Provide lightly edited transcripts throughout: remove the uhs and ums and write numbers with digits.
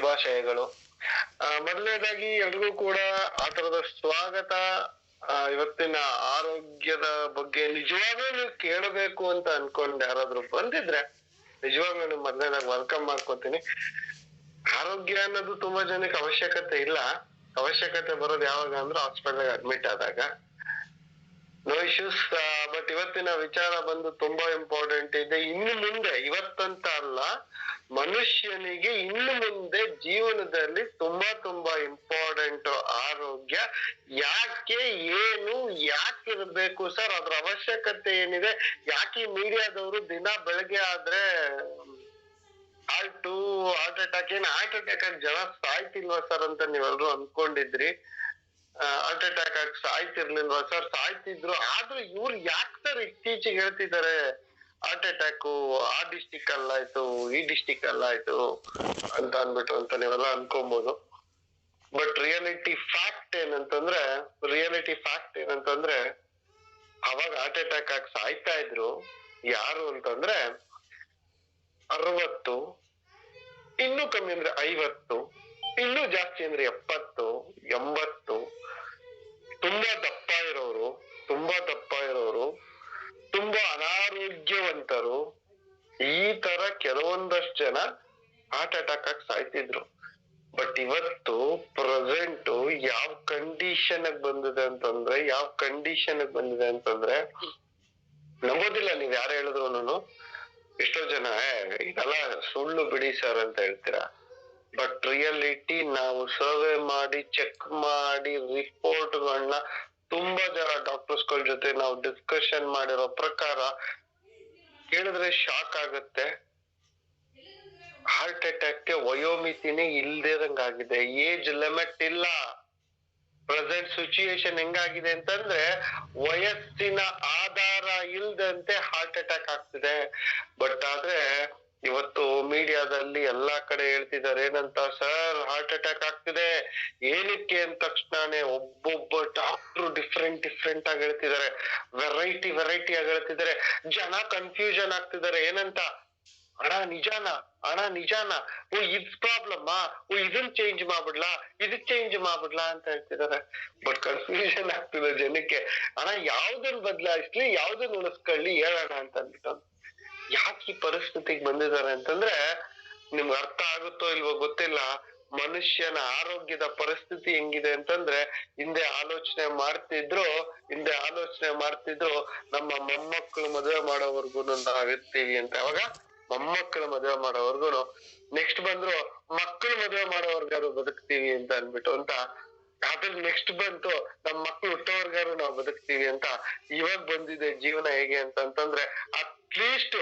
ಶುಭಾಶಯಗಳು. ಮೊದಲನೇದಾಗಿ ಎಲ್ರಿಗೂ ಕೂಡ ಆ ತರದ ಸ್ವಾಗತ. ಇವತ್ತಿನ ಆರೋಗ್ಯದ ಬಗ್ಗೆ ನಿಜವಾಗ್ಲೂ ನೀವು ಕೇಳಬೇಕು ಅಂತ ಅನ್ಕೊಂಡ್ ಯಾರಾದ್ರೂ ಬಂದಿದ್ರೆ ನಿಜವಾಗ್ಲೂ ನೀವು ಮೊದಲನೇದಾಗಿ ವೆಲ್ಕಮ್ ಮಾಡ್ಕೊತೀನಿ. ಆರೋಗ್ಯ ಅನ್ನೋದು ತುಂಬಾ ಜನಕ್ಕೆ ಅವಶ್ಯಕತೆ ಇಲ್ಲ. ಅವಶ್ಯಕತೆ ಬರೋದು ಯಾವಾಗ ಅಂದ್ರೆ ಹಾಸ್ಪಿಟಲ್ ಅಡ್ಮಿಟ್ ಆದಾಗ. No issues. ಬಟ್ ಇವತ್ತಿನ ವಿಚಾರ ಬಂದು ತುಂಬಾ ಇಂಪಾರ್ಟೆಂಟ್ ಇದೆ. ಇನ್ನು ಮುಂದೆ, ಇವತ್ತಂತ ಅಲ್ಲ, ಮನುಷ್ಯನಿಗೆ ಇನ್ನು ಮುಂದೆ ಜೀವನದಲ್ಲಿ ತುಂಬಾ ತುಂಬಾ ಇಂಪಾರ್ಟೆಂಟ್ ಆರೋಗ್ಯ. ಯಾಕೆ, ಏನು, ಯಾಕಿರ್ಬೇಕು ಸರ್, ಅದ್ರ ಅವಶ್ಯಕತೆ ಏನಿದೆ, ಯಾಕೆ ಮೀಡಿಯಾದವರು ದಿನ ಬೆಳಗ್ಗೆ ಆದ್ರೆ ಹಾರ್ಟ್ ಅಟ್ಯಾಕ್, ಏನ್ ಹಾರ್ಟ್ ಅಟ್ಯಾಕ್ ಆಗಿ ಜನ ಸಾಯ್ತಿಲ್ವಾ ಸರ್ ಅಂತ ನೀವೆಲ್ರು ಅನ್ಕೊಂಡಿದ್ರಿ. ಹಾರ್ಟ್ ಅಟ್ಯಾಕ್ ಆಗಿ ಸಾಯ್ತಿರ್ಲಿಲ್ವಾ ಸರ್? ಸಾಯ್ತಿದ್ರು. ಆದ್ರೂ ಇವ್ರು ಯಾಕೆ ಸರ್ ಇತ್ತೀಚೆಗೆ ಹೇಳ್ತಿದ್ದಾರೆ ಹಾರ್ಟ್ ಅಟ್ಯಾಕ್ ಆ ಡಿಸ್ಟಿಕ್ ಅಲ್ಲಾಯ್ತು, ಈ ಡಿಸ್ಟಿಕ್ ಅಲ್ಲಾಯ್ತು ಅಂತ ಅನ್ಬಿಟ್ಟು ಅಂತ ನೀವೆಲ್ಲ ಅನ್ಕೊಬಹುದು. ಬಟ್ ರಿಯಾಲಿಟಿ ಫ್ಯಾಕ್ಟ್ ಏನಂತಂದ್ರೆ ಅವಾಗ ಹಾರ್ಟ್ ಅಟ್ಯಾಕ್ ಆಗಿ ಸಾಯ್ತಾ ಇದ್ರು ಯಾರು ಅಂತಂದ್ರೆ 60, ಇನ್ನೂ ಕಮ್ಮಿ ಅಂದ್ರೆ 50, ಇನ್ನೂ ಜಾಸ್ತಿ ಅಂದ್ರೆ 70, 80, ತುಂಬಾ ದಪ್ಪ ಇರೋರು, ತುಂಬಾ ಅನಾರೋಗ್ಯವಂತರು, ಈ ತರ ಕೆಲವೊಂದಷ್ಟು ಜನ ಹಾರ್ಟ್ ಅಟ್ಯಾಕ್ ಆಗಿ ಸಾಯ್ತಿದ್ರು. ಬಟ್ ಇವತ್ತು ಪ್ರೆಸೆಂಟ್ ಯಾವ ಕಂಡೀಷನ್ ಬಂದಿದೆ ಅಂತಂದ್ರೆ ನಂಬೋದಿಲ್ಲ ನೀವ್ ಯಾರು ಹೇಳಿದ್ರು. ಎಷ್ಟೋ ಜನ ಇದೆಲ್ಲ ಸುಳ್ಳು ಬಿಡಿ ಸರ್ ಅಂತ ಹೇಳ್ತೀರಾ. ಬಟ್ ರಿಯಾಲಿಟಿ ನಾವು ಸರ್ವೆ ಮಾಡಿ ಚೆಕ್ ಮಾಡಿ ರಿಪೋರ್ಟ್ಗಳನ್ನ ತುಂಬಾ ಜನ ಡಾಕ್ಟರ್ಸ್ ಗಳ ಜೊತೆ ನಾವು ಡಿಸ್ಕಷನ್ ಮಾಡಿರೋ ಪ್ರಕಾರ ಕೇಳಿದ್ರೆ ಶಾಕ್ ಆಗುತ್ತೆ. ಹಾರ್ಟ್ ಅಟ್ಯಾಕ್ಗೆ ವಯೋಮಿತಿನೇ ಇಲ್ದಿರಂಗಾಗಿದೆ. ಏಜ್ ಲಿಮಿಟ್ ಇಲ್ಲ. ಪ್ರೆಸೆಂಟ್ ಸಿಚುಯೇಷನ್ ಹೆಂಗಾಗಿದೆ ಅಂತಂದ್ರೆ ವಯಸ್ಸಿನ ಆಧಾರ ಇಲ್ದಂತೆ ಹಾರ್ಟ್ ಅಟ್ಯಾಕ್ ಆಗ್ತಿದೆ. ಬಟ್ ಆದ್ರೆ ಇವತ್ತು ಮೀಡಿಯಾದಲ್ಲಿ ಎಲ್ಲಾ ಕಡೆ ಹೇಳ್ತಿದ್ದಾರೆ ಏನಂತ, ಸರ್ ಹಾರ್ಟ್ ಅಟ್ಯಾಕ್ ಆಗ್ತಿದೆ. ಏನಕ್ಕೆ ಅಂದ ತಕ್ಷಣನೇ ಒಬ್ಬೊಬ್ಬ ಡಾಕ್ಟ್ರು ಡಿಫ್ರೆಂಟ್ ಆಗಿ ಹೇಳ್ತಿದ್ದಾರೆ, ವೆರೈಟಿ ಆಗಿ ಹೇಳ್ತಿದ್ದಾರೆ. ಜನ ಕನ್ಫ್ಯೂಷನ್ ಆಗ್ತಿದ್ದಾರೆ. ಏನಂತ, ಅಣ್ಣ ನಿಜಾನ, ಇದ್ ಪ್ರಾಬ್ಲಮ್ಮಾ, ಇದನ್ ಚೇಂಜ್ ಮಾಡ್ಬಿಡ್ಲಾ, ಇದಕ್ ಚೇಂಜ್ ಮಾಡ್ಬಿಡ್ಲಾ ಅಂತ ಹೇಳ್ತಿದ್ದಾರೆ. ಬಟ್ ಕನ್ಫ್ಯೂಷನ್ ಆಗ್ತಿದೆ ಜನಕ್ಕೆ. ಅಣ್ಣ ಯಾವ್ದನ್ ಬದಲಾಯಿಸ್ಲಿ, ಯಾವ್ದನ್ ಉಳಿಸ್ಕೊಳ್ಳಿ ಹೇಳೋಣ ಅಂತ ಅಂದ್ಬಿಟ್ಟು. ಯಾಕೆ ಈ ಪರಿಸ್ಥಿತಿಗೆ ಬಂದಿದ್ದಾರೆ ಅಂತಂದ್ರೆ ನಿಮ್ಗೆ ಅರ್ಥ ಆಗುತ್ತೋ ಇಲ್ವೋ ಗೊತ್ತಿಲ್ಲ. ಮನುಷ್ಯನ ಆರೋಗ್ಯದ ಪರಿಸ್ಥಿತಿ ಹೆಂಗಿದೆ ಅಂತಂದ್ರೆ ಹಿಂದೆ ಆಲೋಚನೆ ಮಾಡ್ತಿದ್ರು ನಮ್ಮ ಮೊಮ್ಮಕ್ಕಳು ಮದುವೆ ಮಾಡೋವರ್ಗು ನಾವಿರ್ತೀವಿ ಅಂತ. ಅವಾಗ ಮೊಮ್ಮಕ್ಕಳು ಮದುವೆ ಮಾಡೋವರ್ಗುನು, ನೆಕ್ಸ್ಟ್ ಬಂದ್ರು ಮಕ್ಕಳು ಮದುವೆ ಮಾಡೋವರ್ಗಾರು ಬದುಕ್ತೀವಿ ಅಂತ ಅನ್ಬಿಟ್ಟು ಅಂತ. ಅದ್ರ ನೆಕ್ಸ್ಟ್ ಬಂತು ನಮ್ ಮಕ್ಳು ಹುಟ್ಟೋವರ್ಗಾರು ನಾವು ಬದುಕ್ತೀವಿ ಅಂತ. ಇವಾಗ ಬಂದಿದೆ ಜೀವನ ಹೇಗೆ ಅಂತಂದ್ರೆ ಅಟ್ಲೀಸ್ಟ್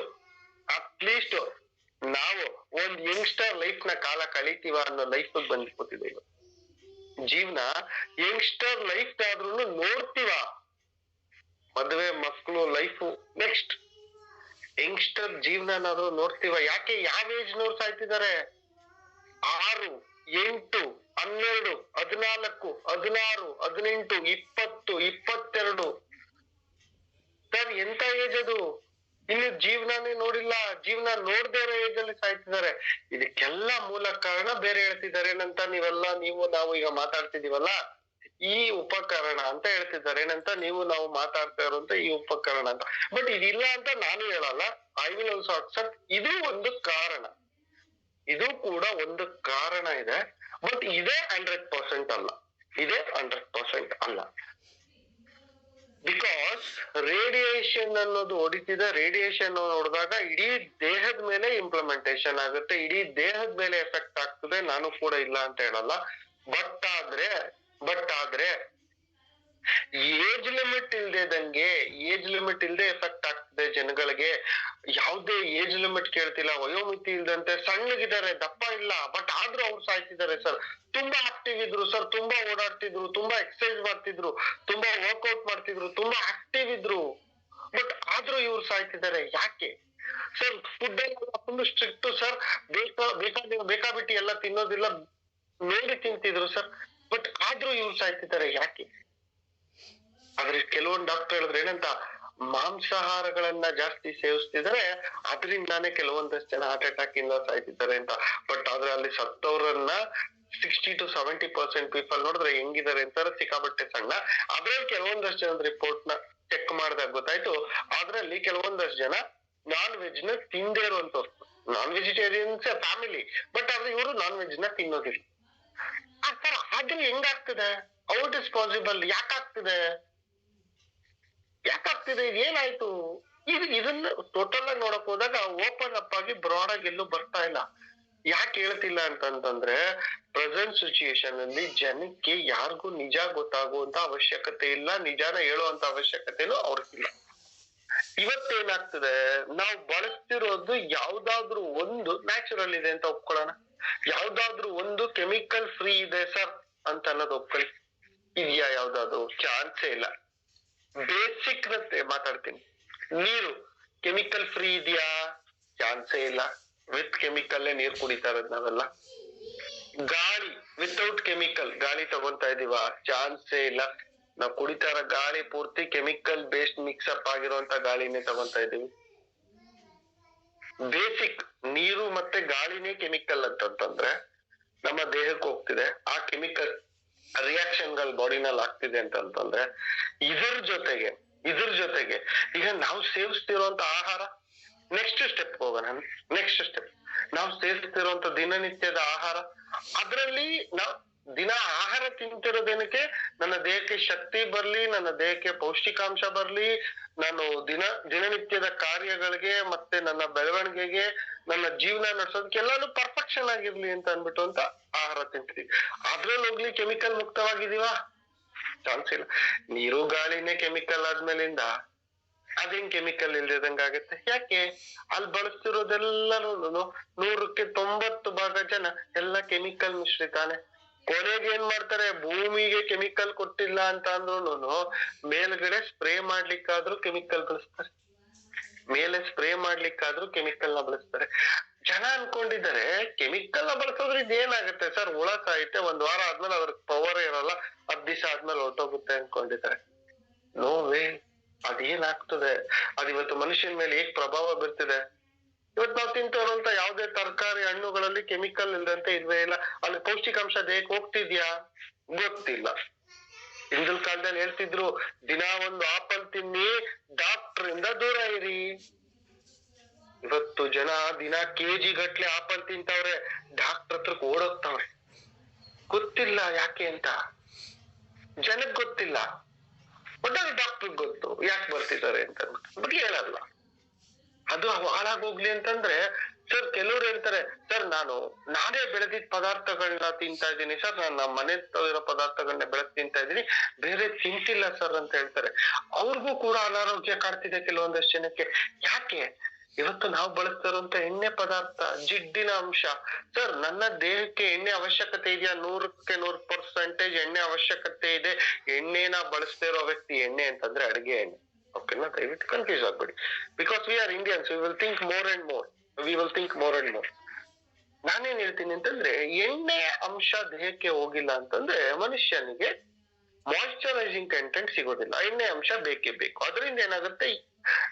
ನಾವು ಒಂದ್ ಯಂಗ್ಸ್ಟರ್ ಲೈಫ್ ನ ಕಾಲ ಕಳೀತೀವ ಅನ್ನೋ ಲೈಫ್ ಬಂದ್ಕೊತಿದೆ ಇವಾಗ. ಜೀವನ ಯಂಗ್ಸ್ಟರ್ ಲೈಫ್ ಆದ್ರೂ ನೋಡ್ತೀವ. ಮದುವೆ, ಮಕ್ಕಳು, ಲೈಫು ನೆಕ್ಸ್ಟ್ ಯಂಗ್ಸ್ಟರ್ ಜೀವನನಾದ್ರೂ ನೋಡ್ತೀವ. ಯಾಕೆ, ಯಾವ ಏಜ್ ನೋಡ್ ಸಾಯ್ತಿದ್ದಾರೆ? 6, 8, 12, 14, 16, 18, 20, 22. ಸರ್ ಎಂತ ಏಜ್ ಅದು? ಇನ್ನು ಜೀವನನೇ ನೋಡಿಲ್ಲ, ಜೀವನ ನೋಡ್ದೇ ಇರೋ ಏಜ್ ಅಲ್ಲಿ ಸಾಯ್ತಿದ್ದಾರೆ. ಇದಕ್ಕೆಲ್ಲ ಮೂಲ ಕಾರಣ ಬೇರೆ ಹೇಳ್ತಿದ್ದಾರೆ. ಏನಂತ, ನಾವು ಈಗ ಮಾತಾಡ್ತಿದೀವಲ್ಲ ಈ ಉಪಕರಣ ಅಂತ ಹೇಳ್ತಿದ್ದಾರೆ. ಏನಂತ, ನಾವು ಮಾತಾಡ್ತಾ ಇರೋಂತ ಈ ಉಪಕರಣ ಅಂತ. ಬಟ್ ಇದಿಲ್ಲ ಅಂತ ನಾನು ಹೇಳಲ್ಲ. ಐ ವಿಲ್ ಆಲ್ಸೋ ಅಕ್ಸೆಪ್ಟ್ ಇದು ಒಂದು ಕಾರಣ, ಇದು ಕೂಡ ಒಂದು ಕಾರಣ ಇದೆ. ಬಟ್ ಇದೇ 100% ಅಲ್ಲ. ಬಿಕಾಸ್ ರೇಡಿಯೇಷನ್ ಅನ್ನೋದು ಹೊಡಿತಿದೆ. ರೇಡಿಯೇಷನ್ ಹೊಡೆದಾಗ ಇಡೀ ದೇಹದ ಮೇಲೆ ಇಂಪ್ಲಿಮೆಂಟೇಶನ್ ಆಗುತ್ತೆ, ಇಡೀ ದೇಹದ ಮೇಲೆ ಎಫೆಕ್ಟ್ ಆಗ್ತದೆ. ನಾನು ಕೂಡ ಇಲ್ಲ ಅಂತ ಹೇಳಲ್ಲ. ಬಟ್ ಆದ್ರೆ ಏಜ್ ಲಿಮಿಟ್ ಇಲ್ದೆ ಎಫೆಕ್ಟ್ ಆಗ್ತದೆ ಜನಗಳಿಗೆ. ಯಾವ್ದೇ ಏಜ್ ಲಿಮಿಟ್ ಕೇಳ್ತಿಲ್ಲ, ವಯೋಮಿತಿ ಇಲ್ದಂತೆ ಸಣ್ಣಗಿದ್ದಾರೆ, ದಪ್ಪ ಇಲ್ಲ, ಬಟ್ ಆದ್ರೂ ಅವ್ರು ಸಾಯ್ತಿದ್ದಾರೆ ಸರ್. ತುಂಬಾ ಆಕ್ಟಿವ್ ಇದ್ರು ಸರ್, ತುಂಬಾ ಓಡಾಡ್ತಿದ್ರು, ತುಂಬಾ ಎಕ್ಸರ್ಸೈಸ್ ಮಾಡ್ತಿದ್ರು, ತುಂಬಾ ವರ್ಕೌಟ್ ಮಾಡ್ತಿದ್ರು, ತುಂಬಾ ಆಕ್ಟಿವ್ ಇದ್ರು, ಬಟ್ ಆದ್ರೂ ಇವ್ರು ಸಾಯ್ತಿದ್ದಾರೆ. ಯಾಕೆ ಸರ್? ಫುಡ್ ಎಲ್ಲ ಫುಲ್ ಸ್ಟ್ರಿಕ್ಟ್ ಸರ್, ಬೇಕಾಬಿಟ್ಟಿ ಎಲ್ಲ ತಿನ್ನೋದಿಲ್ಲ, ನೋಡಿ ತಿಂತಿದ್ರು ಸರ್, ಬಟ್ ಆದ್ರೂ ಇವ್ರು ಸಾಯ್ತಿದ್ದಾರೆ. ಯಾಕೆ? ಆದ್ರೆ ಕೆಲವೊಂದು ಡಾಕ್ಟರ್ ಹೇಳಿದ್ರೆ ಏನಂತ, ಮಾಂಸಾಹಾರಗಳನ್ನ ಜಾಸ್ತಿ ಸೇವಿಸ್ತಿದ್ರೆ ಅದರಿಂದಾನೇ ಕೆಲವೊಂದಷ್ಟು ಜನ ಹಾರ್ಟ್ ಅಟ್ಯಾಕ್ ಇಂದ ಸಾಯ್ತಿದ್ದಾರೆ ಅಂತ. ಬಟ್ ಆದ್ರೆ ಅಲ್ಲಿ ಸತ್ತವ್ರನ್ನ 60 to 70% ಪೀಪಲ್ ನೋಡಿದ್ರೆ ಹೆಂಗಿದ್ದಾರೆ ಅಂತಾರೆ ಸಿಕ್ಕಾಬಟ್ಟೆ ಸಣ್ಣ. ಅದ್ರಲ್ಲಿ ಕೆಲವೊಂದಷ್ಟು ಜನದ ರಿಪೋರ್ಟ್ ನ ಚೆಕ್ ಮಾಡಿದಾಗ ಗೊತ್ತಾಯ್ತು ಅದ್ರಲ್ಲಿ ಕೆಲವೊಂದಷ್ಟು ಜನ ನಾನ್ ವೆಜ್ ನ ತಿಂದೇ ಇರುವಂತವ್ರು, ನಾನ್ ವೆಜಿಟೇರಿಯನ್ಸ್ ಫ್ಯಾಮಿಲಿ, ಬಟ್ ಆದ್ರೆ ಇವರು ನಾನ್ ವೆಜ್ ನ ತಿನ್ನೋದಿಲ್ಲ. ಆತರ ಆದ್ರೆ ಹೆಂಗಾಗ್ತದೆ? How it is possible? ಯಾಕಾಗ್ತಿದೆ ಇದೇನಾಯ್ತು? ಇದನ್ನ ಟೋಟಲ್ ಆಗಿ ನೋಡಕ್ ಹೋದಾಗ ಓಪನ್ ಅಪ್ ಆಗಿ ಬ್ರಾಡ್ ಆಗಿ ಎಲ್ಲೂ ಬರ್ತಾ ಇಲ್ಲ. ಯಾಕೆ ಹೇಳ್ತಿಲ್ಲ ಅಂತಂತಂದ್ರೆ ಪ್ರೆಸೆಂಟ್ ಸಿಚುಯೇಷನ್ ಅಲ್ಲಿ ಜನಕ್ಕೆ ಯಾರಿಗೂ ನಿಜ ಗೊತ್ತಾಗುವಂತ ಅವಶ್ಯಕತೆ ಇಲ್ಲ, ನಿಜಾನ ಹೇಳುವಂತ ಅವಶ್ಯಕತೆನೂ ಅವ್ರಿಗಿಲ್ಲ. ಇವತ್ತೇನಾಗ್ತದೆ, ನಾವು ಬಳಸ್ತಿರೋದು ಯಾವ್ದಾದ್ರು ಒಂದು ನ್ಯಾಚುರಲ್ ಇದೆ ಅಂತ ಒಪ್ಕೊಳ್ಳೋಣ, ಯಾವ್ದಾದ್ರು ಒಂದು ಕೆಮಿಕಲ್ ಫ್ರೀ ಇದೆ ಸರ್ ಅಂತ ಅನ್ನೋದು ಒಪ್ಕೊಳ್ಳಿ. ಇದೆಯಾ? ಯಾವ್ದಾದ್ರು ಚಾನ್ಸೇ ಇಲ್ಲ. ಬೇಸಿಕ್ ಮಾತಾಡ್ತೀನಿ, ನೀರು ಕೆಮಿಕಲ್ ಫ್ರೀ ಇದೆಯಾ? ಚಾನ್ಸೇ ಇಲ್ಲ. ವಿತ್ ಕೆಮಿಕಲ್ ನೀರ್ ಕುಡಿತಾ ಇರೋದ್ ನಾವೆಲ್ಲ. ಗಾಳಿ ವಿತೌಟ್ ಕೆಮಿಕಲ್ ಗಾಳಿ ತಗೊಂತಾ ಇದೀವ? ಚಾನ್ಸೇ ಇಲ್ಲ. ನಾವು ಕುಡಿತಾ ಇರೋ ಗಾಳಿ ಪೂರ್ತಿ ಕೆಮಿಕಲ್ ಬೇಸ್ಡ್ ಮಿಕ್ಸಪ್ ಆಗಿರುವಂತ ಗಾಳಿನೇ ತಗೊಂತಾ ಇದೀವಿ. ಬೇಸಿಕ್ ನೀರು ಮತ್ತೆ ಗಾಳಿನೇ ಕೆಮಿಕಲ್ ಅಂತಂದ್ರೆ ನಮ್ಮ ದೇಹಕ್ಕೆ ಹೋಗ್ತಿದೆ, ಆ ಕೆಮಿಕಲ್ ರಿಯಾಕ್ಷನ್ ಗಳು ಬಾಡಿನಲ್ಲಿ ಆಗ್ತಿದೆ ಅಂತಂದ್ರೆ ಇದ್ರ ಜೊತೆಗೆ ಈಗ ನಾವು ಸೇವಿಸ್ತಿರುವಂತ ಆಹಾರ, ನೆಕ್ಸ್ಟ್ ಸ್ಟೆಪ್ ಹೋಗೋಣ. ನೆಕ್ಸ್ಟ್ ಸ್ಟೆಪ್, ನಾವು ಸೇವಿಸ್ತಿರುವಂತ ದಿನನಿತ್ಯದ ಆಹಾರ, ಅದ್ರಲ್ಲಿ ನಾವು ದಿನ ಆಹಾರ ತಿಂತಿರೋದೇನಕ್ಕೆ? ನನ್ನ ದೇಹಕ್ಕೆ ಶಕ್ತಿ ಬರ್ಲಿ, ನನ್ನ ದೇಹಕ್ಕೆ ಪೌಷ್ಟಿಕಾಂಶ ಬರ್ಲಿ, ನಾನು ದಿನನಿತ್ಯದ ಕಾರ್ಯಗಳಿಗೆ ಮತ್ತೆ ನನ್ನ ಬೆಳವಣಿಗೆಗೆ, ನನ್ನ ಜೀವನ ನಡೆಸೋದಕ್ಕೆ ಎಲ್ಲಾನು ಪರ್ಫೆಕ್ಷನ್ ಆಗಿರ್ಲಿ ಅಂತ ಅನ್ಬಿಟ್ಟು ಅಂತ ಆಹಾರ ತಿಂತೀವಿ. ಅದ್ರಲ್ಲಿ ಹೋಗ್ಲಿ ಕೆಮಿಕಲ್ ಮುಕ್ತವಾಗಿದೀವ? ಚಾನ್ಸ್ ಇಲ್ಲ. ನೀರು ಗಾಳಿನೇ ಕೆಮಿಕಲ್ ಆದ್ಮೇಲಿಂದ ಅದೇನ್ ಕೆಮಿಕಲ್ ಇಲ್ದಿದಂಗಾಗತ್ತೆ? ಯಾಕೆ? ಅಲ್ಲಿ ಬಳಸ್ತಿರೋದೆಲ್ಲರೂ 100ಕ್ಕೆ 90% ಜನ ಎಲ್ಲ ಕೆಮಿಕಲ್ ಮಿಶ್ರಿತಾನೆ. ಕೊನೆಗೆ ಏನ್ ಮಾಡ್ತಾರೆ, ಭೂಮಿಗೆ ಕೆಮಿಕಲ್ ಕೊಟ್ಟಿಲ್ಲ ಅಂತ ಅಂದ್ರೂ ಮೇಲ್ಗಡೆ ಸ್ಪ್ರೇ ಮಾಡ್ಲಿಕ್ಕಾದ್ರೂ ಕೆಮಿಕಲ್ ಬಳಸ್ತಾರೆ, ಮೇಲೆ ಸ್ಪ್ರೇ ಮಾಡ್ಲಿಕ್ಕಾದ್ರೂ ಕೆಮಿಕಲ್ ನ ಬಳಸ್ತಾರೆ. ಜನ ಅನ್ಕೊಂಡಿದ್ದಾರೆ ಕೆಮಿಕಲ್ ನ ಬಳಸೋದ್ರಿಂದ ಏನಾಗುತ್ತೆ ಸರ್, ಹುಳ ಸಾಯುತ್ತೆ, 1 ವಾರ ಆದ್ಮೇಲೆ ಅದ್ರ ಪವರ್ ಇರಲ್ಲ, 10 ದಿವಸ ಆದ್ಮೇಲೆ ಹೊರಟೋಗುತ್ತೆ ಅನ್ಕೊಂಡಿದ್ದಾರೆ. No way. ಅದೇನಾಗ್ತದೆ, ಅದಿವತ್ತು ಮನುಷ್ಯನ ಮೇಲೆ ಹೇಗ್ ಪ್ರಭಾವ ಬೀರ್ತಿದೆ. ಇವತ್ತು ನಾವು ತಿಂತಿರುವಂತ ಯಾವ್ದೇ ತರಕಾರಿ ಹಣ್ಣುಗಳಲ್ಲಿ ಕೆಮಿಕಲ್ ಇಲ್ದಂತೆ ಇಲ್ವೇ ಇಲ್ಲ. ಅಲ್ಲಿ ಪೌಷ್ಟಿಕಾಂಶ ದೇಹಕ್ಕೆ ಹೋಗ್ತಿದ್ಯಾ? ಗೊತ್ತಿಲ್ಲ. ಹಿಂದಿನ ಕಾಲದಲ್ಲಿ ಹೇಳ್ತಿದ್ರು ದಿನ 1 ಆಪಲ್ ತಿನ್ನಿ, ಡಾಕ್ಟರ್ ಇಂದ ದೂರ ಇರಿ. ಇವತ್ತು ಜನ ದಿನ KG ಗಟ್ಲೆ ಆಪಲ್ ತಿಂತವ್ರೆ, ಡಾಕ್ಟರ್ ಹತ್ರಕ್ಕೆ ಓಡೋಗ್ತಾವ್ರೆ. ಗೊತ್ತಿಲ್ಲ ಯಾಕೆ ಅಂತ, ಜನಕ್ ಗೊತ್ತಿಲ್ಲ, ಬಟ್ ಅದು ಡಾಕ್ಟರ್ ಗೊತ್ತು ಯಾಕೆ ಬರ್ತಿದ್ದಾರೆ ಅಂತ, ಬಟ್ ಹೇಳಲ್ಲ. ಅದು ಹಾಳಾಗೋಗ್ಲಿ ಅಂತಂದ್ರೆ ಸರ್ ಕೆಲವ್ರು ಹೇಳ್ತಾರೆ, ಸರ್ ನಾನೇ ಬೆಳೆದಿದ್ದ ಪದಾರ್ಥಗಳನ್ನ ತಿಂತಾ ಇದ್ದೀನಿ ಸರ್, ನಾನು ನಮ್ಮ ಮನೆ ಇರೋ ಪದಾರ್ಥಗಳನ್ನ ಬೆಳೆದ್ ತಿಂತಾ ಇದ್ದೀನಿ, ಬೇರೆ ತಿಂತಿಲ್ಲ ಸರ್ ಅಂತ ಹೇಳ್ತಾರೆ. ಅವ್ರಿಗೂ ಕೂಡ ಅನಾರೋಗ್ಯ ಕಾಡ್ತಿದೆ ಕೆಲವೊಂದಷ್ಟು ಜನಕ್ಕೆ. ಯಾಕೆ? ಇವತ್ತು ನಾವು ಬಳಸ್ತಾ ಇರುವಂತ ಎಣ್ಣೆ ಪದಾರ್ಥ, ಜಿಡ್ಡಿನ ಅಂಶ. ಸರ್ ನನ್ನ ದೇಹಕ್ಕೆ ಎಣ್ಣೆ ಅವಶ್ಯಕತೆ ಇದೆಯಾ? 100ಕ್ಕೆ 100% ಎಣ್ಣೆ ಅವಶ್ಯಕತೆ ಇದೆ. ಎಣ್ಣೆನ ಬಳಸ್ತಾ ಇರೋ ವ್ಯಕ್ತಿ, ಎಣ್ಣೆ ಅಂತಂದ್ರೆ ಅಡಿಗೆ ಎಣ್ಣೆ, ಓಕೆನಾ? ದಯವಿಟ್ಟು ಕನ್ಫ್ಯೂಸ್ ಆಗ್ಬೇಡಿ. Because we are Indians, we will think more and more. ನಾನೇನ್ ಹೇಳ್ತೀನಿ ಅಂತಂದ್ರೆ, ಎಣ್ಣೆ ಅಂಶ ದೇಹಕ್ಕೆ ಹೋಗಿಲ್ಲ ಅಂತಂದ್ರೆ ಮನುಷ್ಯನಿಗೆ ಮಾಯಿಶ್ಚರೈಸಿಂಗ್ ಕಂಟೆಂಟ್ ಸಿಗೋದಿಲ್ಲ. ಎಣ್ಣೆ ಅಂಶ ಬೇಕೇ ಬೇಕು. ಅದರಿಂದ ಏನಾಗುತ್ತೆ,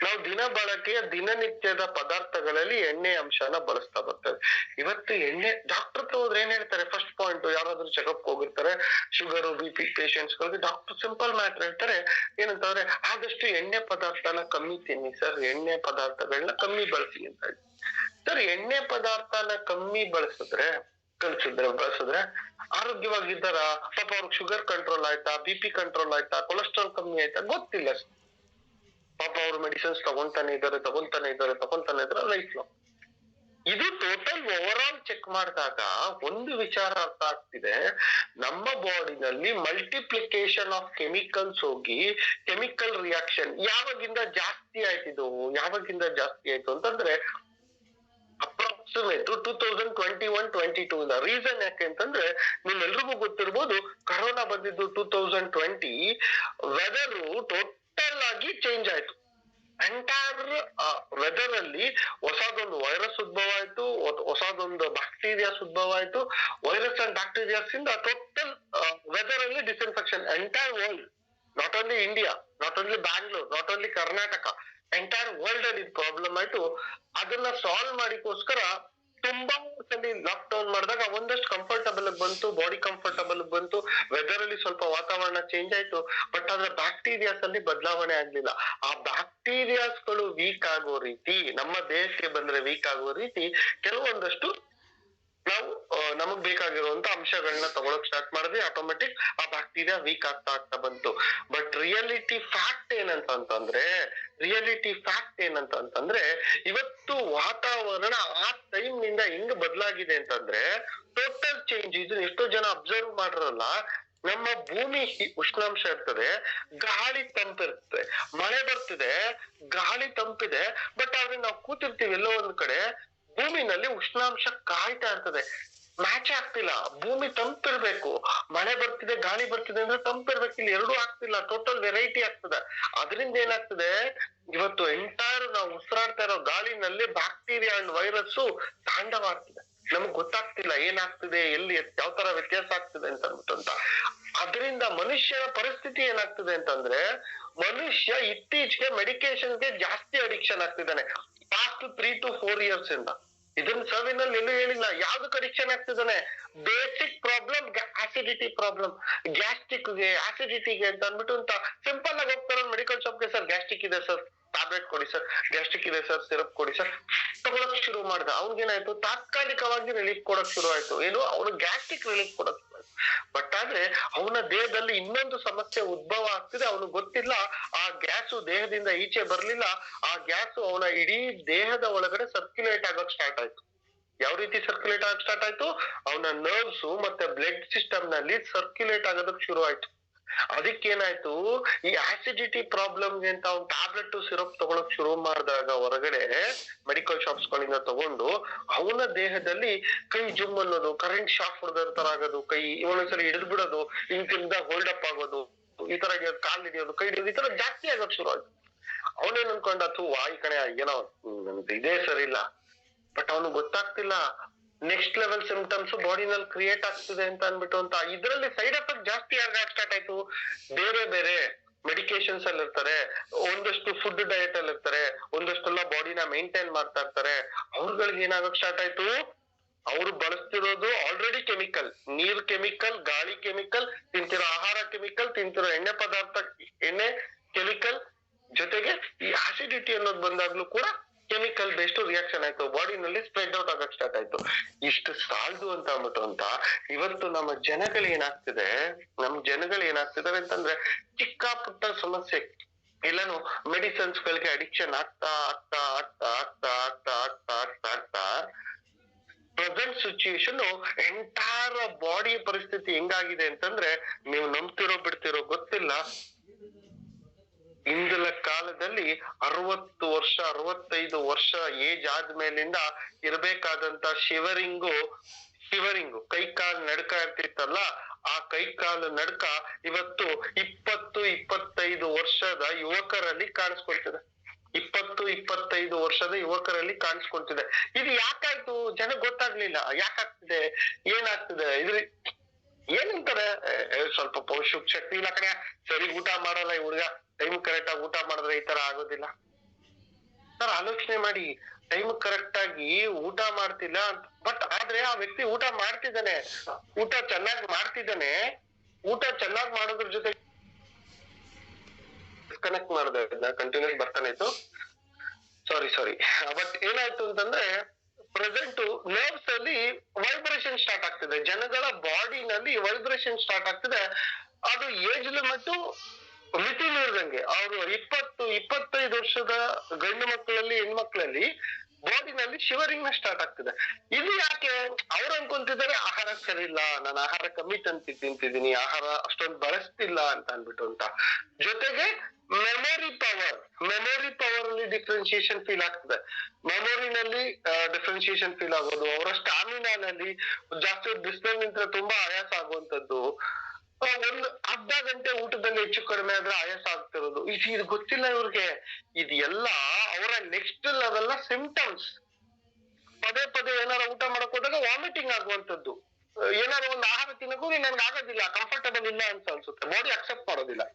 ನಾವು ಬಳಕೆಯ ದಿನನಿತ್ಯದ ಪದಾರ್ಥಗಳಲ್ಲಿ ಎಣ್ಣೆ ಅಂಶನ ಬಳಸ್ತಾ ಬರ್ತೇವೆ. ಇವತ್ತು ಎಣ್ಣೆ ಡಾಕ್ಟರ್ ಹತ್ರ ಹೋದ್ರೆ ಏನ್ ಹೇಳ್ತಾರೆ? ಫಸ್ಟ್ ಪಾಯಿಂಟ್, ಯಾರಾದ್ರೂ ಚೆಕಪ್ ಹೋಗಿರ್ತಾರೆ, ಶುಗರ್ BP ಪೇಷಂಟ್ಸ್ ಗಳಿಗೆ ಡಾಕ್ಟರ್ ಸಿಂಪಲ್ ಮ್ಯಾಟರ್ ಹೇಳ್ತಾರೆ. ಏನಂತಂದ್ರೆ, ಆದಷ್ಟು ಎಣ್ಣೆ ಪದಾರ್ಥನ ಕಮ್ಮಿ ತಿನ್ನಿ ಸರ್, ಎಣ್ಣೆ ಪದಾರ್ಥಗಳನ್ನ ಕಮ್ಮಿ ಬಳಸಿ ಅಂತ ಹೇಳಿ. ಸರ್ ಎಣ್ಣೆ ಪದಾರ್ಥನ ಕಮ್ಮಿ ಬಳಸಿದ್ರೆ ಆರೋಗ್ಯವಾಗಿದ್ದಾರ? ಪಾಪ ಅವ್ರಿಗೆ ಶುಗರ್ ಕಂಟ್ರೋಲ್ ಆಯ್ತಾ, BP ಕಂಟ್ರೋಲ್ ಆಯ್ತಾ, ಕೊಲೆಸ್ಟ್ರಾಲ್ ಕಮ್ಮಿ ಆಯ್ತಾ? ಗೊತ್ತಿಲ್ಲ. ಪಾಪ ಅವ್ರು ಮೆಡಿಸಿನ್ಸ್ ತಗೊಂತಾನೆ ಇದ್ದಾರೆ ಲೈಫ್ ಲಾಂಗ್. ಇದು ಟೋಟಲ್ ಓವರ್ ಆಲ್ ಚೆಕ್ ಮಾಡಿದಾಗ ಒಂದು ವಿಚಾರ ಅರ್ಥ ಆಗ್ತಿದೆ, ನಮ್ಮ ಬಾಡಿನಲ್ಲಿ ಮಲ್ಟಿಪ್ಲಿಕೇಶನ್ ಆಫ್ ಕೆಮಿಕಲ್ಸ್ ಹೋಗಿ ಕೆಮಿಕಲ್ ರಿಯಾಕ್ಷನ್ ಯಾವಾಗಿಂದ ಜಾಸ್ತಿ ಆಯ್ತು ಅಂತಂದ್ರೆ ಅಪ್ರಾಕ್ಸಿಮೇಟ್ 2021-22 ಇಂದ. ರೀಸನ್ ಯಾಕೆ ಅಂತಂದ್ರೆ, ನಿಮ್ಮೆಲ್ರಿಗೂ ಗೊತ್ತಿರ್ಬೋದು, ಕರೋನಾ ಬಂದಿದ್ದು 2020, ವೆದರ್ ಟೋಟಲ್ ಆಗಿ ಚೇಂಜ್ ಆಯ್ತು. ಎಂಟೈರ್ ವೆದರ್ ಅಲ್ಲಿ ಹೊಸದೊಂದು ವೈರಸ್ ಉದ್ಭವ ಆಯ್ತು, ಹೊಸದೊಂದು ಬ್ಯಾಕ್ಟೀರಿಯಾಸ್ ಉದ್ಭವ ಆಯ್ತು. ವೈರಸ್ ಅಂಡ್ ಬ್ಯಾಕ್ಟೀರಿಯಾಸ್ ಇಂದ ಟೋಟಲ್ ವೆದರ್ ಅಲ್ಲಿ disinfection, entire world not only India, not only Bangalore, not only Karnataka, entire world ಅಲ್ಲಿ ಇದು ಪ್ರಾಬ್ಲಮ್ ಆಯ್ತು. ಅದನ್ನ ಸಾಲ್ವ್ ಮಾಡಿಕೋಸ್ಕರ ತುಂಬಾ ಸಲ ಲಾಕ್ ಡೌನ್ ಮಾಡಿದಾಗ ಒಂದಷ್ಟು ಕಂಫರ್ಟಬಲ್ ಬಂತು, ಬಾಡಿ ಕಂಫರ್ಟಬಲ್ ಬಂತು, ವೆದರ್ ಅಲ್ಲಿ ಸ್ವಲ್ಪ ವಾತಾವರಣ ಚೇಂಜ್ ಆಯ್ತು. ಬಟ್ ಆದ್ರೆ ಬ್ಯಾಕ್ಟೀರಿಯಾಸ್ ಅಲ್ಲಿ ಬದಲಾವಣೆ ಆಗ್ಲಿಲ್ಲ. ಆ ಬ್ಯಾಕ್ಟೀರಿಯಾಸ್ ಗಳು ವೀಕ್ ಆಗೋ ರೀತಿ, ನಮ್ಮ ದೇಹಕ್ಕೆ ಬಂದ್ರೆ ವೀಕ್ ಆಗೋ ರೀತಿ ಕೆಲವೊಂದಷ್ಟು ನಾವು ನಮಗ್ ಬೇಕಾಗಿರುವಂತ ಅಂಶಗಳನ್ನ ತಗೊಳಕ್ ಸ್ಟಾರ್ಟ್ ಮಾಡಿದ್ವಿ. ಆಟೋಮೆಟಿಕ್ ಆ ಬ್ಯಾಕ್ಟೀರಿಯಾ ವೀಕ್ ಆಗ್ತಾ ಆಗ್ತಾ ಬಂತು. ಬಟ್ ರಿಯಾಲಿಟಿ ಫ್ಯಾಕ್ಟ್ ಏನಂತಂದ್ರೆ ಇವತ್ತು ವಾತಾವರಣ ಆ ಟೈಮ್ ನಿಂದ ಹೆಂಗ್ ಬದಲಾಗಿದೆ ಅಂತಂದ್ರೆ ಟೋಟಲ್ ಚೇಂಜ್. ಇದು ಎಷ್ಟೋ ಜನ ಅಬ್ಸರ್ವ್ ಮಾಡಿರಲ್ಲ. ನಮ್ಮ ಭೂಮಿ ಉಷ್ಣಾಂಶ ಇರ್ತದೆ, ಗಾಳಿ ತಂಪಿರ್ತದೆ, ಮಳೆ ಬರ್ತಿದೆ, ಗಾಳಿ ತಂಪಿದೆ. ಬಟ್ ಆದ್ರೆ ನಾವು ಕೂತಿರ್ತೀವಿ ಎಲ್ಲೋ ಒಂದ್ ಕಡೆ, ಭೂಮಿನಲ್ಲಿ ಉಷ್ಣಾಂಶ ಕಾಯ್ತಾ ಇರ್ತದೆ, ಮ್ಯಾಚ್ ಆಗ್ತಿಲ್ಲ. ಭೂಮಿ ತಂಪಿರ್ಬೇಕು, ಮಳೆ ಬರ್ತಿದೆ, ಗಾಳಿ ಬರ್ತಿದೆ ಅಂದ್ರೆ ತಂಪಿರ್ಬೇಕು. ಇಲ್ಲಿ ಎರಡೂ ಆಗ್ತಿಲ್ಲ, ಟೋಟಲ್ ವೆರೈಟಿ ಆಗ್ತದೆ. ಅದರಿಂದ ಏನಾಗ್ತದೆ, ಇವತ್ತು ಎಂಟೈರ್ ನಾವು ಉಸಿರಾಡ್ತಾ ಇರೋ ಗಾಳಿನಲ್ಲಿ ಬ್ಯಾಕ್ಟೀರಿಯಾ ಅಂಡ್ ವೈರಸ್ ತಾಂಡವ ಆಗ್ತಿದೆ. ನಮಗ್ ಗೊತ್ತಾಗ್ತಿಲ್ಲ ಏನಾಗ್ತಿದೆ, ಎಲ್ಲಿ ಯಾವ ತರ ವ್ಯತ್ಯಾಸ ಆಗ್ತಿದೆ ಅಂತ ಅಂದ್ಬಿಟ್ಟು ಅಂತ. ಅದರಿಂದ ಮನುಷ್ಯನ ಪರಿಸ್ಥಿತಿ ಏನಾಗ್ತಿದೆ ಅಂತಂದ್ರೆ, ಮನುಷ್ಯ ಇತ್ತೀಚೆಗೆ ಮೆಡಿಕೇಶನ್ಗೆ ಜಾಸ್ತಿ ಅಡಿಕ್ಷನ್ ಆಗ್ತಿದ್ದಾನೆ ಲಾಸ್ಟ್ 3 to 4 years ಇಂದ. ಇದನ್ನ ಸರ್ವಿನಲ್ಲಿ ಎಲ್ಲೂ ಹೇಳಿಲ್ಲ. ಯಾವ್ದಕ್ ಅಡಿಕ್ಷನ್ ಆಗ್ತಿದ್ದಾನೆ? ಬೇಸಿಕ್ ಪ್ರಾಬ್ಲಮ್, ಆಸಿಡಿಟಿ ಪ್ರಾಬ್ಲಮ್, ಗ್ಯಾಸ್ಟ್ರಿಕ್ಗೆ, ಆಸಿಡಿಟಿಗೆ ಅಂತ ಅಂದ್ಬಿಟ್ಟು ಅಂತ ಸಿಂಪಲ್ ಆಗಿ ಹೋಗ್ತಾರ ಮೆಡಿಕಲ್ ಶಾಪ್ಗೆ. ಸರ್ ಗ್ಯಾಸ್ಟ್ರಿಕ್ ಇದೆ ಸರ್, ಟ್ಯಾಬ್ಲೆಟ್ ಕೊಡಿ ಸರ್, ಗ್ಯಾಸ್ಟ್ರಿಕ್ ಇದೆ ಸರ್, ಸಿರಪ್ ಕೊಡಿ ಸರ್, ತಗೊಳಕ್ ಶುರು ಮಾಡ್ದ. ಅವ್ನಿಗೇನಾಯ್ತು, ತಾತ್ಕಾಲಿಕವಾಗಿ ರಿಲೀಫ್ ಕೊಡಕ್ ಶುರು ಆಯ್ತು. ಏನು, ಅವನು ಗ್ಯಾಸ್ಟ್ರಿಕ್ ರಿಲೀಫ್ ಕೊಡಕ್. ಬಟ್ ಆದ್ರೆ ಅವನ ದೇಹದಲ್ಲಿ ಇನ್ನೊಂದು ಸಮಸ್ಯೆ ಉದ್ಭವ ಆಗ್ತಿದೆ, ಅವನಿಗೆ ಗೊತ್ತಿಲ್ಲ. ಆ ಗ್ಯಾಸು ದೇಹದಿಂದ ಈಚೆ ಬರ್ಲಿಲ್ಲ. ಆ ಗ್ಯಾಸು ಅವನ ಇಡೀ ದೇಹದ ಒಳಗಡೆ ಸರ್ಕ್ಯುಲೇಟ್ ಆಗಕ್ ಸ್ಟಾರ್ಟ್ ಆಯ್ತು. ಯಾವ ರೀತಿ ಸರ್ಕ್ಯುಲೇಟ್ ಆಗಕ್ ಸ್ಟಾರ್ಟ್ ಆಯ್ತು? ಅವನ ನರ್ವ್ಸ್ ಮತ್ತೆ ಬ್ಲಡ್ ಸಿಸ್ಟಮ್ ನಲ್ಲಿ ಸರ್ಕ್ಯುಲೇಟ್ ಆಗೋದಕ್ ಶುರು ಆಯ್ತು. ಅದಕ್ಕೇನಾಯ್ತು, ಈ ಆಸಿಡಿಟಿ ಪ್ರಾಬ್ಲಮ್ಗೆ ಅಂತ ಅವ್ನು ಟ್ಯಾಬ್ಲೆಟ್ ಸಿರಪ್ ತಗೊಳಕ್ ಶುರು ಮಾಡಿದಾಗ ಹೊರಗಡೆ ಮೆಡಿಕಲ್ ಶಾಪ್ಸ್ ಗಳಿಂದ ತಗೊಂಡು, ಅವನ ದೇಹದಲ್ಲಿ ಕೈ ಜುಮ್ ಅನ್ನೋದು, ಕರೆಂಟ್ ಶಾಕ್ ಹೊಡೆದ ತರ ಆಗೋದು, ಕೈ ಒಂದೊಂದ್ಸರಿ ಹಿಡಿದು ಬಿಡೋದು, ಇಂತಿಂದ ಹೋಲ್ಡ್ ಅಪ್ ಆಗೋದು, ಈ ತರ ಕಾಲ್ ಹಿಡಿಯೋದು, ಕೈ ಹಿಡಿಯೋದು, ಈ ತರ ಜಾಸ್ತಿ ಆಗೋಕ್ ಶುರು ಆಯ್ತು. ಅವನೇನ್ ಅನ್ಕೊಂಡ, ವಾಯ್ ಕಣೆ ಏನೋ ನಮ್ದು ಇದೇ ಸರಿ ಇಲ್ಲ. ಬಟ್ ಅವನು ಗೊತ್ತಾಗ್ತಿಲ್ಲ, ನೆಕ್ಸ್ಟ್ ಲೆವೆಲ್ ಸಿಂಪ್ಟಮ್ಸ್ ಬಾಡಿನಲ್ಲಿ ಕ್ರಿಯೇಟ್ ಆಗ್ತಿದೆ ಅಂತ ಅನ್ಬಿಟ್ಟು ಅಂತ. ಇದ್ರಲ್ಲಿ ಸೈಡ್ ಎಫೆಕ್ಟ್ ಜಾಸ್ತಿ ಆಗಕ್ ಸ್ಟಾರ್ಟ್ ಆಯ್ತು. ಬೇರೆ ಬೇರೆ ಮೆಡಿಕೇಶನ್ಸ್ ಅಲ್ಲಿ ಇರ್ತಾರೆ, ಒಂದಷ್ಟು ಫುಡ್ ಡಯಟ್ ಅಲ್ಲಿ ಇರ್ತಾರೆ, ಒಂದಷ್ಟೆಲ್ಲ ಬಾಡಿನ ಮೇಂಟೈನ್ ಮಾಡ್ತಾ ಇರ್ತಾರೆ. ಅವ್ರಗಳಿಗೆ ಏನಾಗಕ್ ಸ್ಟಾರ್ಟ್ ಆಯ್ತು, ಅವ್ರು ಬಳಸ್ತಿರೋದು ಆಲ್ರೆಡಿ ಕೆಮಿಕಲ್, ನೀರ್ ಕೆಮಿಕಲ್, ಗಾಳಿ ಕೆಮಿಕಲ್, ತಿಂತಿರೋ ಆಹಾರ ಕೆಮಿಕಲ್, ತಿಂತಿರೋ ಎಣ್ಣೆ ಪದಾರ್ಥ ಎಣ್ಣೆ ಕೆಮಿಕಲ್, ಜೊತೆಗೆ ಈ ಆಸಿಡಿಟಿ ಅನ್ನೋದು ಬಂದಾಗ್ಲೂ ಕೂಡ ಕೆಮಿಕಲ್ ಬೇಸ್ಡ್ ರಿಯಾಕ್ಷನ್ ಆಯ್ತು, ಬಾಡಿನಲ್ಲಿ ಸ್ಪ್ರೆಡ್ ಔಟ್ ಆಗಕ್ ಸ್ಟಾರ್ಟ್ ಆಯ್ತು. ಇಷ್ಟು ಸಾಲದು ಅಂತ ಅಂದ್ಬಿಟ್ಟು ಅಂತ ಇವತ್ತು ನಮ್ಮ ಜನಗಳು ಏನಾಗ್ತಿದ್ದಾರೆ ಅಂತಂದ್ರೆ, ಚಿಕ್ಕ ಪುಟ್ಟ ಸಮಸ್ಯೆ ಎಲ್ಲಾನು ಮೆಡಿಸಿನ್ಸ್ ಗಳಿಗೆ ಅಡಿಕ್ಷನ್ ಆಗ್ತಾ ಆಗ್ತಾ ಆಗ್ತಾ ಆಗ್ತಾ ಆಗ್ತಾ ಆಗ್ತಾ ಆಗ್ತಾ ಆಗ್ತಾ ಪ್ರೆಸೆಂಟ್ ಸಿಚುಯೇಷನ್ ಎಂಟೈರ್ ಬಾಡಿ ಪರಿಸ್ಥಿತಿ ಹೆಂಗಾಗಿದೆ ಅಂತಂದ್ರೆ, ನೀವು ನಂಬ್ತಿರೋ ಬಿಡ್ತಿರೋ ಗೊತ್ತಿಲ್ಲ, ಇಂದಿನ ಕಾಲದಲ್ಲಿ 60 ವರ್ಷ 65 ವರ್ಷ ಏಜ್ ಆದ್ಮೇಲಿಂದ ಇರ್ಬೇಕಾದಂತ ಶಿವರಿಂಗು ಕೈ ಕಾಲು ನಡ್ಕ ಇರ್ತಿತ್ತಲ್ಲ, ಆ ಕೈ ಕಾಲು ನಡ್ಕ ಇವತ್ತು 20-25 ವರ್ಷದ ಯುವಕರಲ್ಲಿ ಕಾಣಿಸ್ಕೊಳ್ತಿದೆ. 20-25 ವರ್ಷದ ಯುವಕರಲ್ಲಿ ಕಾಣಿಸ್ಕೊಳ್ತಿದೆ. ಇದು ಯಾಕಾಯ್ತು? ಜನಕ್ಕೆ ಗೊತ್ತಾಗ್ಲಿಲ್ಲ. ಯಾಕಾಗ್ತಿದೆ, ಏನಾಗ್ತಿದೆ, ಇದ್ರ ಏನಂತಾರೆ, ಸ್ವಲ್ಪ ಪೌಷ್ಟಿಕ ಶಕ್ತಿ ಇಲ್ಲ ಕಡೆ, ಸರಿ ಊಟ ಮಾಡಲ್ಲ ಈ ಹುಡುಗ, ಟೈಮ್ ಕರೆಕ್ಟ್ ಆಗಿ ಊಟ ಮಾಡಿದ್ರೆ ಈ ತರ ಆಗೋದಿಲ್ಲ. ಸರ್ ಆಲೋಚನೆ ಮಾಡಿ, ಟೈಮ್ ಕರೆಕ್ಟ್ ಆಗಿ ಊಟ ಮಾಡ್ತಿಲ್ಲ ಅಂತ. ಬಟ್ ಆದ್ರೆ ಆ ವ್ಯಕ್ತಿ ಊಟ ಮಾಡ್ತಿದ್ದಾನೆ, ಊಟ ಚೆನ್ನಾಗಿ ಮಾಡ್ತಿದ್ದಾನೆ, ಊಟ ಚೆನ್ನಾಗಿ ಮಾಡೋದ್ರ ಜೊತೆ ಡಿಸ್ಕನೆಕ್ಟ್ ಮಾಡಿದೆ, ಕಂಟಿನ್ಯೂಸ್ ಬರ್ತಾನೆ ಇತ್ತು, ಸಾರಿ. ಬಟ್ ಏನಾಯ್ತು ಅಂತಂದ್ರೆ, ಪ್ರೆಸೆಂಟ್ ನರ್ವ್ಸ್ ಅಲ್ಲಿ ವೈಬ್ರೇಷನ್ ಸ್ಟಾರ್ಟ್ ಆಗ್ತಿದೆ, ಜನಗಳ ಬಾಡಿನಲ್ಲಿ ವೈಬ್ರೇಷನ್ ಸ್ಟಾರ್ಟ್ ಆಗ್ತಿದೆ. ಅದು ಏಜ್ ಲಿಮಿಟ್ ಮಿತಿ ಮೀರಿದಂಗೆ. ಅವರು 20-25 ವರ್ಷದ ಗಂಡು ಮಕ್ಕಳಲ್ಲಿ ಹೆಣ್ಮಕ್ಳಲ್ಲಿ ಬಾಡಿನಲ್ಲಿ ಶಿವರಿಂಗ್ ನ ಸ್ಟಾರ್ಟ್ ಆಗ್ತಿದೆ. ಇದು ಯಾಕೆ? ಅವ್ರು ಅನ್ಕೊಂತಿದ್ದಾರೆ ಆಹಾರ ಸರಿ ಇಲ್ಲ, ನಾನು ಆಹಾರ ಕಮ್ಮಿ ತಿಂತಿದ್ದೀನಿ, ಆಹಾರ ಅಷ್ಟೊಂದು ಬಳಸ್ತಿಲ್ಲ ಅಂತ ಅನ್ಬಿಟ್ಟು ಅಂತ. ಜೊತೆಗೆ ಮೆಮೊರಿ ಪವರ್ ಅಲ್ಲಿ ಡಿಫ್ರೆನ್ಸಿಯೇಷನ್ ಫೀಲ್ ಆಗ್ತದೆ. ಮೆಮೊರಿನಲ್ಲಿ ಡಿಫ್ರೆನ್ಸಿಯೇಷನ್ ಫೀಲ್ ಆಗೋದು, ಅವರ ಸ್ಟಾಮಿನಾನಲ್ಲಿ ಜಾಸ್ತಿ ಬಿಸಿಲಲ್ಲಿ ನಿಂತ್ರೆ ತುಂಬಾ ಆಯಾಸ ಆಗುವಂತದ್ದು, ಒಂದು ಅರ್ಧ ಗಂಟೆ ಊಟದಲ್ಲಿ ಹೆಚ್ಚು ಕಡಿಮೆ ಆದ್ರೆ ಆಯಾಸ ಆಗ್ತಿರೋದು, ಇದು ಗೊತ್ತಿಲ್ಲ ಇವ್ರಿಗೆ. ಇದು ಎಲ್ಲ ಅವರ ನೆಕ್ಸ್ಟ್ ಲೆವೆಲ್ ನ ಸಿಂಪ್ಟಮ್ಸ್. ಪದೇ ಏನಾರ ಊಟ ಮಾಡಕ್ ಹೋದಾಗ ವಾಮಿಟಿಂಗ್ ಆಗುವಂತದ್ದು, ಏನಾರ ಒಂದು ಆಹಾರ ತಿನ್ನಕ್ಕೂ ನನ್ಗೆ ಆಗೋದಿಲ್ಲ, ಕಂಫರ್ಟಬಲ್ ಇಲ್ಲ ಅಂತ ಅನ್ಸುತ್ತೆ, ಬಾಡಿ ಅಕ್ಸೆಪ್ಟ್ ಮಾಡೋದಿಲ್ಲ.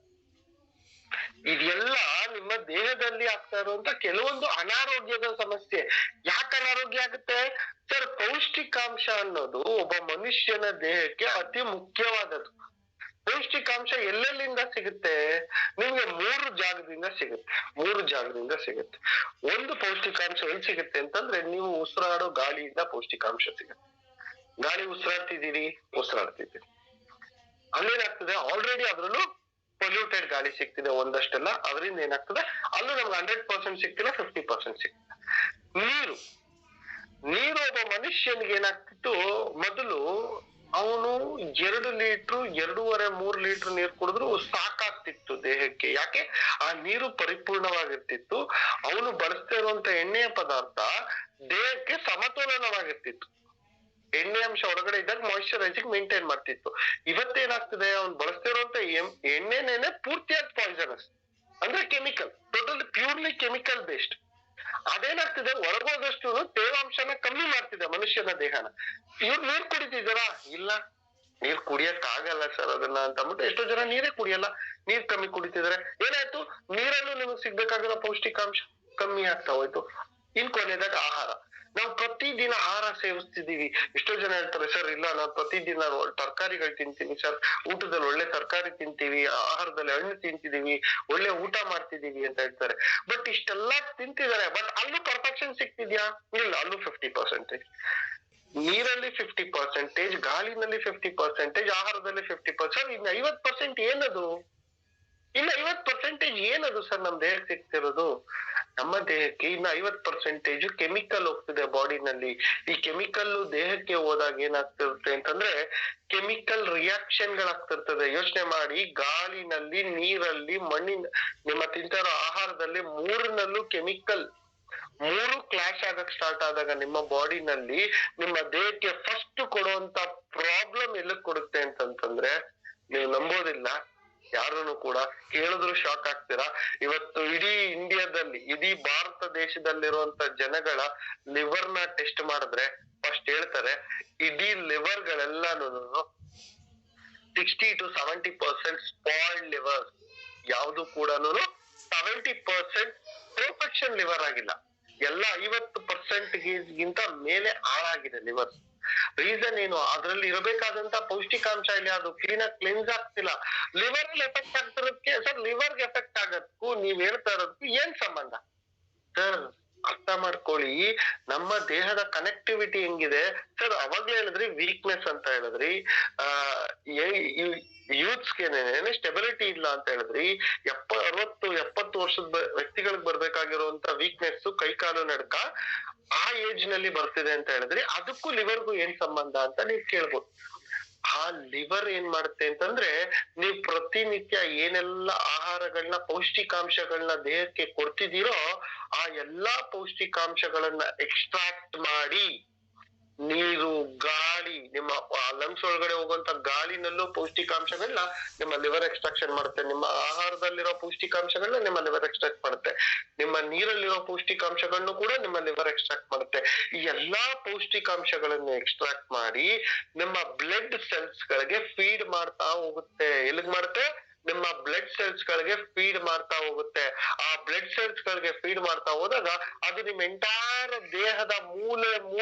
ಇದೆಲ್ಲ ನಿಮ್ಮ ದೇಹದಲ್ಲಿ ಆಗ್ತಾ ಇರುವಂತ ಕೆಲವೊಂದು ಅನಾರೋಗ್ಯದ ಸಮಸ್ಯೆ. ಯಾಕೆ ಅನಾರೋಗ್ಯ ಆಗುತ್ತೆ ಸರ್? ಪೌಷ್ಟಿಕಾಂಶ ಅನ್ನೋದು ಒಬ್ಬ ಮನುಷ್ಯನ ದೇಹಕ್ಕೆ ಅತಿ ಮುಖ್ಯವಾದದ್ದು. ಪೌಷ್ಟಿಕಾಂಶ ಎಲ್ಲೆಲ್ಲಿಂದ ಸಿಗುತ್ತೆ? ನಿಮ್ಗೆ ಮೂರು ಜಾಗದಿಂದ ಸಿಗುತ್ತೆ. ಒಂದು ಪೌಷ್ಟಿಕಾಂಶ ಎಲ್ಲಿ ಸಿಗುತ್ತೆ ಅಂತಂದ್ರೆ, ನೀವು ಉಸಿರಾಡೋ ಗಾಳಿಯಿಂದ ಪೌಷ್ಟಿಕಾಂಶ ಸಿಗುತ್ತೆ. ಗಾಳಿ ಉಸಿರಾಡ್ತಿದ್ದೀರಿ, ಅಲ್ಲೇನಾಗ್ತದೆ, ಆಲ್ರೆಡಿ ಅದ್ರಲ್ಲೂ ಪೊಲ್ಯೂಟೆಡ್ ಗಾಳಿ ಸಿಗ್ತಿದೆ ಒಂದಷ್ಟೆಲ್ಲ. ಅದರಿಂದ ಏನಾಗ್ತದೆ, ಅಲ್ಲೂ ನಮ್ಗೆ 100% ಸಿಗ್ತಿಲ್ಲ, 50% ಸಿಗ್ತದೆ. ನೀರು ಒಬ್ಬ ಮನುಷ್ಯನಿಗೆ ಏನಾಗ್ತಿತ್ತು, ಮೊದಲು ಅವನು 2 ಲೀಟ್ರು 2.5-3 ಲೀಟರ್ ನೀರು ಕುಡಿದ್ರು ಸಾಕಾಗ್ತಿತ್ತು ದೇಹಕ್ಕೆ. ಯಾಕೆ? ಆ ನೀರು ಪರಿಪೂರ್ಣವಾಗಿರ್ತಿತ್ತು. ಅವನು ಬಳಸ್ತಾ ಇರುವಂತ ಎಣ್ಣೆಯ ಪದಾರ್ಥ ದೇಹಕ್ಕೆ ಸಮತೋಲನವಾಗಿರ್ತಿತ್ತು. ಎಣ್ಣೆ ಅಂಶ ಹೊರಗಡೆ ಇದ್ದಾಗ ಮಾಯಿಶ್ಚರೈಸಿಂಗ್ ಮೇಂಟೈನ್ ಮಾಡ್ತಿತ್ತು. ಇವತ್ತೇನಾಗ್ತದೆ, ಅವ್ನು ಬಳಸ್ತಾ ಇರುವಂತ ಎಣ್ಣೆನೇನೆ ಪೂರ್ತಿಯಾಗಿ ಪಾಯ್ಸನಸ್, ಅಂದ್ರೆ chemical, total purely chemical based. ಅದೇನಾಗ್ತಿದೆ, ಒಳಗೋದಷ್ಟು ತೇವಾಂಶನ ಕಮ್ಮಿ ಮಾಡ್ತಿದೆ ಮನುಷ್ಯನ ದೇಹನ. ಇವ್ರು ನೀರ್ ಕುಡಿತಿದಾರಾ? ಇಲ್ಲ, ನೀರ್ ಕುಡಿಯಕ್ ಆಗಲ್ಲ ಸರ್ ಅದನ್ನ ಅಂತ ಅಂದ್ಬಿಟ್ಟು ಎಷ್ಟೋ ಜನ ನೀರೇ ಕುಡಿಯಲ್ಲ. ನೀರ್ ಕಮ್ಮಿ ಕುಡಿತಿದಾರೆ. ಏನಾಯ್ತು, ನೀರಲ್ಲೂ ನಿಮಗ್ ಸಿಗ್ಬೇಕಾಗಿರೋ ಪೌಷ್ಟಿಕಾಂಶ ಕಮ್ಮಿ ಆಗ್ತಾ ಹೋಯ್ತು. ಇನ್ ಕೊನೆದಾಗ ಆಹಾರ. ನಾವು ಪ್ರತಿದಿನ ಆಹಾರ ಸೇವಿಸ್ತಿದೀವಿ. ಎಷ್ಟೋ ಜನ ಹೇಳ್ತಾರೆ, ಸರ್ ಇಲ್ಲ ನಾವು ಪ್ರತಿದಿನ ತರಕಾರಿಗಳು ತಿಂತೀವಿ ಸರ್, ಊಟದಲ್ಲಿ ಒಳ್ಳೆ ತರಕಾರಿ ತಿಂತೀವಿ, ಆಹಾರದಲ್ಲಿ ಹಣ್ಣು ತಿಂತಿದೀವಿ, ಒಳ್ಳೆ ಊಟ ಮಾಡ್ತಿದೀವಿ ಅಂತ ಹೇಳ್ತಾರೆ. ಬಟ್ ಇಷ್ಟೆಲ್ಲ ತಿಂತಿದ್ದಾರೆ, ಬಟ್ ಅಲ್ಲೂ ಪರ್ಫೆಕ್ಷನ್ ಸಿಗ್ತಿದ್ಯಾ? ಇಲ್ಲ, ಅಲ್ಲೂ 50%. ನೀರಲ್ಲಿ 50%, ಗಾಳಿನಲ್ಲಿ 50%, ಆಹಾರದಲ್ಲಿ 50%. ಇನ್ನು 50% ಏನದು? ಇನ್ನು 50% ಏನದು ಸರ್ ನಮ್ ದೇಹಕ್ಕೆ ಸಿಗ್ತಿರೋದು? ನಮ್ಮ ದೇಹಕ್ಕೆ ಇನ್ನು 50% ಕೆಮಿಕಲ್ ಹೋಗ್ತಿದೆ ಬಾಡಿನಲ್ಲಿ. ಈ ಕೆಮಿಕಲ್ ದೇಹಕ್ಕೆ ಹೋದಾಗ ಏನಾಗ್ತಿರುತ್ತೆ ಅಂತಂದ್ರೆ, ಕೆಮಿಕಲ್ ರಿಯಾಕ್ಷನ್ ಗಳಾಗ್ತಿರ್ತದೆ. ಯೋಚನೆ ಮಾಡಿ, ಗಾಳಿನಲ್ಲಿ, ನೀರಲ್ಲಿ, ಮಣ್ಣಿನ, ನಿಮ್ಮ ತಿಂತಾರೋ ಆಹಾರದಲ್ಲಿ, ಮೂರಿನಲ್ಲೂ ಕೆಮಿಕಲ್ ಮೂರು ಕ್ಲಾಶ್ ಆಗಕ್ ಸ್ಟಾರ್ಟ್ ಆದಾಗ ನಿಮ್ಮ ಬಾಡಿನಲ್ಲಿ, ನಿಮ್ಮ ದೇಹಕ್ಕೆ ಫಸ್ಟ್ ಕೊಡುವಂತ ಪ್ರಾಬ್ಲಮ್ ಎಲ್ಲಕ್ ಕೊಡುತ್ತೆ ಅಂತಂತಂದ್ರೆ, ನೀವು ನಂಬೋದಿಲ್ಲ, ಯಾರನ್ನು ಕೂಡ ಕೇಳಿದ್ರು ಶಾಕ್ ಆಗ್ತೀರಾ. ಇವತ್ತು ಇಡೀ ಇಂಡಿಯಾದಲ್ಲಿ, ಇಡೀ ಭಾರತ ದೇಶದಲ್ಲಿರುವಂತ ಜನಗಳ ಲಿವರ್ ನ ಟೆಸ್ಟ್ ಮಾಡಿದ್ರೆ ಫಸ್ಟ್ ಹೇಳ್ತಾರೆ, ಇಡೀ ಲಿವರ್ ಗಳೆಲ್ಲಾನು 60 to 70% ಸ್ಪಾಯ್ಲ್ಡ್ ಲಿವರ್. ಯಾವ್ದು ಕೂಡ 70% ಪರ್ಫೆಕ್ಷನ್ ಲಿವರ್ ಆಗಿಲ್ಲ. ಎಲ್ಲ 50% ಗಿಂತ ಮೇಲೆ ಹಾಳಾಗಿದೆ ಲಿವರ್. ರೀಸನ್ ಏನು? ಅದ್ರಲ್ಲಿ ಇರಬೇಕಾದಂತ ಪೌಷ್ಟಿಕಾಂಶ ಇಲ್ಲ, ಅದು ಕ್ಲೀನ್ಸ್ ಆಗ್ತಿಲ್ಲ. ಲಿವರ್ ಅಲ್ಲಿ ಎಫೆಕ್ಟ್ ಆಗ್ತಿರೋದಕ್ಕೆ ಸರ್, ಲಿವರ್ಗೆ ಎಫೆಕ್ಟ್ ಆಗೋದಕ್ಕೂ ನೀವ್ ಹೇಳ್ತಾ ಇರೋದಕ್ಕೂ ಏನ್ ಸಂಬಂಧ ಸರ್? ಅರ್ಥ ಮಾಡ್ಕೊಳ್ಳಿ, ನಮ್ಮ ದೇಹದ ಕನೆಕ್ಟಿವಿಟಿ ಹೆಂಗಿದೆ ಸರ್. ಅವಾಗ್ಲೇ ಹೇಳಿದ್ರಿ ವೀಕ್ನೆಸ್ ಅಂತ ಹೇಳಿದ್ರಿ, ಯೂತ್ಸ್ಗೆ ಸ್ಟೆಬಿಲಿಟಿ ಇಲ್ಲ ಅಂತ ಹೇಳಿದ್ರಿ. 60-70 ವರ್ಷದ ವ್ಯಕ್ತಿಗಳಿಗೆ ಬರ್ಬೇಕಾಗಿರುವಂತ ವೀಕ್ನೆಸ್, ಕೈಕಾಲು ನಡ್ಕ ಆ ಏಜ್ ನಲ್ಲಿ ಬರ್ತಿದೆ ಅಂತ ಹೇಳಿದ್ರಿ. ಅದಕ್ಕೂ ಲಿವರ್ಗೂ ಏನ್ ಸಂಬಂಧ ಅಂತ ನೀವ್ ಕೇಳ್ಬೋದು. ಆ ಲಿವರ್ ಏನ್ ಮಾಡುತ್ತೆ ಅಂತಂದ್ರೆ, ನೀವ್ ಪ್ರತಿನಿತ್ಯ ಏನೆಲ್ಲ ಆಹಾರಗಳನ್ನ, ಪೌಷ್ಟಿಕಾಂಶಗಳನ್ನ ದೇಹಕ್ಕೆ ಕೊಡ್ತಿದ್ದೀರೋ, ಆ ಎಲ್ಲಾ ಪೌಷ್ಟಿಕಾಂಶಗಳನ್ನ ಎಕ್ಸ್ಟ್ರಾಕ್ಟ್ ಮಾಡಿ ನೀರು, ಗಾಳಿ, ನಿಮ್ಮ ಲಂಗ್ಸ್ ಒಳಗಡೆ ಹೋಗುವಂತ ಗಾಳಿನಲ್ಲೂ ಪೌಷ್ಟಿಕಾಂಶಗಳನ್ನ ನಿಮ್ಮ ಲಿವರ್ ಎಕ್ಸ್ಟ್ರಾಕ್ಷನ್ ಮಾಡುತ್ತೆ. ನಿಮ್ಮ ಆಹಾರದಲ್ಲಿರೋ ಪೌಷ್ಟಿಕಾಂಶಗಳನ್ನ ನಿಮ್ಮ ಲಿವರ್ ಎಕ್ಸ್ಟ್ರಾಕ್ಟ್ ಮಾಡುತ್ತೆ. ನಿಮ್ಮ ನೀರಲ್ಲಿರೋ ಪೌಷ್ಟಿಕಾಂಶಗಳನ್ನು ಕೂಡ ನಿಮ್ಮ ಲಿವರ್ ಎಕ್ಸ್ಟ್ರಾಕ್ಟ್ ಮಾಡುತ್ತೆ. ಈ ಎಲ್ಲಾ ಪೌಷ್ಟಿಕಾಂಶಗಳನ್ನು ಎಕ್ಸ್ಟ್ರಾಕ್ಟ್ ಮಾಡಿ ನಿಮ್ಮ ಬ್ಲಡ್ ಸೆಲ್ಸ್ ಗಳಿಗೆ ಫೀಡ್ ಮಾಡ್ತಾ ಹೋಗುತ್ತೆ. ಎಲ್ಲಿಗ್ ಮಾಡುತ್ತೆ? ನಿಮ್ಮ ಬ್ಲಡ್ ಸೆಲ್ಸ್ ಗಳಿಗೆ ಫೀಡ್ ಮಾಡ್ತಾ ಹೋಗುತ್ತೆ. ಆ ಬ್ಲಡ್ ಸೆಲ್ಸ್ ಗಳಿಗೆ ಫೀಡ್ ಮಾಡ್ತಾ ಹೋದಾಗ ಅದು ನಿಮ್ ಎಂಟೈರ್ ದೇಹದ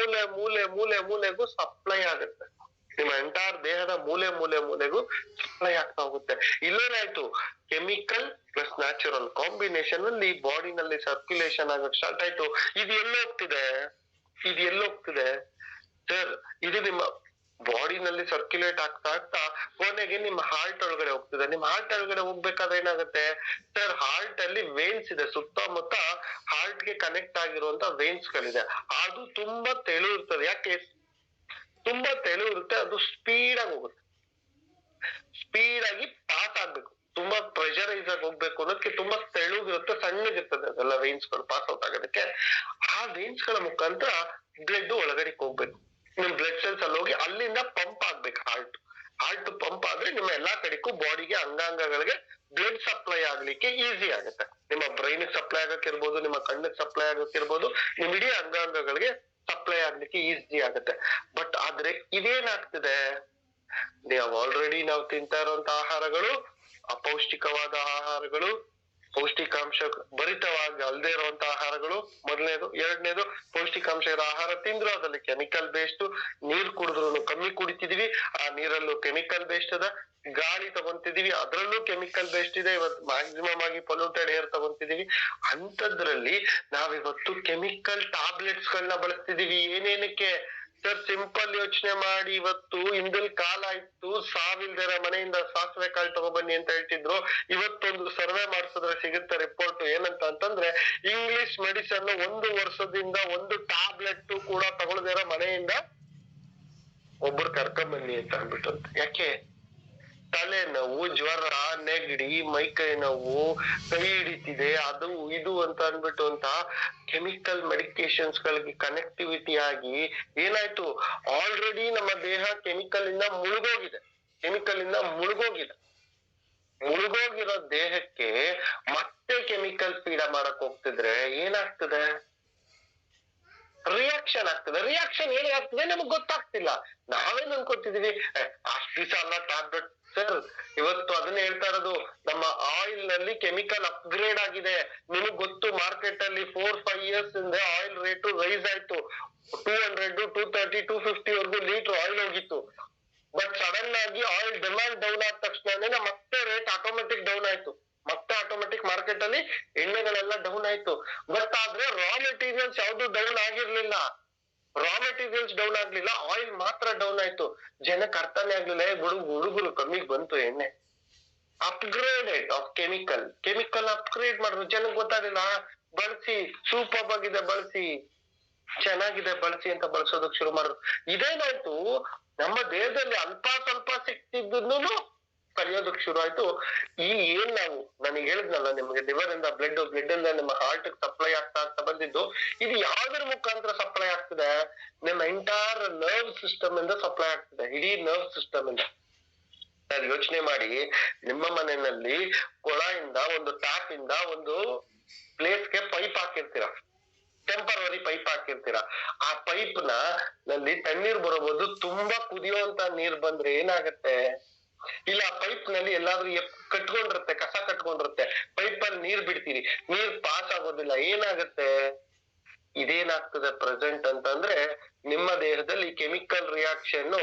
ಮೂಲೆಗೂ ಸಪ್ಲೈ ಆಗುತ್ತೆ. ನಿಮ್ಮ ಎಂಟೈರ್ ದೇಹದ ಮೂಲೆಗೂ ಸಪ್ಲೈ ಆಗ್ತಾ ಹೋಗುತ್ತೆ. ಇಲ್ಲೇನಾಯ್ತು? ಕೆಮಿಕಲ್ ಪ್ಲಸ್ ನ್ಯಾಚುರಲ್ ಕಾಂಬಿನೇಷನ್ ಅಲ್ಲಿ ಬಾಡಿನಲ್ಲಿ ಸರ್ಕ್ಯುಲೇಷನ್ ಆಗಕ್ ಸ್ಟಾರ್ಟ್ ಆಯ್ತು. ಇದು ಎಲ್ಲೋಗ್ತಿದೆ ಸರ್? ಇದು ನಿಮ್ಮ ಬಾಡಿನಲ್ಲಿ ಸರ್ಕ್ಯುಲೇಟ್ ಆಗ್ತಾ ಕೊನೆಗೆ ನಿಮ್ಮ ಹಾರ್ಟ್ ಒಳಗಡೆ ಹೋಗ್ತಿದೆ. ನಿಮ್ಮ ಹಾರ್ಟ್ ಒಳಗಡೆ ಹೋಗ್ಬೇಕಾದ್ರೆ ಏನಾಗುತ್ತೆ ಸರ್? ಹಾರ್ಟ್ ಅಲ್ಲಿ ವೇನ್ಸ್ ಇದೆ, ಸುತ್ತಮುತ್ತ ಹಾರ್ಟ್ ಗೆ ಕನೆಕ್ಟ್ ಆಗಿರುವಂತ ವೇನ್ಸ್ ಗಳಿದೆ. ಅದು ತುಂಬಾ ತೆಳು ಇರ್ತದೆ. ಯಾಕೆ ತುಂಬಾ ತೆಳು ಇರುತ್ತೆ? ಅದು ಸ್ಪೀಡ್ ಆಗಿ ಹೋಗುತ್ತೆ, ಸ್ಪೀಡ್ ಆಗಿ ಪಾಸ್ ಆಗ್ಬೇಕು. ತುಂಬಾ ಪ್ರೆಷರೈಸ್ ಆಗಿ ಹೋಗ್ಬೇಕು ಅನ್ನೋದಕ್ಕೆ ತುಂಬಾ ತೆಳುಗಿರುತ್ತೆ, ಸಣ್ಣಗಿರ್ತದೆ ಅದೆಲ್ಲ ವೇನ್ಸ್ ಗಳು ಪಾಸ್ ಔಟ್ ಆಗೋದಕ್ಕೆ. ಆ ವೇನ್ಸ್ ಗಳ ಮುಖಾಂತರ ಬ್ಲಡ್ ಒಳಗಡೆ ಹೋಗ್ಬೇಕು. ನಿಮ್ ಬ್ಲಡ್ ಸೆಲ್ಸ್ ಅಲ್ಲಿ ಹೋಗಿ ಅಲ್ಲಿಂದ ಪಂಪ್ ಆಗ್ಬೇಕು. ಹಾರ್ಟ್ ಪಂಪ್ ಆದ್ರೆ ನಿಮ್ಮ ಎಲ್ಲಾ ಕಡೆಗೂ ಬಾಡಿಗೆ, ಅಂಗಾಂಗಗಳಿಗೆ ಬ್ಲಡ್ ಸಪ್ಲೈ ಆಗ್ಲಿಕ್ಕೆ ಈಸಿ ಆಗುತ್ತೆ. ನಿಮ್ಮ ಬ್ರೈನ್ ಸಪ್ಲೈ ಆಗಕ್ಕಿರ್ಬೋದು, ನಿಮ್ಮ ಕಣ್ಣಿಗೆ ಸಪ್ಲೈ ಆಗಕ್ಕಿರ್ಬೋದು, ನಿಮ್ ಇಡೀ ಅಂಗಾಂಗಗಳಿಗೆ ಸಪ್ಲೈ ಆಗ್ಲಿಕ್ಕೆ ಈಸಿ ಆಗುತ್ತೆ. ಬಟ್ ಆದ್ರೆ ಇದೇನಾಗ್ತಿದೆ, ನಾವು ಆಲ್ರೆಡಿ ನಾವು ತಿಂತಾ ಇರುವಂತ ಆಹಾರಗಳು ಅಪೌಷ್ಟಿಕವಾದ ಆಹಾರಗಳು, ಪೌಷ್ಟಿಕಾಂಶ ಭರಿತವಾಗಿ ಅಲ್ಲದೆ ಇರುವಂತಹ ಆಹಾರಗಳು ಮೊದಲನೇದು. ಎರಡನೇದು, ಪೌಷ್ಟಿಕಾಂಶ ಇರೋ ಆಹಾರ ತಿಂದ್ರು ಅದ್ರಲ್ಲಿ ಕೆಮಿಕಲ್ ಬೇಸ್ಡ್. ನೀರ್ ಕುಡಿದ್ರು ಕಮ್ಮಿ ಕುಡಿತಿದೀವಿ, ಆ ನೀರಲ್ಲೂ ಕೆಮಿಕಲ್ ಬೇಸ್ಡ್ ಅದ. ಗಾಳಿ ತಗೊಂತಿದೀವಿ, ಅದ್ರಲ್ಲೂ ಕೆಮಿಕಲ್ ಬೇಸ್ಡ್ ಇದೆ. ಇವತ್ತು ಮ್ಯಾಕ್ಸಿಮಮ್ ಆಗಿ ಪೊಲ್ಯೂಟೆಡ್ ಏರ್ ತಗೊಂತಿದೀವಿ. ಅಂತದ್ರಲ್ಲಿ ನಾವಿವತ್ತು ಕೆಮಿಕಲ್ ಟ್ಯಾಬ್ಲೆಟ್ಸ್ ಗಳನ್ನ ಬಳಸ್ತಿದೀವಿ. ಏನೇನಕ್ಕೆ ಸರ್? ಸಿಂಪಲ್ ಯೋಚನೆ ಮಾಡಿ. ಇವತ್ತು ಹಿಂದಿನ ಕಾಲ ಇತ್ತು, ಸಾವಿಲ್ದರ ಮನೆಯಿಂದ ಸಾಸಿವೆ ಕಾಳು ತಗೊಬನ್ನಿ ಅಂತ ಹೇಳ್ತಿದ್ರು. ಇವತ್ತೊಂದು ಸರ್ವೆ ಮಾಡಿಸಿದ್ರೆ ಸಿಗುತ್ತೆ ರಿಪೋರ್ಟ್. ಏನಂತ ಅಂತಂದ್ರೆ, ಇಂಗ್ಲಿಷ್ ಮೆಡಿಸನ್ 1 ವರ್ಷದಿಂದ ಒಂದು ಟ್ಯಾಬ್ಲೆಟ್ ಕೂಡ ತಗೊಳ್ದಿರ ಮನೆಯಿಂದ ಒಬ್ರು ಕರ್ಕೊಂಬನ್ನಿ ಅಂತ ಅಂದ್ಬಿಟ್ಟು. ಯಾಕೆ? ತಲೆನೋವು, ಜ್ವರ, ನೆಗಡಿ, ಮೈಕೈ ನೋವು, ಕೈ ಹಿಡಿತಿದೆ, ಅದು ಇದು ಅಂತ ಅನ್ಬಿಟ್ಟು ಅಂತ ಕೆಮಿಕಲ್ ಮೆಡಿಕೇಶನ್ಸ್ ಗಳಿಗೆ ಕನೆಕ್ಟಿವಿಟಿ ಆಗಿ ಏನಾಯ್ತು? ಆಲ್ರೆಡಿ ನಮ್ಮ ದೇಹ ಕೆಮಿಕಲ್ ಇಂದ ಮುಳುಗೋಗಿದೆ. ಮುಳುಗೋಗಿರೋ ದೇಹಕ್ಕೆ ಮತ್ತೆ ಕೆಮಿಕಲ್ ಫೀಡ್ ಮಾಡಕ್ ಹೋಗ್ತಿದ್ರೆ ಏನಾಗ್ತದೆ? ರಿಯಾಕ್ಷನ್ ಆಗ್ತದೆ. ರಿಯಾಕ್ಷನ್ ಏನಾಗ್ತದೆ ನಮಗ್ ಗೊತ್ತಾಗ್ತಿಲ್ಲ. ನಾವೇನ್ ಅನ್ಕೋತಿದೀವಿ, ಅಷ್ಟ್ ದಿವಸ ಅಲ್ಲ ಟ್ಯಾಬ್ಲೆಟ್. ಸರ್, ಇವತ್ತು ಅದನ್ನ ಹೇಳ್ತಾ ಇರೋದು, ನಮ್ಮ ಆಯಿಲ್ ನಲ್ಲಿ ಕೆಮಿಕಲ್ ಅಪ್ಗ್ರೇಡ್ ಆಗಿದೆ. ನಿಮಗ್ ಗೊತ್ತು, ಮಾರ್ಕೆಟ್ ಅಲ್ಲಿ 4-5 years ಇಂದ ಆಯಿಲ್ ರೇಟ್ ರೈಸ್ ಆಯ್ತು. 200, 230, 250 ವರ್ಗು ಲೀಟರ್ ಆಯಿಲ್ ಹೋಗಿತ್ತು. ಬಟ್ ಸಡನ್ ಆಗಿ ಆಯಿಲ್ ಡಿಮ್ಯಾಂಡ್ ಡೌನ್ ಆದ ತಕ್ಷಣ ಮತ್ತೆ ರೇಟ್ ಆಟೋಮೆಟಿಕ್ ಡೌನ್ ಆಯ್ತು. ಮತ್ತೆ ಆಟೋಮೆಟಿಕ್ ಮಾರ್ಕೆಟ್ ಅಲ್ಲಿ ಎಣ್ಣೆಗಳೆಲ್ಲ ಡೌನ್ ಆಯ್ತು. ಬಟ್ ಆದ್ರೆ ರಾ ಮೆಟೀರಿಯಲ್ಸ್ ಯಾವ್ದು ಡೌನ್ ಆಗಿರ್ಲಿಲ್ಲ. ಆಯಿಲ್ ಮಾತ್ರ ಡೌನ್ ಆಯ್ತು. ಜನಕ್ಕೆ ಅರ್ಥನೇ ಆಗ್ಲಿಲ್ಲ. ಹುಡುಗರು ಕಮ್ಮಿಗ್ ಬಂತು ಎಣ್ಣೆ. ಅಪ್ಗ್ರೇಡೆಡ್ ಆಫ್ ಕೆಮಿಕಲ್ ಅಪ್ಗ್ರೇಡ್ ಮಾಡಿದ್ರು. ಜನಕ್ಕೆ ಗೊತ್ತಾಗಿಲ್ಲ. ಬಳಸಿ, ಸೂಪರ್ ಆಗಿದೆ ಬಳಸಿ, ಚೆನ್ನಾಗಿದೆ ಬಳಸಿ ಅಂತ ಬಳಸೋದಕ್ ಶುರು ಮಾಡಿದ್ರು. ಇದೇನಾಯ್ತು? ನಮ್ಮ ದೇಹದಲ್ಲಿ ಅಲ್ಪ ಸ್ವಲ್ಪ ಸಿಕ್ತಿದ್ದನ್ನು ಕಲಿಯೋದಕ್ ಶುರು ಆಯ್ತು. ಏನ್ ನಾವು, ನನಗೆ ಹೇಳಿದ್ನಲ್ಲ ನಿಮ್ಗೆ, ಲಿವರ್ ಇಂದ ಬ್ಲಡ್ ಇಂದ ನಿಮ್ಮ ಹಾರ್ಟ್ ಸಪ್ಲೈ ಆಗ್ತಾ ಬಂದಿದ್ದು. ಇದು ಯಾವ್ದ್ರ ಮುಖಾಂತರ ಸಪ್ಲೈ ಆಗ್ತದೆ? ನಿಮ್ಮ ಎಂಟೈರ್ ನರ್ವ್ ಸಿಸ್ಟಮ್ ಇಂದ ಸಪ್ಲೈ ಆಗ್ತದೆ. ಇಡೀ ನರ್ವ್ ಸಿಸ್ಟಮ್ ಇಂದ. ಸರ್, ಯೋಚನೆ ಮಾಡಿ, ನಿಮ್ಮ ಮನೆಯಲ್ಲಿ ಕೊಳದಿಂದ, ಒಂದು ಟ್ಯಾಪ್ ಇಂದ ಒಂದು ಪ್ಲೇಸ್ಗೆ ಪೈಪ್ ಹಾಕಿರ್ತೀರ, ಟೆಂಪರರಿ ಪೈಪ್ ಹಾಕಿರ್ತೀರ. ಆ ಪೈಪ್ ನಲ್ಲಿ ತಣ್ಣೀರ್ ಬರೋಬಹುದು. ತುಂಬಾ ಕುದಿಯುವಂತ ನೀರ್ ಬಂದ್ರೆ ಏನಾಗತ್ತೆ? ಇಲ್ಲ, ಆ ಪೈಪ್ ನಲ್ಲಿ ಎಲ್ಲಾದ್ರೂ ಕಟ್ಕೊಂಡಿರುತ್ತೆ, ಕಸ ಕಟ್ಕೊಂಡಿರುತ್ತೆ. ಪೈಪ್ ಅಲ್ಲಿ ನೀರ್ ಬಿಡ್ತೀರಿ, ನೀರ್ ಪಾಸ್ ಆಗೋದಿಲ್ಲ. ಏನಾಗತ್ತೆ? ಇದೇನಾಗ್ತದೆ ಪ್ರೆಸೆಂಟ್ ಅಂತಂದ್ರೆ, ನಿಮ್ಮ ದೇಹದಲ್ಲಿ ಕೆಮಿಕಲ್ ರಿಯಾಕ್ಷನ್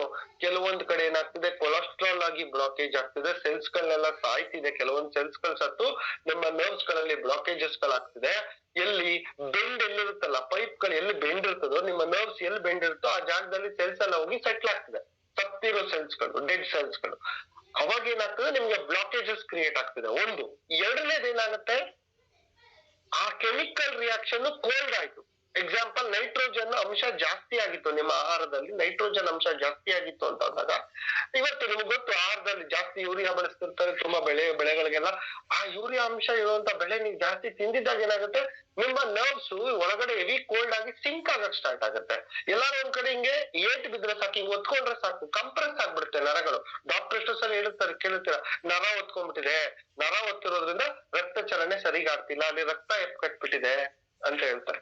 ಕೆಲವೊಂದ್ ಕಡೆ ಏನಾಗ್ತದೆ? ಕೊಲೆಸ್ಟ್ರಾಲ್ ಆಗಿ ಬ್ಲಾಕೇಜ್ ಆಗ್ತದೆ. ಸೆಲ್ಸ್ ಗಳನ್ನೆಲ್ಲ ಸಾಯ್ತಿದೆ. ಕೆಲವೊಂದ್ ಸೆಲ್ಸ್ ಗಳು ಸತ್ತು ನಮ್ಮ ನರ್ವ್ಸ್ ಗಳಲ್ಲಿ ಬ್ಲಾಕೇಜಸ್ ಗಳಾಗ್ತಿದೆ. ಎಲ್ಲಿ ಬೆಂಡ್ ಎಲ್ಲಿರುತ್ತಲ್ಲ, ಪೈಪ್ ಗಳು ಎಲ್ಲಿ ಬೆಂಡ್ ಇರ್ತದೋ, ನಿಮ್ಮ ನರ್ವ್ಸ್ ಎಲ್ಲಿ ಬೆಂಡ್ ಇರುತ್ತೋ ಆ ಜಾಗದಲ್ಲಿ ಸೆಲ್ಸ್ ಎಲ್ಲ ಹೋಗಿ ಸೆಟ್ಲ್ ಆಗ್ತದೆ. ಸತ್ತಿರೋ ಸೆಲ್ಸ್ ಗಳು, ಡೆಡ್ ಸೆಲ್ಸ್ ಗಳು. ಅವಾಗ ಏನಾಗ್ತದೆ? ನಿಮ್ಗೆ ಬ್ಲಾಕೇಜಸ್ ಕ್ರಿಯೇಟ್ ಆಗ್ತದೆ. ಒಂದು. ಎರಡನೇದು ಏನಾಗುತ್ತೆ? ಆ ಕೆಮಿಕಲ್ ರಿಯಾಕ್ಷನ್ ಕೋಲ್ಡ್ ಆಯ್ತು. ಎಕ್ಸಾಂಪಲ್, ನೈಟ್ರೋಜನ್ ಅಂಶ ಜಾಸ್ತಿ ಆಗಿತ್ತು ನಿಮ್ಮ ಆಹಾರದಲ್ಲಿ. ನೈಟ್ರೋಜನ್ ಅಂಶ ಜಾಸ್ತಿ ಆಗಿತ್ತು ಅಂತ ಅಂದಾಗ, ಇವತ್ತು ನಿಮ್ಗೆ ಗೊತ್ತು, ಆಹಾರದಲ್ಲಿ ಜಾಸ್ತಿ ಯೂರಿಯಾ ಬಳಸ್ತಿರ್ತಾರೆ ತುಂಬಾ ಬೆಳೆಗಳಿಗೆಲ್ಲ. ಆ ಯೂರಿಯಾ ಅಂಶ ಇರುವಂತ ಬೆಳೆ ನೀವು ಜಾಸ್ತಿ ತಿಂದಿದ್ದಾಗ ಏನಾಗುತ್ತೆ? ನಿಮ್ಮ ನರ್ವ್ಸ್ ಒಳಗಡೆ ಹೆವಿ ಕೋಲ್ಡ್ ಆಗಿ ಸಿಂಕ್ ಆಗಕ್ ಸ್ಟಾರ್ಟ್ ಆಗುತ್ತೆ. ಎಲ್ಲಾರು ಒಂದ್ ಕಡೆ ಹಿಂಗೆ ಏಟ್ ಬಿದ್ರೆ ಸಾಕು, ಹಿಂಗ್ ಒತ್ಕೊಂಡ್ರೆ ಸಾಕು, ಕಂಪ್ರೆಸ್ ಆಗ್ಬಿಡುತ್ತೆ ನರಗಳು. ಡಾಕ್ಟರ್ ಎಷ್ಟೋ ಸಲ ಹೇಳ್ತಾರೆ, ಕೇಳ್ತೀರ, ನರ ಒತ್ಕೊಂಡ್ಬಿಟ್ಟಿದೆ. ನರ ಒತ್ತಿರೋದ್ರಿಂದ ರಕ್ತ ಚಲನೆ ಸರಿಗಾಗ್ತಿಲ್ಲ, ಅಲ್ಲಿ ರಕ್ತ ಕಟ್ಬಿಟ್ಟಿದೆ ಅಂತ ಹೇಳ್ತಾರೆ.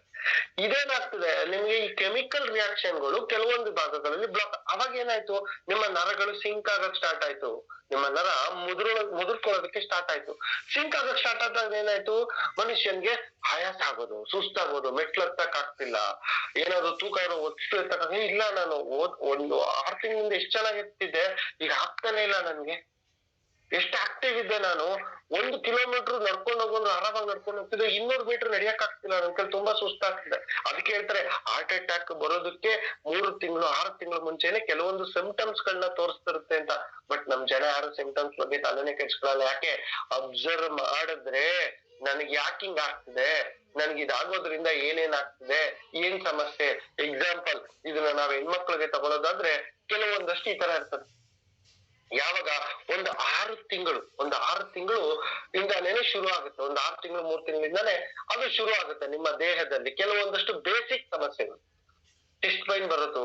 ಇದೇನಾಗ್ತದೆ? ನಿಮ್ಗೆ ಈ ಕೆಮಿಕಲ್ ರಿಯಾಕ್ಷನ್ಗಳು ಕೆಲವೊಂದು ಭಾಗಗಳಲ್ಲಿ ಬ್ಲಾಕ್. ಅವಾಗ ಏನಾಯ್ತು? ನಿಮ್ಮ ನರಗಳು ಸಿಂಕ್ ಆಗಕ್ ಸ್ಟಾರ್ಟ್ ಆಯ್ತು. ನಿಮ್ಮ ನರ ಮುದುರ್ಕೊಳ್ಳೋದಕ್ಕೆ ಸ್ಟಾರ್ಟ್ ಆಯ್ತು. ಸಿಂಕ್ ಆಗಕ್ ಸ್ಟಾರ್ಟ್ ಆದಾಗ ಏನಾಯ್ತು? ಮನುಷ್ಯನ್ಗೆ ಆಯಾಸ ಆಗೋದು, ಸುಸ್ತಾಗೋದು, ಮೆಟ್ಲು ಹತ್ತಕ್ ಆಗ್ತಿಲ್ಲ. ಏನಾದ್ರು ತೂಕ ಇರೋ ಒತ್ತು ಎತ್ತಕ ಇಲ್ಲ. ನಾನು ಒಂದು 6 ತಿಂಗಳಿಂದ ಎಷ್ಟು ಚೆನ್ನಾಗಿ ಎತ್ತಿದ್ದೆ, ಈಗ ಆಗ್ತಾನೆ ಇಲ್ಲ ನನ್ಗೆ. ಎಷ್ಟು ಆಕ್ಟಿವ್ ಇದ್ದೆ ನಾನು. 1 ಕಿಲೋಮೀಟರ್ ನಡ್ಕೊಂಡು ಹೋಗೋದು, ಆರಾಮಾಗಿ ನಡ್ಕೊಂಡು ಹೋಗ್ತಿದ್ದೆ. 200 ಮೀಟರ್ ನಡಿಯಕ್ ಆಗ್ತಿಲ್ಲ, ನನ್ ಕೈ ತುಂಬಾ ಸುಸ್ತಾಗ್ತಿದೆ. ಅದಕ್ಕೆ ಹೇಳ್ತಾರೆ, ಹಾರ್ಟ್ ಅಟ್ಯಾಕ್ ಬರೋದಕ್ಕೆ 3 ತಿಂಗಳು 6 ತಿಂಗಳು ಮುಂಚೆನೆ ಕೆಲವೊಂದು ಸಿಂಪ್ಟಮ್ಸ್ ಗಳನ್ನ ತೋರಿಸ್ತಿರುತ್ತೆ ಅಂತ. ಬಟ್ ನಮ್ ಜನ ಯಾರು ಸಿಂಪ್ಟಮ್ಸ್ ಬಗ್ಗೆ ತಲೆನೇ ಕೆಡ್ಸ್ಕೊಳ್ಳಲ್ಲ. ಯಾಕೆ? ಅಬ್ಸರ್ವ್ ಮಾಡಿದ್ರೆ ನನಗೆ ಯಾಕೆ ಹಿಂಗ್ ಆಗ್ತಿದೆ, ನನ್ಗೆ ಇದಾಗೋದ್ರಿಂದ ಏನೇನ್ ಆಗ್ತಿದೆ, ಏನ್ ಸಮಸ್ಯೆ. ಎಕ್ಸಾಂಪಲ್, ಇದನ್ನ ನಾವ್ ಹೆಣ್ಮಕ್ಳಿಗೆ ತಗೊಳ್ಳೋದಾದ್ರೆ ಕೆಲವೊಂದಷ್ಟು ಈ ತರ ಇರ್ತದೆ. ಯಾವಾಗ? ಒಂದು 6 ತಿಂಗಳು ಇಂದಾನೇನೆ ಶುರು ಆಗುತ್ತೆ. ಒಂದು 6 ತಿಂಗಳು 3 ತಿಂಗಳಿಂದಾನೆ ಅದು ಶುರು ಆಗುತ್ತೆ ನಿಮ್ಮ ದೇಹದಲ್ಲಿ ಕೆಲವೊಂದಷ್ಟು ಬೇಸಿಕ್ ಸಮಸ್ಯೆಗಳು. ಚೆಸ್ಟ್ ಪೈನ್ ಬರೋದು,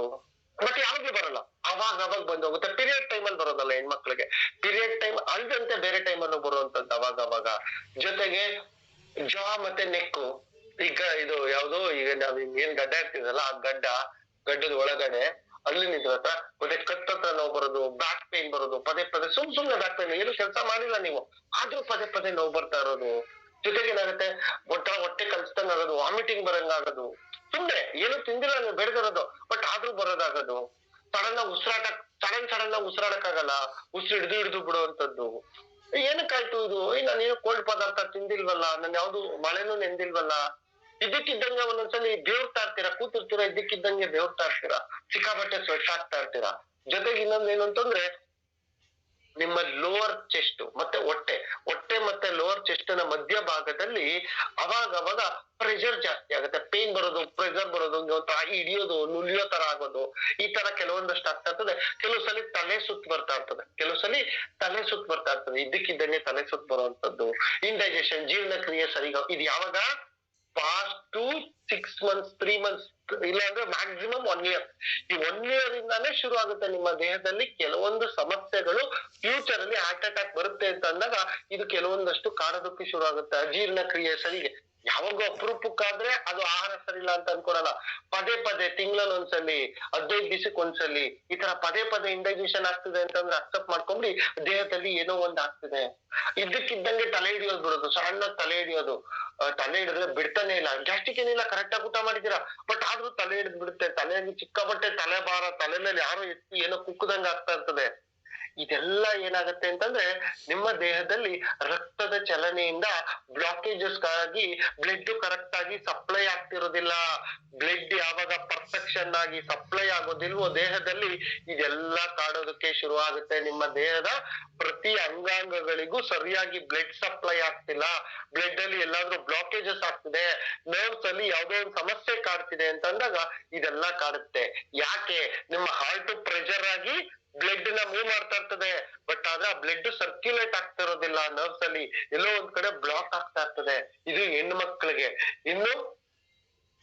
ಬಟ್ ಯಾವಾಗ್ಲೂ ಬರಲ್ಲ, ಅವಾಗ ಬಂದೋಗುತ್ತೆ. ಪೀರಿಯಡ್ ಟೈಮ್ ಅಲ್ಲಿ ಬರೋದಲ್ಲ ಹೆಣ್ಮಕ್ಳಿಗೆ. ಪೀರಿಯಡ್ ಟೈಮ್ ಅಲ್ದಂತೆ ಬೇರೆ ಟೈಮ್ ಅಲ್ಲೂ ಬರುವಂತದ್ದು ಅವಾಗ. ಜೊತೆಗೆ ಜಾ ಮತ್ತೆ ನೆಕ್ಕು. ಈಗ ಇದು ಯಾವ್ದು, ಈಗ ನಾವ್ ಏನ್ ಗಡ್ಡ ಇರ್ತೀವಲ್ಲ, ಆ ಗಡ್ಡದ ಒಳಗಡೆ ಅಲ್ಲಿ ನಿಂತ್ರ ಹತ್ರ ಮತ್ತೆ ಕತ್ತತ್ರ ನೋವು ಬರೋದು, ಬ್ಯಾಕ್ ಪೇನ್ ಬರೋದು, ಪದೇ ಸುಮ್ನೆ ಬ್ಯಾಕ್ ಪೇನ್. ಏನು ಕೆಲಸ ಮಾಡಿಲ್ಲ ನೀವು, ಆದ್ರೂ ಪದೇ ನೋವು ಬರ್ತಾ ಇರೋದು. ಜೊತೆಗೆ ಏನಾಗುತ್ತೆ, ಹೊಟ್ಟೆ ಕಲ್ಸ್ದಂಗ್ ಆಗೋದು, ವಾಮಿಟಿಂಗ್ ಬರಂಗಾಗೋದು, ಸುಮ್ನೆ ಏನು ತಿಂದಿಲ್ಲ ನೀವು ಬೆಳೆದಿರೋದು ಬಟ್ ಆದ್ರೂ ಬರೋದಾಗೋದು, ಸಡನ್ ಆಗಿ ಸಡನ್ ಆಗಿ ಉಸಿರಾಡಕ್ ಆಗಲ್ಲ, ಉಸಿರು ಹಿಡಿದು ಬಿಡುವಂತದ್ದು. ಏನಕ್ಕಾಯ್ತು ಇದು? ನಾನೇನು ಕೋಲ್ಡ್ ಪದಾರ್ಥ ತಿಂದಿಲ್ವಲ್ಲ, ನಾನು ಯಾವ್ದು ಮಳೆನೂ ನೆಂದಿಲ್ವಲ್ಲ, ಇದಕ್ಕಿದ್ದಂಗೆ ಒಂದೊಂದ್ಸಲಿ ಬೇವ್ರ್ತಾ ಇರ್ತೀರಾ, ಕೂತಿರ್ತೀರಾ, ಇದಕ್ಕಿದ್ದಂಗೆ ಬೇವ್ರ್ತಾ ಇರ್ತೀರಾ, ಸಿಕ್ಕಾಬಟ್ಟೆ ಸ್ವೆಟ್ ಆಗ್ತಾ ಇರ್ತೀರಾ. ಜೊತೆಗೆ ಇನ್ನೊಂದ್ ಏನು ಅಂತಂದ್ರೆ, ನಿಮ್ಮ ಲೋವರ್ ಚೆಸ್ಟ್ ಮತ್ತೆ ಹೊಟ್ಟೆ ಮತ್ತೆ ಲೋವರ್ ಚೆಸ್ಟ್ ನ ಮಧ್ಯ ಭಾಗದಲ್ಲಿ ಅವಾಗ ಪ್ರೆಷರ್ ಜಾಸ್ತಿ ಆಗುತ್ತೆ, ಪೇನ್ ಬರೋದು, ಪ್ರೆಷರ್ ಬರೋದು, ಹಿಡಿಯೋದು, ನುಲಿಯೋ ತರ ಆಗೋದು, ಈ ತರ ಕೆಲವೊಂದಷ್ಟು ಆಗ್ತಾ ಇರ್ತದೆ. ಕೆಲವು ಸಲ ತಲೆ ಸುತ್ತ ಬರ್ತಾ ಇರ್ತದೆ, ಇದಕ್ಕಿದ್ದಂಗೆ ತಲೆ ಸುತ್ತ ಬರುವಂತದ್ದು, ಇಂಡೈಜೆಷನ್, ಜೀರ್ಣಕ್ರಿಯೆ ಸರಿಗ ಇದು ಯಾವಾಗ ಪಾಸ್ಟ್ ಟು 6 months 3 months ಇಲ್ಲಾಂದ್ರೆ ಮ್ಯಾಕ್ಸಿಮಮ್ 1 year. ಈ 1 year ಇಂದಾನೇ ಶುರು ಆಗುತ್ತೆ ನಿಮ್ಮ ದೇಹದಲ್ಲಿ ಕೆಲವೊಂದು ಸಮಸ್ಯೆಗಳು. ಫ್ಯೂಚರ್ ಅಲ್ಲಿ ಹಾರ್ಟ್ ಅಟ್ಯಾಕ್ ಬರುತ್ತೆ ಅಂತ ಅಂದಾಗ ಇದು ಕೆಲವೊಂದಷ್ಟು ಕಾಡೋದಕ್ಕೆ ಶುರು ಆಗುತ್ತೆ. ಅಜೀರ್ಣಕ್ರಿಯೆ ಸರಿಗೆ ಯಾವಾಗ ಅಪರೂಪಕ್ಕಾದ್ರೆ ಅದು ಆಹಾರ ಸರಿ ಇಲ್ಲ ಅಂತ ಅನ್ಕೊಳಲ್ಲ, ಪದೇ ತಿಂಗಳಲ್ಲಿ ಒಂದ್ಸಲಿ, 15 ದಿವಸಕ್ಕೆ ಒಂದ್ಸಲಿ ಈ ತರ ಪದೇ ಇಂಡೈಜೆಷನ್ ಆಗ್ತಿದೆ ಅಂತಂದ್ರೆ ಅಕ್ಸೆಪ್ಟ್ ಮಾಡ್ಕೊಂಡ್ರಿ ದೇಹದಲ್ಲಿ ಏನೋ ಒಂದ್ ಆಗ್ತಿದೆ. ಇದ್ದಕ್ಕಿದ್ದಂಗೆ ತಲೆ ಹಿಡಿಯೋದು ಬಿಡೋದು, ಸಣ್ಣ ತಲೆ ಹಿಡಿಯೋದು, ತಲೆ ಹಿಡಿದ್ರೆ ಬಿಡ್ತಾನೆ ಇಲ್ಲ. ಗ್ಯಾಸ್ಟ್ರಿಕ್ ಏನಿಲ್ಲ, ಕರೆಕ್ಟ್ ಆಗಿ ಊಟ ಮಾಡಿದೀರಾ ಬಟ್ ಆದ್ರೂ ತಲೆ ಹಿಡಿದ್ ಬಿಡುತ್ತೆ, ತಲೆಯಲ್ಲಿ ಚಿಕ್ಕಾಪಟ್ಟೆ ತಲೆ ಭಾರ, ತಲೆ ಮೇಲೆ ಯಾರೋ ಎತ್ತಿ ಏನೋ ಕುಕ್ಕದಂಗ ಆಗ್ತಾ ಇರ್ತದೆ. ಇದೆಲ್ಲ ಏನಾಗತ್ತೆ ಅಂತಂದ್ರೆ ನಿಮ್ಮ ದೇಹದಲ್ಲಿ ರಕ್ತದ ಚಲನೆಯಿಂದ ಬ್ಲಾಕೇಜಸ್ ಆಗಿ ಬ್ಲಡ್ ಕರೆಕ್ಟ್ ಆಗಿ ಸಪ್ಲೈ ಆಗ್ತಿರೋದಿಲ್ಲ. ಬ್ಲಡ್ ಯಾವಾಗ ಪರ್ಫೆಕ್ಷನ್ ಆಗಿ ಸಪ್ಲೈ ಆಗೋದಿಲ್ವೋ ದೇಹದಲ್ಲಿ ಇದೆಲ್ಲ ಕಾಡೋದಕ್ಕೆ ಶುರು ಆಗುತ್ತೆ. ನಿಮ್ಮ ದೇಹದ ಪ್ರತಿ ಅಂಗಾಂಗಗಳಿಗೂ ಸರಿಯಾಗಿ ಬ್ಲಡ್ ಸಪ್ಲೈ ಆಗ್ತಿಲ್ಲ, ಬ್ಲಡ್ ಅಲ್ಲಿ ಎಲ್ಲಾದ್ರೂ ಬ್ಲಾಕೇಜಸ್ ಆಗ್ತಿದೆ, ನರ್ವ್ಸ್ ಅಲ್ಲಿ ಯಾವ್ದೋ ಒಂದು ಸಮಸ್ಯೆ ಕಾಡ್ತಿದೆ ಅಂತ ಅಂದಾಗ ಇದೆಲ್ಲ ಕಾಡುತ್ತೆ. ಯಾಕೆ? ನಿಮ್ಮ ಹಾರ್ಟ್ ಪ್ರೆಷರ್ ಆಗಿ ಬ್ಲಡ್ ನ ಮೂವ್ ಮಾಡ್ತಾ ಇರ್ತದೆ ಬಟ್ ಆದ್ರೆ ಆ ಬ್ಲಡ್ ಸರ್ಕ್ಯುಲೇಟ್ ಆಗ್ತಾ ಇರೋದಿಲ್ಲ, ನರ್ವ್ಸ್ ಅಲ್ಲಿ ಎಲ್ಲೋ ಒಂದ್ ಕಡೆ ಬ್ಲಾಕ್ ಆಗ್ತಾ ಇರ್ತದೆ. ಇದು ಹೆಣ್ಣು ಮಕ್ಕಳಿಗೆ. ಇನ್ನು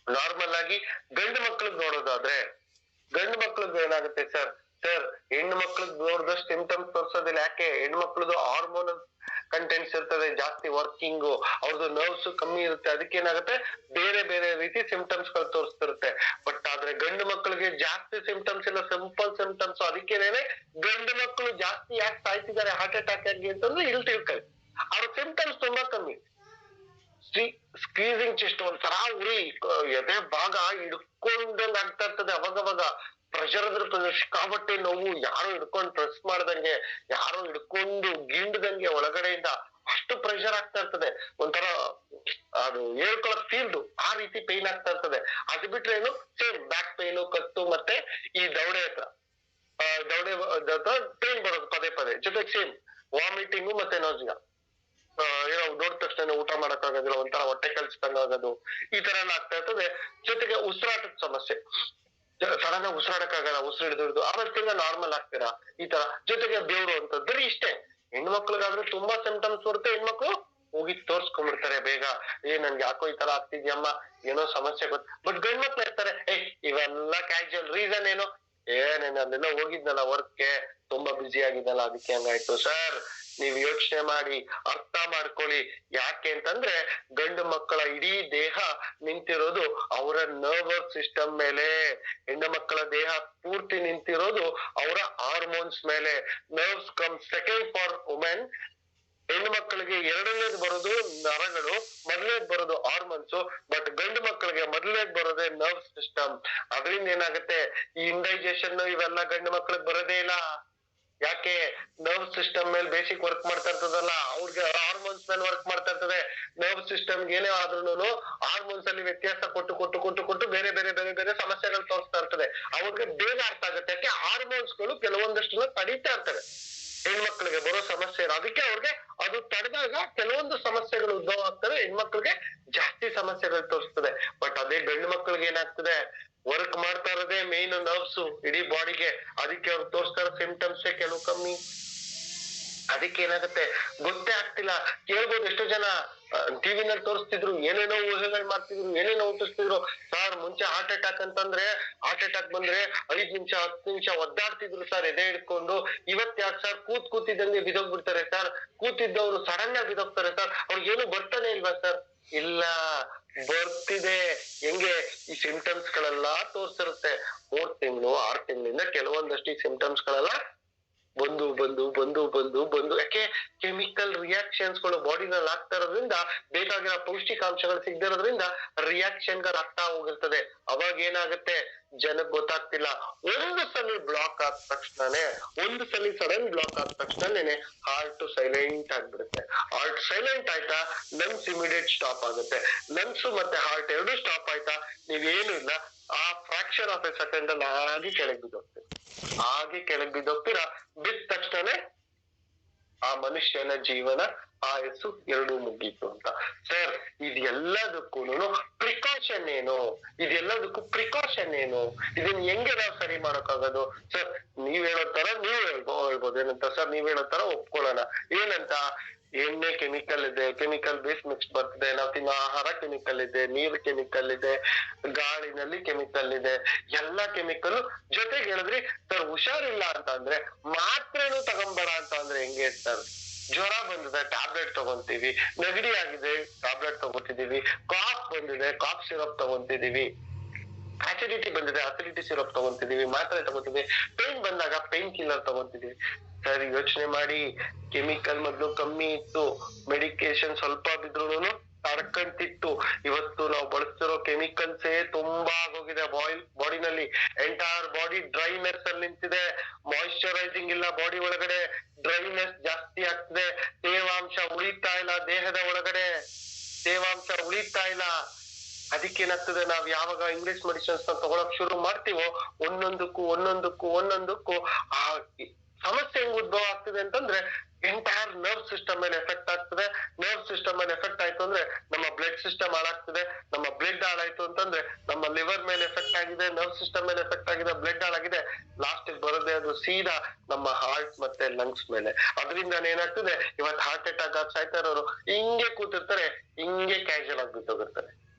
ನಾರ್ಮಲ್ ಆಗಿ ಗಂಡು ಮಕ್ಳಿಗೆ ನೋಡೋದಾದ್ರೆ, ಗಂಡು ಮಕ್ಳಿಗೆ ಏನಾಗುತ್ತೆ ಸರ್ ಹೆಣ್ಣು ಮಕ್ಳಿಗೆ ನೋಡಿದಷ್ಟು ಸಿಂಪ್ಟಮ್ಸ್ ತೋರ್ಸೋದಿಲ್ಲ. ಯಾಕೆ? ಹೆಣ್ಮಕ್ಳದು ಹಾರ್ಮೋನಲ್ ಕಂಟೆಂಟ್ಸ್ ಇರ್ತದೆ ಜಾಸ್ತಿ, ವರ್ಕಿಂಗು, ಅವ್ರದ್ದು ನರ್ವ್ಸ್ ಕಮ್ಮಿ ಇರುತ್ತೆ, ಅದಕ್ಕೇನಾಗುತ್ತೆ ಬೇರೆ ರೀತಿ ಸಿಂಪ್ಟಮ್ಸ್ ಗಳು ತೋರಿಸ್ತಿರುತ್ತೆ. ಬಟ್ ಆದ್ರೆ ಗಂಡು ಮಕ್ಕಳಿಗೆ ಜಾಸ್ತಿ ಸಿಂಪ್ಟಮ್ಸ್ ಇಲ್ಲ, ಸಿಂಪಲ್ ಸಿಂಪ್ಟಮ್ಸ್. ಅದಕ್ಕೇನೆ ಗಂಡು ಮಕ್ಕಳು ಜಾಸ್ತಿ ಯಾಕೆ ಸಾಯ್ತಿದ್ದಾರೆ ಹಾರ್ಟ್ ಅಟ್ಯಾಕ್ ಆಗಿ ಅಂತಂದ್ರೆ ಇಲ್ಲಿ ತಿಳ್ಕೊಳ್ಳಿ, ಅವ್ರ ಸಿಂಪ್ಟಮ್ಸ್ ತುಂಬಾ ಕಮ್ಮಿ. ಸ್ಕ್ರೀಸಿಂಗ್ ಚೆಸ್ಟ್, ಒಂಥರ ಉರಿ, ಎದೆ ಭಾಗ ಹಿಡ್ಕೊಂಡಂಗ್ ಆಗ್ತಾ ಇರ್ತದೆ, ಅವಾಗವಾಗ ಪ್ರೆಷರ್ ಇರ್ತದೆ, ಸಿಕ್ಕಾಬಟ್ಟೆ ನೋವು, ಯಾರು ಹಿಡ್ಕೊಂಡು ಪ್ರೆಸ್ ಮಾಡ್ದಂಗೆ, ಯಾರು ಹಿಡ್ಕೊಂಡು ಗಿಂಡ್ದಂಗೆ ಒಳಗಡೆಯಿಂದ ಅಷ್ಟು ಪ್ರೆಷರ್ ಆಗ್ತಾ ಇರ್ತದೆ. ಒಂಥರ ಅದು ಹೇಳ್ಕೊಳಕ್ ಫೀಲ್ಡ್ ಆ ರೀತಿ ಪೇನ್ ಆಗ್ತಾ ಇರ್ತದೆ. ಅದು ಬಿಟ್ರೆ ಏನು, ಸೇಮ್ ಬ್ಯಾಕ್ ಪೇನು, ಕತ್ತು ಮತ್ತೆ ಈ ದವಡೆ ಪೇನ್ ಬರೋದು ಪದೇ ಜೊತೆಗೆ ಸೇಮ್ ವಾಮಿಟಿಂಗು ಮತ್ತೆ ನಾಸಿಯಾ, ಏನೋ ನೋಡಿದ ತಕ್ಷಣ ಊಟ ಮಾಡಕ್ ಆಗೋದಿಲ್ಲ, ಒಂಥರ ಹೊಟ್ಟೆ ಕಲ್ಸ್ದಂಗ ಆಗೋದು, ಈ ತರ ಎಲ್ಲ ಆಗ್ತಾ ಇರ್ತದೆ. ಜೊತೆಗೆ ಉಸಿರಾಟದ ಸಮಸ್ಯೆ, ಸಡನ್ ಆಗಿ ಉಸಿರಾಡಕ್ ಆಗಲ್ಲ, ಉಸಿರು ಹಿಡಿದು ಆಮೇಲೆ ತಿರ್ಗಾ ನಾರ್ಮಲ್ ಆಗ್ತೀರಾ, ಈ ತರ. ಜೊತೆಗೆ ಬೆವ್ರು ಅಂತ ಬರೀ ಇಷ್ಟೇ. ಹೆಣ್ಮಕ್ಳಿಗಾದ್ರೆ ತುಂಬಾ ಸಿಂಪ್ಟಮ್ಸ್ ಬರುತ್ತೆ, ಹೆಣ್ಮಕ್ಳು ಹೋಗಿ ತೋರ್ಸ್ಕೊಂಡ್ಬಿಡ್ತಾರೆ ಬೇಗ, ನನ್ಗೆ ಯಾಕೋ ಈ ತರ ಆಗ್ತಿದ್ಯಮ್ಮ, ಏನೋ ಸಮಸ್ಯೆ ಗೊತ್ತ. ಬಟ್ ಗಂಡ್ ಮಕ್ಳು ಇರ್ತಾರೆ, ಇವೆಲ್ಲ ಕ್ಯಾಶುವಲ್. ರೀಸನ್ ಏನು? ಅಲ್ಲೆಲ್ಲ ಹೋಗಿದ್ನಲ್ಲ ವರ್ಕ್ಗೆ, ತುಂಬಾ ಬ್ಯುಸಿ ಆಗಿದ್ದಲ್ಲ ಅದಕ್ಕೆ ಹಂಗಾಯ್ತು. ಸರ್ ನೀವ್ ಯೋಚನೆ ಮಾಡಿ, ಅರ್ಥ ಮಾಡ್ಕೊಳ್ಳಿ. ಯಾಕೆ ಅಂತಂದ್ರೆ ಗಂಡು ಮಕ್ಕಳ ಇಡೀ ದೇಹ ನಿಂತಿರೋದು ಅವರ ನರ್ವಸ್ ಸಿಸ್ಟಮ್ ಮೇಲೆ, ಹೆಣ್ಣು ಮಕ್ಕಳ ದೇಹ ಪೂರ್ತಿ ನಿಂತಿರೋದು ಅವರ ಹಾರ್ಮೋನ್ಸ್ ಮೇಲೆ. Nerves come second for women. ಹೆಣ್ಣು ಮಕ್ಕಳಿಗೆ ಎರಡನೇದು ಬರೋದು ನರಗಳು, ಮೊದಲನೇದು ಬರೋದು ಹಾರ್ಮೋನ್ಸ್. ಬಟ್ ಗಂಡು ಮಕ್ಕಳಿಗೆ ಮೊದಲನೇದು ಬರೋದೇ ನರ್ವ್ ಸಿಸ್ಟಮ್. ಅದರಿಂದ ಏನಾಗುತ್ತೆ, ಈ ಇಂಡೈಜೆಷನ್ ಇವೆಲ್ಲ ಗಂಡು ಮಕ್ಕಳಿಗೆ ಬರೋದೇ ಇಲ್ಲ. ಯಾಕೆ? ನರ್ವ್ ಸಿಸ್ಟಮ್ ಮೇಲೆ ಬೇಸಿಕ್ ವರ್ಕ್ ಮಾಡ್ತಾ ಇರ್ತದಲ್ಲ, ಅವ್ರಿಗೆ ಹಾರ್ಮೋನ್ಸ್ ಮೇಲೆ ವರ್ಕ್ ಮಾಡ್ತಾ ಇರ್ತದೆ. ನರ್ವ್ ಸಿಸ್ಟಮ್ ಏನೇ ಆದ್ರೂನು ಹಾರ್ಮೋನ್ಸ್ ಅಲ್ಲಿ ವ್ಯತ್ಯಾಸ ಕೊಟ್ಟು ಬೇರೆ ಸಮಸ್ಯೆಗಳು ತೋರಿಸ್ತಾ ಇರ್ತದೆ. ಅವ್ರಿಗೆ ಬೇಗ ಅರ್ಥ ಆಗುತ್ತೆ, ಯಾಕೆ ಹಾರ್ಮೋನ್ಸ್ ಗಳು ಕೆಲವೊಂದಷ್ಟು ತಡೀತಾ ಇರ್ತವೆ ಹೆಣ್ಮಕ್ಳಿಗೆ ಬರೋ ಸಮಸ್ಯೆ. ಅದಕ್ಕೆ ಅವ್ರಿಗೆ ಅದು ತಡೆದಾಗ ಕೆಲವೊಂದು ಸಮಸ್ಯೆಗಳು ಉದ್ಭವ ಆಗ್ತವೆ, ಹೆಣ್ಮಕ್ಳಿಗೆ ಜಾಸ್ತಿ ಸಮಸ್ಯೆಗಳು ತೋರಿಸ್ತದೆ. ಬಟ್ ಅದೇ ಗಂಡು ಮಕ್ಳಿಗೆ ಏನಾಗ್ತದೆ, ವರ್ಕ್ ಮಾಡ್ತಾ ಇರೋದೇ ಮೇನ್ ನರ್ವ್ಸ್ ಇಡೀ ಬಾಡಿಗೆ, ಅದಕ್ಕೆ ಅವ್ರು ತೋರಿಸ್ತಾ ಇರೋ ಸಿಂಪ್ಟಮ್ಸ್ ಕೆಲವು ಕಮ್ಮಿ. ಅದಕ್ಕೆ ಏನಾಗುತ್ತೆ ಗೊತ್ತೇ ಆಗ್ತಿಲ್ಲ. ಕೇಳ್ಬೋದು, ಎಷ್ಟೋ ಜನ ಟಿವಿನಲ್ಲಿ ತೋರಿಸ್ತಿದ್ರು, ಏನೇನೋ ಊಹೆಗಳು ಮಾಡ್ತಿದ್ರು, ಏನೇನೋ ಹುಟ್ಟಿಸ್ತಿದ್ರು. ಸರ್ ಮುಂಚೆ ಹಾರ್ಟ್ ಅಟ್ಯಾಕ್ ಅಂತಂದ್ರೆ, ಹಾರ್ಟ್ ಅಟ್ಯಾಕ್ ಬಂದ್ರೆ 5 ನಿಮಿಷ 10 ನಿಮಿಷ ಒದ್ದಾಡ್ತಿದ್ರು ಸರ್ ಎದೆ ಹಿಡ್ಕೊಂಡು. ಇವತ್ ಯಾಕೆ ಸರ್ ಕೂತಿದ್ದಂಗೆ ಬಿದೋಗ್ಬಿಡ್ತಾರೆ ಸರ್, ಕೂತಿದ್ದವ್ರು ಸಡನ್ ಆಗಿ ಬಿದೋಗ್ತಾರೆ ಸರ್, ಅವ್ರಿಗೇನು ಬರ್ತಾನೆ ಇಲ್ವಾ ಸರ್? ಇಲ್ಲ, ಬರ್ತಿದೆ. ಹೆಂಗೆ? ಈ ಸಿಂಪ್ಟಮ್ಸ್ ಗಳೆಲ್ಲ ತೋರ್ಸಿರುತ್ತೆ. 3 ತಿಂಗಳು 6 ತಿಂಗಳಿಂದ ಕೆಲವೊಂದಷ್ಟು ಈ ಸಿಂಪ್ಟಮ್ಸ್ ಗಳೆಲ್ಲ ಬಂದು ಯಾಕೆ ಕೆಮಿಕಲ್ ರಿಯಾಕ್ಷನ್ಸ್ ಗಳು ಬಾಡಿನಲ್ಲಿ ಆಗ್ತಾ ಇರೋದ್ರಿಂದ ಬೇಕಾಗಿರೋ ಪೌಷ್ಟಿಕಾಂಶಗಳು ಸಿಗದಿರೋದ್ರಿಂದ ರಿಯಾಕ್ಷನ್ ಗಳು ಆಗ್ತಾ ಹೋಗಿರ್ತದೆ. ಅವಾಗ ಏನಾಗುತ್ತೆ ಜನಕ್ಕೆ ಗೊತ್ತಾಗ್ತಿಲ್ಲ. ಒಂದು ಸಲ ಬ್ಲಾಕ್ ಆದ ತಕ್ಷಣನೇ, ಒಂದು ಸಲ ಸಡನ್ ಬ್ಲಾಕ್ ಆದ ತಕ್ಷಣನೇ ಹಾರ್ಟ್ ಸೈಲೆಂಟ್ ಆಗ್ಬಿಡುತ್ತೆ. ಹಾರ್ಟ್ ಸೈಲೆಂಟ್ ಆಯ್ತಾ, ಲಂಗ್ಸ್ ಇಮಿಡಿಯೇಟ್ ಸ್ಟಾಪ್ ಆಗುತ್ತೆ. ಲಂಗ್ಸ್ ಮತ್ತೆ ಹಾರ್ಟ್ ಎರಡು ಸ್ಟಾಪ್ ಆಯ್ತಾ, ನೀವೇನು ಇಲ್ಲ, ಆ ಫ್ರಾಕ್ಷನ್ ಆಫ್ ಎ ಸೆಕೆಂಡ್ ಅಲ್ಲಿ ಹಾಗೆ ಕೆಳಗೆ ಬಿದ್ದೋಗ್ತೀರ. ಹಾಗೆ ಕೆಳಗೆ ಬಿದ್ದೋಗ್ತೀರಾ. ಬಿದ್ದ ತಕ್ಷಣನೇ ಆ ಮನುಷ್ಯನ ಜೀವನ ಆಯಸ್ಸು ಎರಡು ಮುಗೀತು ಅಂತ. ಸರ್ ಇದೆಲ್ಲದಕ್ಕೂ ಪ್ರಿಕಾಷನ್ ಏನು? ಇದೆಲ್ಲದಕ್ಕೂ ಪ್ರಿಕಾಷನ್ ಏನು? ಇದನ್ನ ಹೆಂಗೆ ನಾವು ಸರಿ ಮಾಡೋಕ್ಕಾಗೋದು? ಸರ್ ನೀವ್ ಹೇಳೋ ತರ ನೀವ್ ಹೇಳ್ಬೋದು. ಏನಂತ ಸರ್ ನೀವ್ ಹೇಳೋ ತರ ಒಪ್ಕೊಳ್ಳೋಣ. ಏನಂತ? ಎಣ್ಣೆ ಕೆಮಿಕಲ್ ಇದೆ, ಕೆಮಿಕಲ್ ಬೇಸ್ ಮಿಕ್ಸ್ ಬರ್ತದೆ, ನಾವು ತಿನ್ನೋ ಆಹಾರ ಕೆಮಿಕಲ್ ಇದೆ, ನೀರು ಕೆಮಿಕಲ್ ಇದೆ, ಗಾಳಿನಲ್ಲಿ ಕೆಮಿಕಲ್ ಇದೆ, ಎಲ್ಲಾ ಕೆಮಿಕಲ್ ಜೊತೆಗೆ ಹೇಳಿದ್ರಿ. ಸರ್ ಹುಷಾರಿಲ್ಲ ಅಂತ ಅಂದ್ರೆ ಮಾತ್ರೆನೂ ತಗೊಂಬೇಡ ಅಂತ ಅಂದ್ರೆ ಹೆಂಗೆ ಸರ್? ಜ್ವರ ಬಂದಿದೆ ಟ್ಯಾಬ್ಲೆಟ್ ತಗೊಂತೀವಿ, ನೆಗಡಿ ಆಗಿದೆ ಟ್ಯಾಬ್ಲೆಟ್ ತಗೋತಿದೀವಿ, ಕಾಫ್ ಬಂದಿದೆ ಕಾಫ್ ಸಿರಪ್ ತಗೊಂತಿದೀವಿ, ಅಸಿಡಿಟಿ ಬಂದಿದೆ ಅಸಿಡಿಟಿ ಸಿರಪ್ ತಗೊಂತಿದೀವಿ, ಮಾತ್ರೆ ತಗೋತೀವಿ, ಪೇನ್ ಬಂದಾಗ ಪೇನ್ ಕಿಲ್ಲರ್ ತಗೊಂತಿದೀವಿ. ಸರ್ ಯೋಚನೆ ಮಾಡಿ, ಕೆಮಿಕಲ್ ಮೊದ್ಲು ಕಮ್ಮಿ ಇತ್ತು, ಮೆಡಿಕೇಶನ್ ಸ್ವಲ್ಪ ಬಿದ್ರು ತಡ್ಕಂತಿತ್ತು. ಇವತ್ತು ನಾವು ಬಳಸ್ತಿರೋ ಕೆಮಿಕಲ್ಸೇ ತುಂಬಾ ಆಗೋಗಿದೆ ಬಾಡಿನಲ್ಲಿ. ಎಂಟೈರ್ ಬಾಡಿ ಡ್ರೈನೆಸ್ ಅಲ್ಲಿ ನಿಂತಿದೆ. ಮಾಯಿಶ್ಚರೈಸಿಂಗ್ ಇಲ್ಲ ಬಾಡಿ ಒಳಗಡೆ, ಡ್ರೈನೆಸ್ ಜಾಸ್ತಿ ಆಗ್ತದೆ. ತೇವಾಂಶ ಉಳಿತಾ ಇಲ್ಲ ದೇಹದ ಒಳಗಡೆ, ತೇವಾಂಶ ಉಳಿತಾ ಇಲ್ಲ. ಅದಕ್ಕೇನಾಗ್ತದೆ, ನಾವ್ ಯಾವಾಗ ಇಂಗ್ಲಿಷ್ ಮೆಡಿಸಿನ್ಸ್ ತಗೊಳಕ್ ಶುರು ಮಾಡ್ತೀವೋ ಒಂದೊಂದಕ್ಕೂ ಆ ಸಮಸ್ಯೆ ಹೆಂಗ್ ಉದ್ಭವ ಆಗ್ತದೆ ಅಂತಂದ್ರೆ ಎಂಟೈರ್ ನರ್ವ್ ಸಿಸ್ಟಮ್ ಮೇಲೆ ಎಫೆಕ್ಟ್ ಆಗ್ತದೆ. ನರ್ವ್ ಸಿಸ್ಟಮ್ ಮೇಲೆ ಎಫೆಕ್ಟ್ ಆಯ್ತು ಅಂದ್ರೆ ನಮ್ಮ ಬ್ಲಡ್ ಸಿಸ್ಟಮ್ ಹಾಳಾಗ್ತದೆ. ನಮ್ಮ ಬ್ಲಡ್ ಹಾಳಾಯ್ತು ಅಂತಂದ್ರೆ ನಮ್ಮ ಲಿವರ್ ಮೇಲೆ ಎಫೆಕ್ಟ್ ಆಗಿದೆ, ನರ್ವ್ ಸಿಸ್ಟಮ್ ಮೇಲೆ ಎಫೆಕ್ಟ್ ಆಗಿದೆ, ಬ್ಲಡ್ ಹಾಳಾಗಿದೆ. ಲಾಸ್ಟ್ ಬರೋದೇ ಅದು ಸೀದಾ ನಮ್ಮ ಹಾರ್ಟ್ ಮತ್ತೆ ಲಂಗ್ಸ್ ಮೇಲೆ. ಅದರಿಂದ ಏನಾಗ್ತದೆ, ಇವತ್ತು ಹಾರ್ಟ್ ಅಟ್ಯಾಕ್ ಆಗಿ ಸಾಯ್ತಾ ಇರೋರು ಹಿಂಗೆ ಕೂತಿರ್ತಾರೆ, ಹಿಂಗೆ ಕ್ಯಾಶುಯಲ್ ಆಗಿ ಬಿದ್ದೋಗಿರ್ತಾರೆ.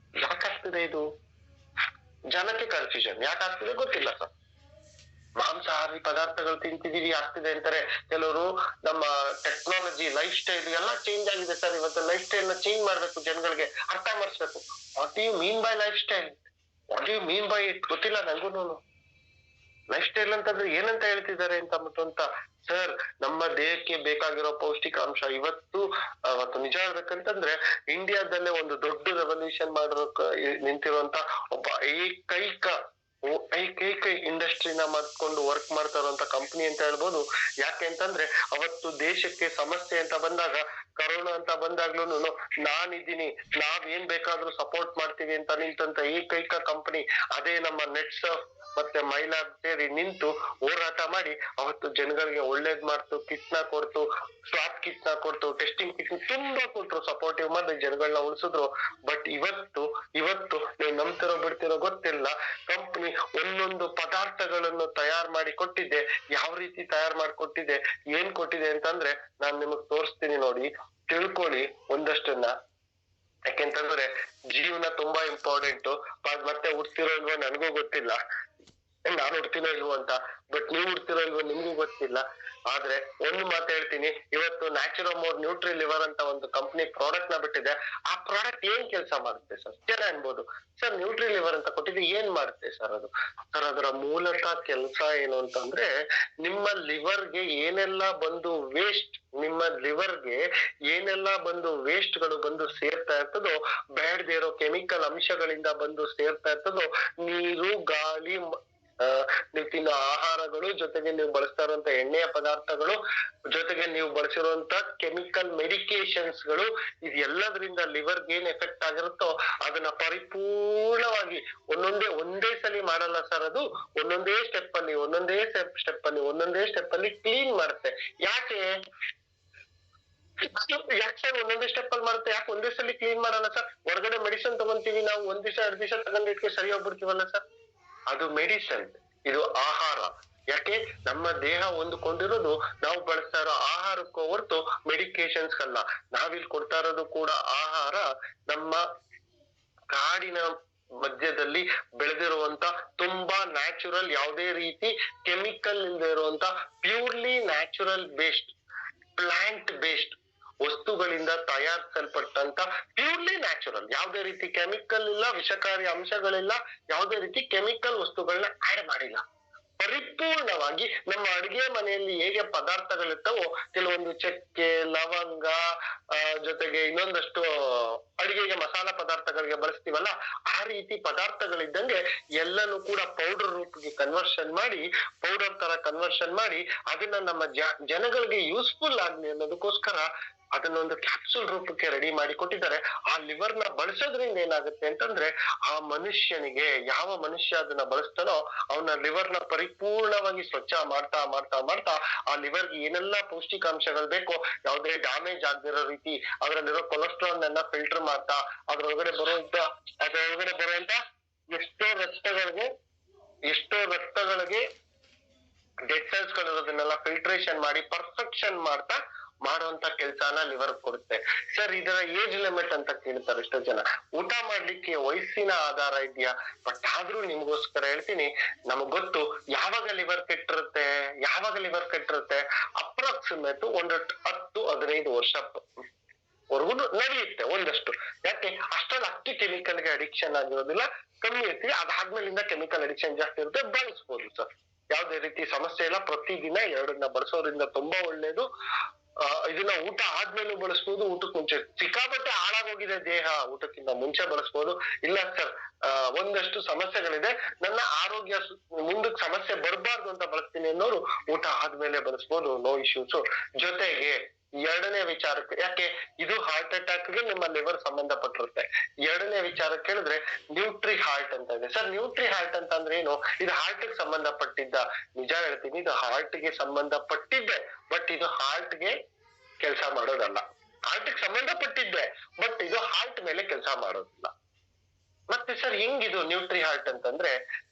ಯಾಕಾಗ್ತದೆ ಇದು? ಜನಕ್ಕೆ ಕನ್ಫ್ಯೂಷನ್. ಯಾಕಾಗ್ತದೆ ಗೊತ್ತಿಲ್ಲ ಸರ್. ಮಾಂಸಾಹಾರಿ ಪದಾರ್ಥಗಳು ತಿಂತಿದೀವಿ ಆಗ್ತಿದೆ ಅಂತಾರೆ ಕೆಲವರು. ನಮ್ಮ ಟೆಕ್ನಾಲಜಿ ಲೈಫ್ ಸ್ಟೈಲ್ ಎಲ್ಲ ಚೇಂಜ್ ಆಗಿದೆ ಸರ್. ಇವತ್ತು ಲೈಫ್ ಸ್ಟೈಲ್ ನ ಚೇಂಜ್ ಮಾಡ್ಬೇಕು, ಜನಗಳಿಗೆ ಅರ್ಥ ಮಾಡಿಸ್ಬೇಕು. What you mean by lifestyle, what you mean by it ಗೊತ್ತಿಲ್ಲ ನಂಗೂನು. ಲೈಫ್ ಸ್ಟೈಲ್ ಅಂತಂದ್ರೆ ಏನಂತ ಹೇಳ್ತಿದ್ದಾರೆ ಅಂತ ಸರ್, ನಮ್ಮ ದೇಹಕ್ಕೆ ಬೇಕಾಗಿರೋ ಪೌಷ್ಟಿಕಾಂಶ ಇವತ್ತು ನಿಜ ಹೇಳ್ಬೇಕಂತಂದ್ರೆ ಇಂಡಿಯಾದಲ್ಲೇ ಒಂದು ದೊಡ್ಡ ರೆವಲ್ಯೂಷನ್ ಮಾಡೋಕ್ ನಿಂತಿರುವಂತ ಒಬ್ಬ ಏಕೈಕ ಇಂಡಸ್ಟ್ರಿನ ಮಾಡ್ಕೊಂಡು ವರ್ಕ್ ಮಾಡ್ತಾ ಇರುವಂತ ಕಂಪನಿ ಅಂತ ಹೇಳ್ಬೋದು. ಯಾಕೆ ಅಂತಂದ್ರೆ ಅವತ್ತು ದೇಶಕ್ಕೆ ಸಮಸ್ಯೆ ಅಂತ ಬಂದಾಗ, ಕರೋನಾ ಅಂತ ಬಂದಾಗ್ಲೂ ನಾನಿದ್ದೀನಿ, ನಾವ್ ಏನ್ ಬೇಕಾದ್ರೂ ಸಪೋರ್ಟ್ ಮಾಡ್ತೀವಿ ಅಂತ ನಿಂತಂತ ಏಕೈಕ ಕಂಪನಿ ಅದೇ ನಮ್ಮ ನೆಟ್ಸರ್ಫ್ ಮತ್ತೆ ಮೈಲಾಬ್ ಸೇರಿ ನಿಂತು ಹೋರಾಟ ಮಾಡಿ ಅವತ್ತು ಜನಗಳಿಗೆ ಒಳ್ಳೇದ್ ಮಾಡ್ತು, ಕಿಟ್ನ ಕೊಡ್ತು, ಸ್ವಾಪ್ ಕಿಟ್ನ ಕೊಡ್ತು, ಟೆಸ್ಟಿಂಗ್ ಕಿಟ್ ತುಂಬಾ ಕೊಟ್ರು, ಸಪೋರ್ಟಿವ್ ಮಾಡಿ ಜನಗಳನ್ನ ಉಳಿಸಿದ್ರು. ಬಟ್ ಇವತ್ತು ನೀವು ನಂಬ್ತಿರೋ ಬಿಡ್ತಿರೋ ಗೊತ್ತಿಲ್ಲ, ಕಂಪನಿ ಒಂದೊಂದು ಪದಾರ್ಥಗಳನ್ನು ತಯಾರು ಮಾಡಿ ಕೊಟ್ಟಿದ್ದೆ. ಯಾವ ರೀತಿ ತಯಾರು ಮಾಡಿಕೊಟ್ಟಿದೆ, ಏನ್ ಕೊಟ್ಟಿದೆ ಅಂತಂದ್ರೆ ನಾನ್ ನಿಮಗ್ ತೋರಿಸ್ತೀನಿ ನೋಡಿ, ತಿಳ್ಕೊಳ್ಳಿ ಒಂದಷ್ಟನ್ನ. ಯಾಕೆಂತಂದ್ರೆ ಜೀವನ ತುಂಬಾ ಇಂಪಾರ್ಟೆಂಟ್. ಮತ್ತೆ ಹುಡ್ತಿರೋ ಇಲ್ವೋ ನನಗೂ ಗೊತ್ತಿಲ್ಲ, ನಾನು ಹುಡ್ತೀನೋ ಇಲ್ವೋ ಅಂತ. ಬಟ್ ನೀವ್ ಹುಡ್ತಿರೋ ಇಲ್ವೋ ನಿಮ್ಗೂ ಗೊತ್ತಿಲ್ಲ. ಆದ್ರೆ ಒಂದು ಮಾತು ಹೇಳ್ತೀನಿ, ಇವತ್ತು ನ್ಯಾಚುರೋಮೋರ್ ನ್ಯೂಟ್ರಿ ಲಿವರ್ ಅಂತ ಒಂದು ಕಂಪ್ನಿ ಪ್ರಾಡಕ್ಟ್ ನ ಬಿಟ್ಟಿದೆ. ಆ ಪ್ರಾಡಕ್ಟ್ ಏನ್ ಕೆಲಸ ಮಾಡುತ್ತೆ ಸರ್? ಜನ ಅನ್ಬೋದು, ಸರ್ ನ್ಯೂಟ್ರಿ ಲಿವರ್ ಅಂತ ಕೊಟ್ಟಿದ್ರೆ ಏನ್ ಮಾಡುತ್ತೆ ಸರ್ ಅದು? ಸರ್ ಅದರ ಮೂಲತಃ ಕೆಲಸ ಏನು ಅಂತಂದ್ರೆ, ನಿಮ್ಮ ಲಿವರ್ಗೆ ಏನೆಲ್ಲ ಬಂದು ವೇಸ್ಟ್, ನಿಮ್ಮ ಲಿವರ್ಗೆ ಏನೆಲ್ಲ ಬಂದು ವೇಸ್ಟ್ ಗಳು ಬಂದು ಸೇರ್ತಾ ಇರ್ತದೋ, ಬೇಡದೇ ಇರೋ ಕೆಮಿಕಲ್ ಅಂಶಗಳಿಂದ ಬಂದು ಸೇರ್ತಾ ಇರ್ತದೋ, ನೀರು, ಗಾಳಿ, ನೀವು ತಿನ್ನೋ ಆಹಾರಗಳು, ಜೊತೆಗೆ ನೀವು ಬಳಸ್ತಾ ಇರುವಂತ ಎಣ್ಣೆಯ ಪದಾರ್ಥಗಳು, ಜೊತೆಗೆ ನೀವು ಬಳಸಿರುವಂತ ಕೆಮಿಕಲ್ ಮೆಡಿಕೇಶನ್ಸ್ ಗಳು, ಇದೆಲ್ಲದರಿಂದ ಲಿವರ್ಗೆ ಏನ್ ಎಫೆಕ್ಟ್ ಆಗಿರುತ್ತೋ ಅದನ್ನ ಪರಿಪೂರ್ಣವಾಗಿ ಒಂದೇ ಸಲ ಮಾಡಲ್ಲ ಸರ್. ಅದು ಒಂದೊಂದೇ ಸ್ಟೆಪ್ ಅಲ್ಲಿ ಕ್ಲೀನ್ ಮಾಡುತ್ತೆ. ಯಾಕೆ ಸರ್ ಒಂದೊಂದೇ ಸ್ಟೆಪ್ ಅಲ್ಲಿ ಮಾಡುತ್ತೆ? ಯಾಕೆ ಒಂದೇ ಸಲ ಕ್ಲೀನ್ ಮಾಡಲ್ಲ ಸರ್? ಹೊರಗಡೆ ಮೆಡಿಸಿನ್ ತಗೊಂತೀವಿ ನಾವು, 1 ದಿವಸ 2 ದಿವಸ ತಗೊಂಡಿದ್ಕೆ ಸರಿ ಹೋಗ್ಬಿಡ್ತೀವಲ್ಲ ಸರ್? ಅದು ಮೆಡಿಸನ್, ಇದು ಆಹಾರ. ಯಾಕೆ ನಮ್ಮ ದೇಹ ಹೊಂದ್ಕೊಂಡಿರೋದು ನಾವು ಬಳಸ್ತಾ ಇರೋ ಆಹಾರಕ್ಕೂ ಹೊರತು ಮೆಡಿಕೇಶನ್ಸ್ ಅಲ್ಲ. ನಾವಿಲ್ಲಿ ಕೊಡ್ತಾ ಇರೋದು ಕೂಡ ಆಹಾರ ನಮ್ಮ ಕಾಡಿನ ಮಧ್ಯದಲ್ಲಿ ಬೆಳೆದಿರುವಂತ ತುಂಬಾ ನ್ಯಾಚುರಲ್, ಯಾವುದೇ ರೀತಿ ಕೆಮಿಕಲ್ ಇಲ್ಲದೆ ಇರುವಂತ purely natural based, plant based ವಸ್ತುಗಳಿಂದ ತಯಾರಿಸಲ್ಪಟ್ಟಂತ ಪ್ಯೂರ್ಲಿ ನ್ಯಾಚುರಲ್, ಯಾವುದೇ ರೀತಿ ಕೆಮಿಕಲ್ ಇಲ್ಲ, ವಿಷಕಾರಿ ಅಂಶಗಳಿಲ್ಲ, ಯಾವುದೇ ರೀತಿ ಕೆಮಿಕಲ್ ವಸ್ತುಗಳನ್ನ ಆಡ್ ಮಾಡಿಲ್ಲ. ಪರಿಪೂರ್ಣವಾಗಿ ನಮ್ಮ ಅಡಿಗೆ ಮನೆಯಲ್ಲಿ ಹೇಗೆ ಪದಾರ್ಥಗಳಿರ್ತಾವೋ, ಕೆಲವೊಂದು ಚಕ್ಕೆ, ಲವಂಗ, ಜೊತೆಗೆ ಇನ್ನೊಂದಷ್ಟು ಅಡಿಗೆಗೆ ಮಸಾಲ ಪದಾರ್ಥಗಳಿಗೆ ಬಳಸ್ತೀವಲ್ಲ, ಆ ರೀತಿ ಪದಾರ್ಥಗಳಿದ್ದಂಗೆ ಎಲ್ಲನೂ ಕೂಡ ಪೌಡರ್ ರೂಪಕ್ಕೆ ಪೌಡರ್ ತರ ಕನ್ವರ್ಷನ್ ಮಾಡಿ ಅದನ್ನ ನಮ್ಮ ಜನಗಳಿಗೆ ಯೂಸ್ಫುಲ್ ಆಗ್ಲಿ ಅನ್ನೋದಕ್ಕೋಸ್ಕರ ಅದನ್ನೊಂದು ಕ್ಯಾಪ್ಸೂಲ್ ರೂಪಕ್ಕೆ ರೆಡಿ ಮಾಡಿ ಕೊಟ್ಟಿದ್ದಾರೆ. ಆ ಲಿವರ್ ನ ಬಳಸೋದ್ರಿಂದ ಏನಾಗುತ್ತೆ ಅಂತಂದ್ರೆ, ಆ ಮನುಷ್ಯನಿಗೆ, ಯಾವ ಮನುಷ್ಯ ಅದನ್ನ ಬಳಸ್ತಾನೋ ಅವನ ಲಿವರ್ ನ ಪರಿಪೂರ್ಣವಾಗಿ ಸ್ವಚ್ಛ ಮಾಡ್ತಾ ಮಾಡ್ತಾ ಮಾಡ್ತಾ ಆ ಲಿವರ್ಗೆ ಏನೆಲ್ಲಾ ಪೌಷ್ಟಿಕಾಂಶಗಳು ಬೇಕೋ, ಯಾವುದೇ ಡ್ಯಾಮೇಜ್ ಆಗದಿರೋ ರೀತಿ ಅದರಲ್ಲಿರೋ ಕೊಲೆಸ್ಟ್ರಾಲ್ ನೆಲ್ಲ ಫಿಲ್ಟರ್ ಮಾಡ್ತಾ ಅದ್ರೊಳಗಡೆ ಬರುವಂತ ಎಷ್ಟೋ ರಕ್ತಗಳಿಗೆ ಡೆಡ್ ಸೆಲ್ಸ್ ಗಳಿರೋದನ್ನೆಲ್ಲ ಫಿಲ್ಟ್ರೇಷನ್ ಮಾಡಿ ಪರ್ಫೆಕ್ಷನ್ ಮಾಡುವಂತ ಕೆಲಸನ ಲಿವರ್ ಕೊಡುತ್ತೆ. ಸರ್, ಇದರ ಏಜ್ ಲಿಮಿಟ್ ಅಂತ ಕೇಳ್ತಾರೆ ಎಷ್ಟೋ ಜನ. ಊಟ ಮಾಡ್ಲಿಕ್ಕೆ ವಯಸ್ಸಿನ ಆಧಾರ ಇದೆಯಾ? ಬಟ್ ಆದ್ರೂ ನಿಮ್ಗೋಸ್ಕರ ಹೇಳ್ತೀನಿ, ನಮಗ್ ಗೊತ್ತು ಯಾವಾಗ ಲಿವರ್ ಕೆಟ್ಟಿರುತ್ತೆ ಅಪ್ರಾಕ್ಸಿಮೇಟ್ ಒಂದು 10-15 ವರ್ಷ ವರ್ಗು ನಡೆಯುತ್ತೆ ಒಂದಷ್ಟು. ಯಾಕೆ ಅಷ್ಟ್ರಲ್ಲಿ ಅಷ್ಟು ಕೆಮಿಕಲ್ಗೆ ಅಡಿಕ್ಷನ್ ಆಗಿರೋದಿಲ್ಲ, ಕಮ್ಮಿ ಇರ್ತೀವಿ. ಅದಾದ್ಮೇಲಿಂದ ಕೆಮಿಕಲ್ ಅಡಿಕ್ಷನ್ ಜಾಸ್ತಿ ಇರುತ್ತೆ, ಬಳಸ್ಬೋದು ಸರ್, ಯಾವ್ದೇ ರೀತಿ ಸಮಸ್ಯೆ ಇಲ್ಲ. ಪ್ರತಿದಿನ 2 ಬಳಸೋದ್ರಿಂದ ತುಂಬಾ ಒಳ್ಳೇದು. ಇದನ್ನ ಊಟ ಆದ್ಮೇಲೂ ಬಳಸ್ಬೋದು, ಊಟಕ್ಕೆ ಮುಂಚೆ. ಸಿಕ್ಕಾಪಟ್ಟೆ ಹಾಳಾಗೋಗಿದೆ ದೇಹ, ಊಟಕ್ಕಿಂತ ಮುಂಚೆ ಬಳಸ್ಬೋದು. ಇಲ್ಲ ಸರ್, ಒಂದಷ್ಟು ಸಮಸ್ಯೆಗಳಿದೆ, ನನ್ನ ಆರೋಗ್ಯ ಮುಂದಕ್ಕೆ ಸಮಸ್ಯೆ ಬರಬಾರ್ದು ಅಂತ ಬಳಸ್ತೀನಿ ಅನ್ನೋರು ಊಟ ಆದ್ಮೇಲೆ ಬಳಸ್ಬೋದು, ನೋ ಇಶ್ಯೂಸ್. ಜೊತೆಗೆ 2ನೇ ವಿಚಾರಕ್ಕೆ, ಯಾಕೆ ಇದು ಹಾರ್ಟ್ ಅಟ್ಯಾಕ್ ಗೆ ನಿಮ್ಮ ಲಿವರ್ ಸಂಬಂಧಪಟ್ಟಿರುತ್ತೆ. 2ನೇ ವಿಚಾರ ಕೇಳಿದ್ರೆ ನ್ಯೂಟ್ರಿ ಹಾರ್ಟ್ ಅಂತ ಇದೆ. ಸರ್, ನ್ಯೂಟ್ರಿ ಹಾರ್ಟ್ ಅಂತ ಅಂದ್ರೆ ಏನು? ಇದು ಹಾರ್ಟ್ ಗೆ ಸಂಬಂಧಪಟ್ಟಿದ್ದ? ನಿಜ ಹೇಳ್ತೀನಿ, ಇದು ಹಾರ್ಟ್ ಗೆ ಸಂಬಂಧಪಟ್ಟಿದ್ದೆ, ಬಟ್ ಇದು ಹಾರ್ಟ್ ಗೆ ಕೆಲಸ ಮಾಡೋದಲ್ಲ. ಹಾರ್ಟ್ ಗೆ ಸಂಬಂಧಪಟ್ಟಿದ್ದೆ, ಬಟ್ ಇದು ಹಾರ್ಟ್ ಮೇಲೆ ಕೆಲಸ ಮಾಡೋದಿಲ್ಲ. ಮತ್ತೆ ಸರ್, ಹೆಂಗಿದು ನ್ಯೂಟ್ರಿ ಹಾರ್ಟ್ ಅಂತಂದ್ರೆ,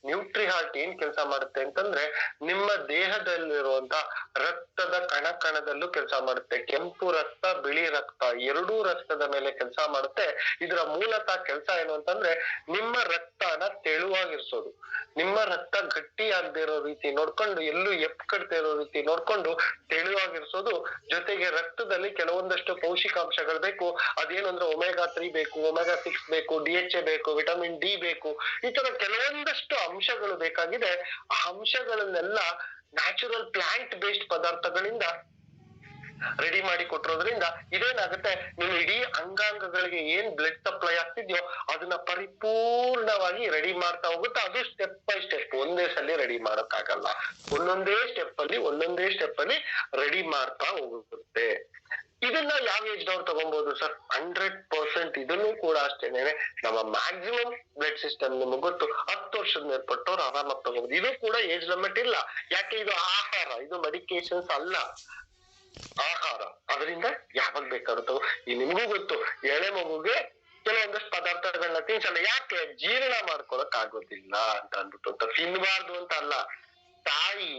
ನ್ಯೂಟ್ರಿ ಹಾರ್ಟ್ ಏನ್ ಕೆಲಸ ಮಾಡುತ್ತೆ ಅಂತಂದ್ರೆ, ನಿಮ್ಮ ದೇಹದಲ್ಲಿರುವಂತ ರಕ್ತದ ಕಣದಲ್ಲೂ ಕೆಲಸ ಮಾಡುತ್ತೆ. ಕೆಂಪು ರಕ್ತ, ಬಿಳಿ ರಕ್ತ, ಎರಡೂ ರಕ್ತದ ಮೇಲೆ ಕೆಲಸ ಮಾಡುತ್ತೆ. ಇದರ ಮೂಲತಃ ಕೆಲಸ ಏನು ಅಂತಂದ್ರೆ, ನಿಮ್ಮ ರಕ್ತನ ತೆಳುವಾಗಿರ್ಸೋದು, ನಿಮ್ಮ ರಕ್ತ ಗಟ್ಟಿ ಆಗದೆ ಇರೋ ರೀತಿ ನೋಡ್ಕೊಂಡು, ಎಲ್ಲೂ ಎಪ್ಕಡ್ದೇ ಇರೋ ರೀತಿ ನೋಡ್ಕೊಂಡು ತೆಳುವಾಗಿರ್ಸೋದು. ಜೊತೆಗೆ ರಕ್ತದಲ್ಲಿ ಕೆಲವೊಂದಷ್ಟು ಪೌಷ್ಟಿಕಾಂಶಗಳು ಬೇಕು. ಅದೇನು ಅಂದ್ರೆ ಒಮೆಗಾ 3 ಬೇಕು, ಒಮೆಗಾ 6 ಬೇಕು, DHA ಬೇಕು, ವಿಟಮಿನ್ ಡಿ ಬೇಕು. ಈ ತರ ಕೆಲವೊಂದಷ್ಟು ಅಂಶಗಳು ಬೇಕಾಗಿದೆ. ಆ ಅಂಶಗಳನ್ನೆಲ್ಲ ನ್ಯಾಚುರಲ್ ಪ್ಲಾಂಟ್ ಬೇಸ್ಡ್ ಪದಾರ್ಥಗಳಿಂದ ರೆಡಿ ಮಾಡಿ ಕೊಟ್ಟಿರೋದ್ರಿಂದ ಇದೇನಾಗುತ್ತೆ, ನಿಮ್ಮ ಇಡೀ ಅಂಗಾಂಗಗಳಿಗೆ ಏನ್ ಬ್ಲಡ್ ಸಪ್ಲೈ ಆಗ್ತಿದ್ಯೋ ಅದನ್ನ ಪರಿಪೂರ್ಣವಾಗಿ ರೆಡಿ ಮಾಡ್ತಾ ಹೋಗುತ್ತೆ. ಅದು ಸ್ಟೆಪ್ ಬೈ ಸ್ಟೆಪ್, ಒಂದೇ ಸಲ ರೆಡಿ ಮಾಡೋಕ್ಕಾಗಲ್ಲ. ಒಂದೊಂದೇ ಸ್ಟೆಪ್ ಅಲ್ಲಿ ರೆಡಿ ಮಾಡ್ತಾ ಹೋಗುತ್ತೆ. ಇದನ್ನ ಯಾವ ಏಜ್ ನವ್ರು ತಗೊಬಹುದು ಸರ್? 100% ಇದನ್ನು ಕೂಡ ಅಷ್ಟೇನೆ. ನಮ್ಮ ಮ್ಯಾಕ್ಸಿಮಮ್ ಬ್ಲಡ್ ಸಿಸ್ಟಮ್ ನಿಮ್ಗೆ ಗೊತ್ತು, 10 ವರ್ಷದ ಮೇಲ್ಪಟ್ಟವ್ರು ಆರಾಮಾಗಿ ತಗೋಬಹುದು. ಇದು ಕೂಡ ಏಜ್ ಲಿಮಿಟ್ ಇಲ್ಲ. ಯಾಕೆ? ಇದು ಆಹಾರ, ಇದು ಮೆಡಿಕೇಶನ್ಸ್ ಅಲ್ಲ, ಆಹಾರ. ಅದರಿಂದ ಯಾವಾಗ ಬೇಕಾದ್ರೂ ತಗೋ. ಈ ನಿಮ್ಗೂ ಗೊತ್ತು, ಎಳೆ ಮಗುಗೆ ಕೆಲವೊಂದಷ್ಟು ಪದಾರ್ಥಗಳನ್ನ ತಿನ್ಸಲ್ಲ. ಯಾಕೆ? ಜೀರ್ಣ ಮಾಡ್ಕೊಳಕ್ ಆಗೋದಿಲ್ಲ ಅಂತ ಅಂದ್ಬಿಟ್ಟು. ಅಂತ ತಿನ್ಬಾರ್ದು ಅಂತ ಅಲ್ಲ, ತಾಯಿ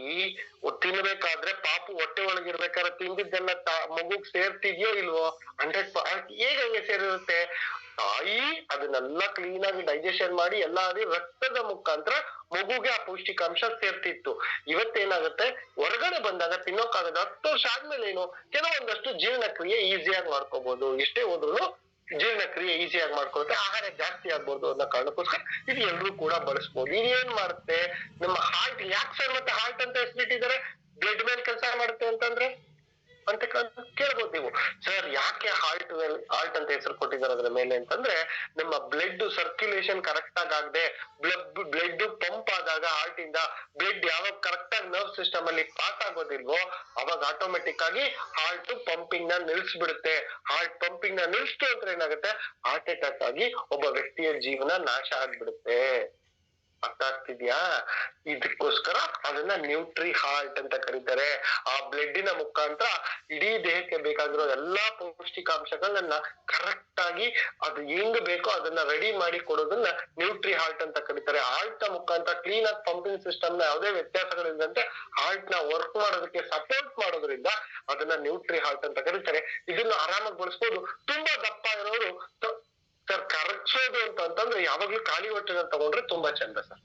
ತಿನ್ಬೇಕಾದ್ರೆ ಪಾಪು ಹೊಟ್ಟೆ ಒಳಗಿರ್ಬೇಕಾದ್ರೆ ತಿಂದಿದ್ದೆಲ್ಲ ಮಗುಗ್ ಸೇರ್ತಿದ್ಯೋ ಇಲ್ವೋ? 100% ಹೇಗೆ ಸೇರಿರುತ್ತೆ? ತಾಯಿ ಅದನ್ನೆಲ್ಲ ಕ್ಲೀನ್ ಆಗಿ ಡೈಜೆಷನ್ ಮಾಡಿ ಎಲ್ಲ ಆಗಿ ರಕ್ತದ ಮುಖಾಂತರ ಮಗುಗೆ ಆ ಪೌಷ್ಟಿಕಾಂಶ ಸೇರ್ತಿತ್ತು. ಇವತ್ತೇನಾಗುತ್ತೆ, ಹೊರಗಡೆ ಬಂದಾಗ ತಿನ್ನೋಕ್ಕಾಗದ. 10 ವರ್ಷ ಆದ್ಮೇಲೆ ಏನು, ಕೆಲವೊಂದಷ್ಟು ಜೀರ್ಣಕ್ರಿಯೆ ಈಸಿಯಾಗಿ ಮಾಡ್ಕೋಬಹುದು. ಎಷ್ಟೇ ಹೋದ್ರು ಜೀರ್ಣಕ್ರಿಯೆ ಈಸಿಯಾಗಿ ಮಾಡ್ಕೊಳುತ್ತೆ, ಆಹಾರ ಜಾಸ್ತಿ ಆಗ್ಬೋದು ಅನ್ನೋ ಕಾರಣಕ್ಕೋಸ್ಕರ ಇದು ಎಲ್ರೂ ಕೂಡ ಬಳಸ್ಬೋದು. ಇದೇನ್ ಮಾಡುತ್ತೆ, ನಮ್ಮ ಹಾರ್ಟ್. ಯಾಕೆ ಸರ್ ಮತ್ತೆ ಹಾರ್ಟ್ ಅಂತ ಹೆಸರಿಟ್ಟಿದ್ದಾರೆ? ಬ್ಲಡ್ ಮೇಲೆ ಕೆಲಸ ಮಾಡುತ್ತೆ ಅಂತಂದ್ರೆ ಅಂತ ಕೇಳ್ಬೋದು ನೀವು. ಸರ್, ಯಾಕೆ ಹಾರ್ಟ್ ಅಂತ ಹೆಸರು ಕೊಟ್ಟಿದ್ದಾರೆ ಅದ್ರ ಮೇಲೆ ಅಂತಂದ್ರೆ, ನಮ್ಮ ಬ್ಲಡ್ ಸರ್ಕ್ಯುಲೇಷನ್ ಕರೆಕ್ಟ್ ಆಗದೆ, ಬ್ಲಡ್ ಪಂಪ್ ಆದಾಗ ಹಾರ್ಟ್ ಇಂದ ಬ್ಲಡ್ ಯಾವಾಗ ಕರೆಕ್ಟ್ ಆಗಿ ನರ್ವ್ ಸಿಸ್ಟಮ್ ಅಲ್ಲಿ ಪಾಸ್ ಆಗೋದಿಲ್ವೋ ಅವಾಗ ಆಟೋಮೆಟಿಕ್ ಆಗಿ ಹಾರ್ಟ್ ಪಂಪಿಂಗ್ ನ ನಿಲ್ಸ್ಬಿಡುತ್ತೆ. ಹಾರ್ಟ್ ಪಂಪಿಂಗ್ ನ ನಿಲ್ಸ್ತು ಅಂದ್ರೆ ಏನಾಗುತ್ತೆ, ಹಾರ್ಟ್ ಅಟ್ಯಾಕ್ ಆಗಿ ಒಬ್ಬ ವ್ಯಕ್ತಿಯ ಜೀವನ ನಾಶ ಆಗ್ಬಿಡುತ್ತೆ. ಅರ್ಥ ಆಗ್ತಿದ್ಯಾ? ಇದಕ್ಕೋಸ್ಕರ ಅದನ್ನ ನ್ಯೂಟ್ರಿ ಹಾರ್ಟ್ ಅಂತ ಕರೀತಾರೆ. ಆ ಬ್ಲಡ್ಡಿನ ಮುಖಾಂತರ ಇಡೀ ದೇಹಕ್ಕೆ ಬೇಕಾಗಿರೋ ಎಲ್ಲಾ ಪೌಷ್ಟಿಕಾಂಶಗಳನ್ನ ಕರೆಕ್ಟ್ ಆಗಿ ಅದು ಹೆಂಗ್ ಬೇಕೋ ಅದನ್ನ ರೆಡಿ ಮಾಡಿ ಕೊಡೋದನ್ನ ನ್ಯೂಟ್ರಿ ಹಾರ್ಟ್ ಅಂತ ಕರೀತಾರೆ. ಹಾರ್ಟ್ ನ ಮುಖಾಂತರ ಕ್ಲೀನ್ ಆಗಿ ಪಂಪಿಂಗ್ ಸಿಸ್ಟಮ್ ನ ಯಾವುದೇ ವ್ಯತ್ಯಾಸಗಳಿಲ್ಲದಂತೆ ಹಾರ್ಟ್ ನ ವರ್ಕ್ ಮಾಡೋದಕ್ಕೆ ಸಪೋರ್ಟ್ ಮಾಡೋದ್ರಿಂದ ಅದನ್ನ ನ್ಯೂಟ್ರಿ ಹಾರ್ಟ್ ಅಂತ ಕರೀತಾರೆ. ಇದನ್ನ ಆರಾಮಾಗಿ ಬಳಸ್ಬೋದು. ತುಂಬಾ ದಪ್ಪ ಇರೋರು ಸರ್, ಕರಗಿಸೋದು ಅಂತಂದ್ರೆ ಯಾವಾಗ್ಲೂ ಖಾಲಿ ಹೊಟ್ಟೆನ ತಗೊಂಡ್ರೆ ತುಂಬಾ ಚಂದ ಸರ್.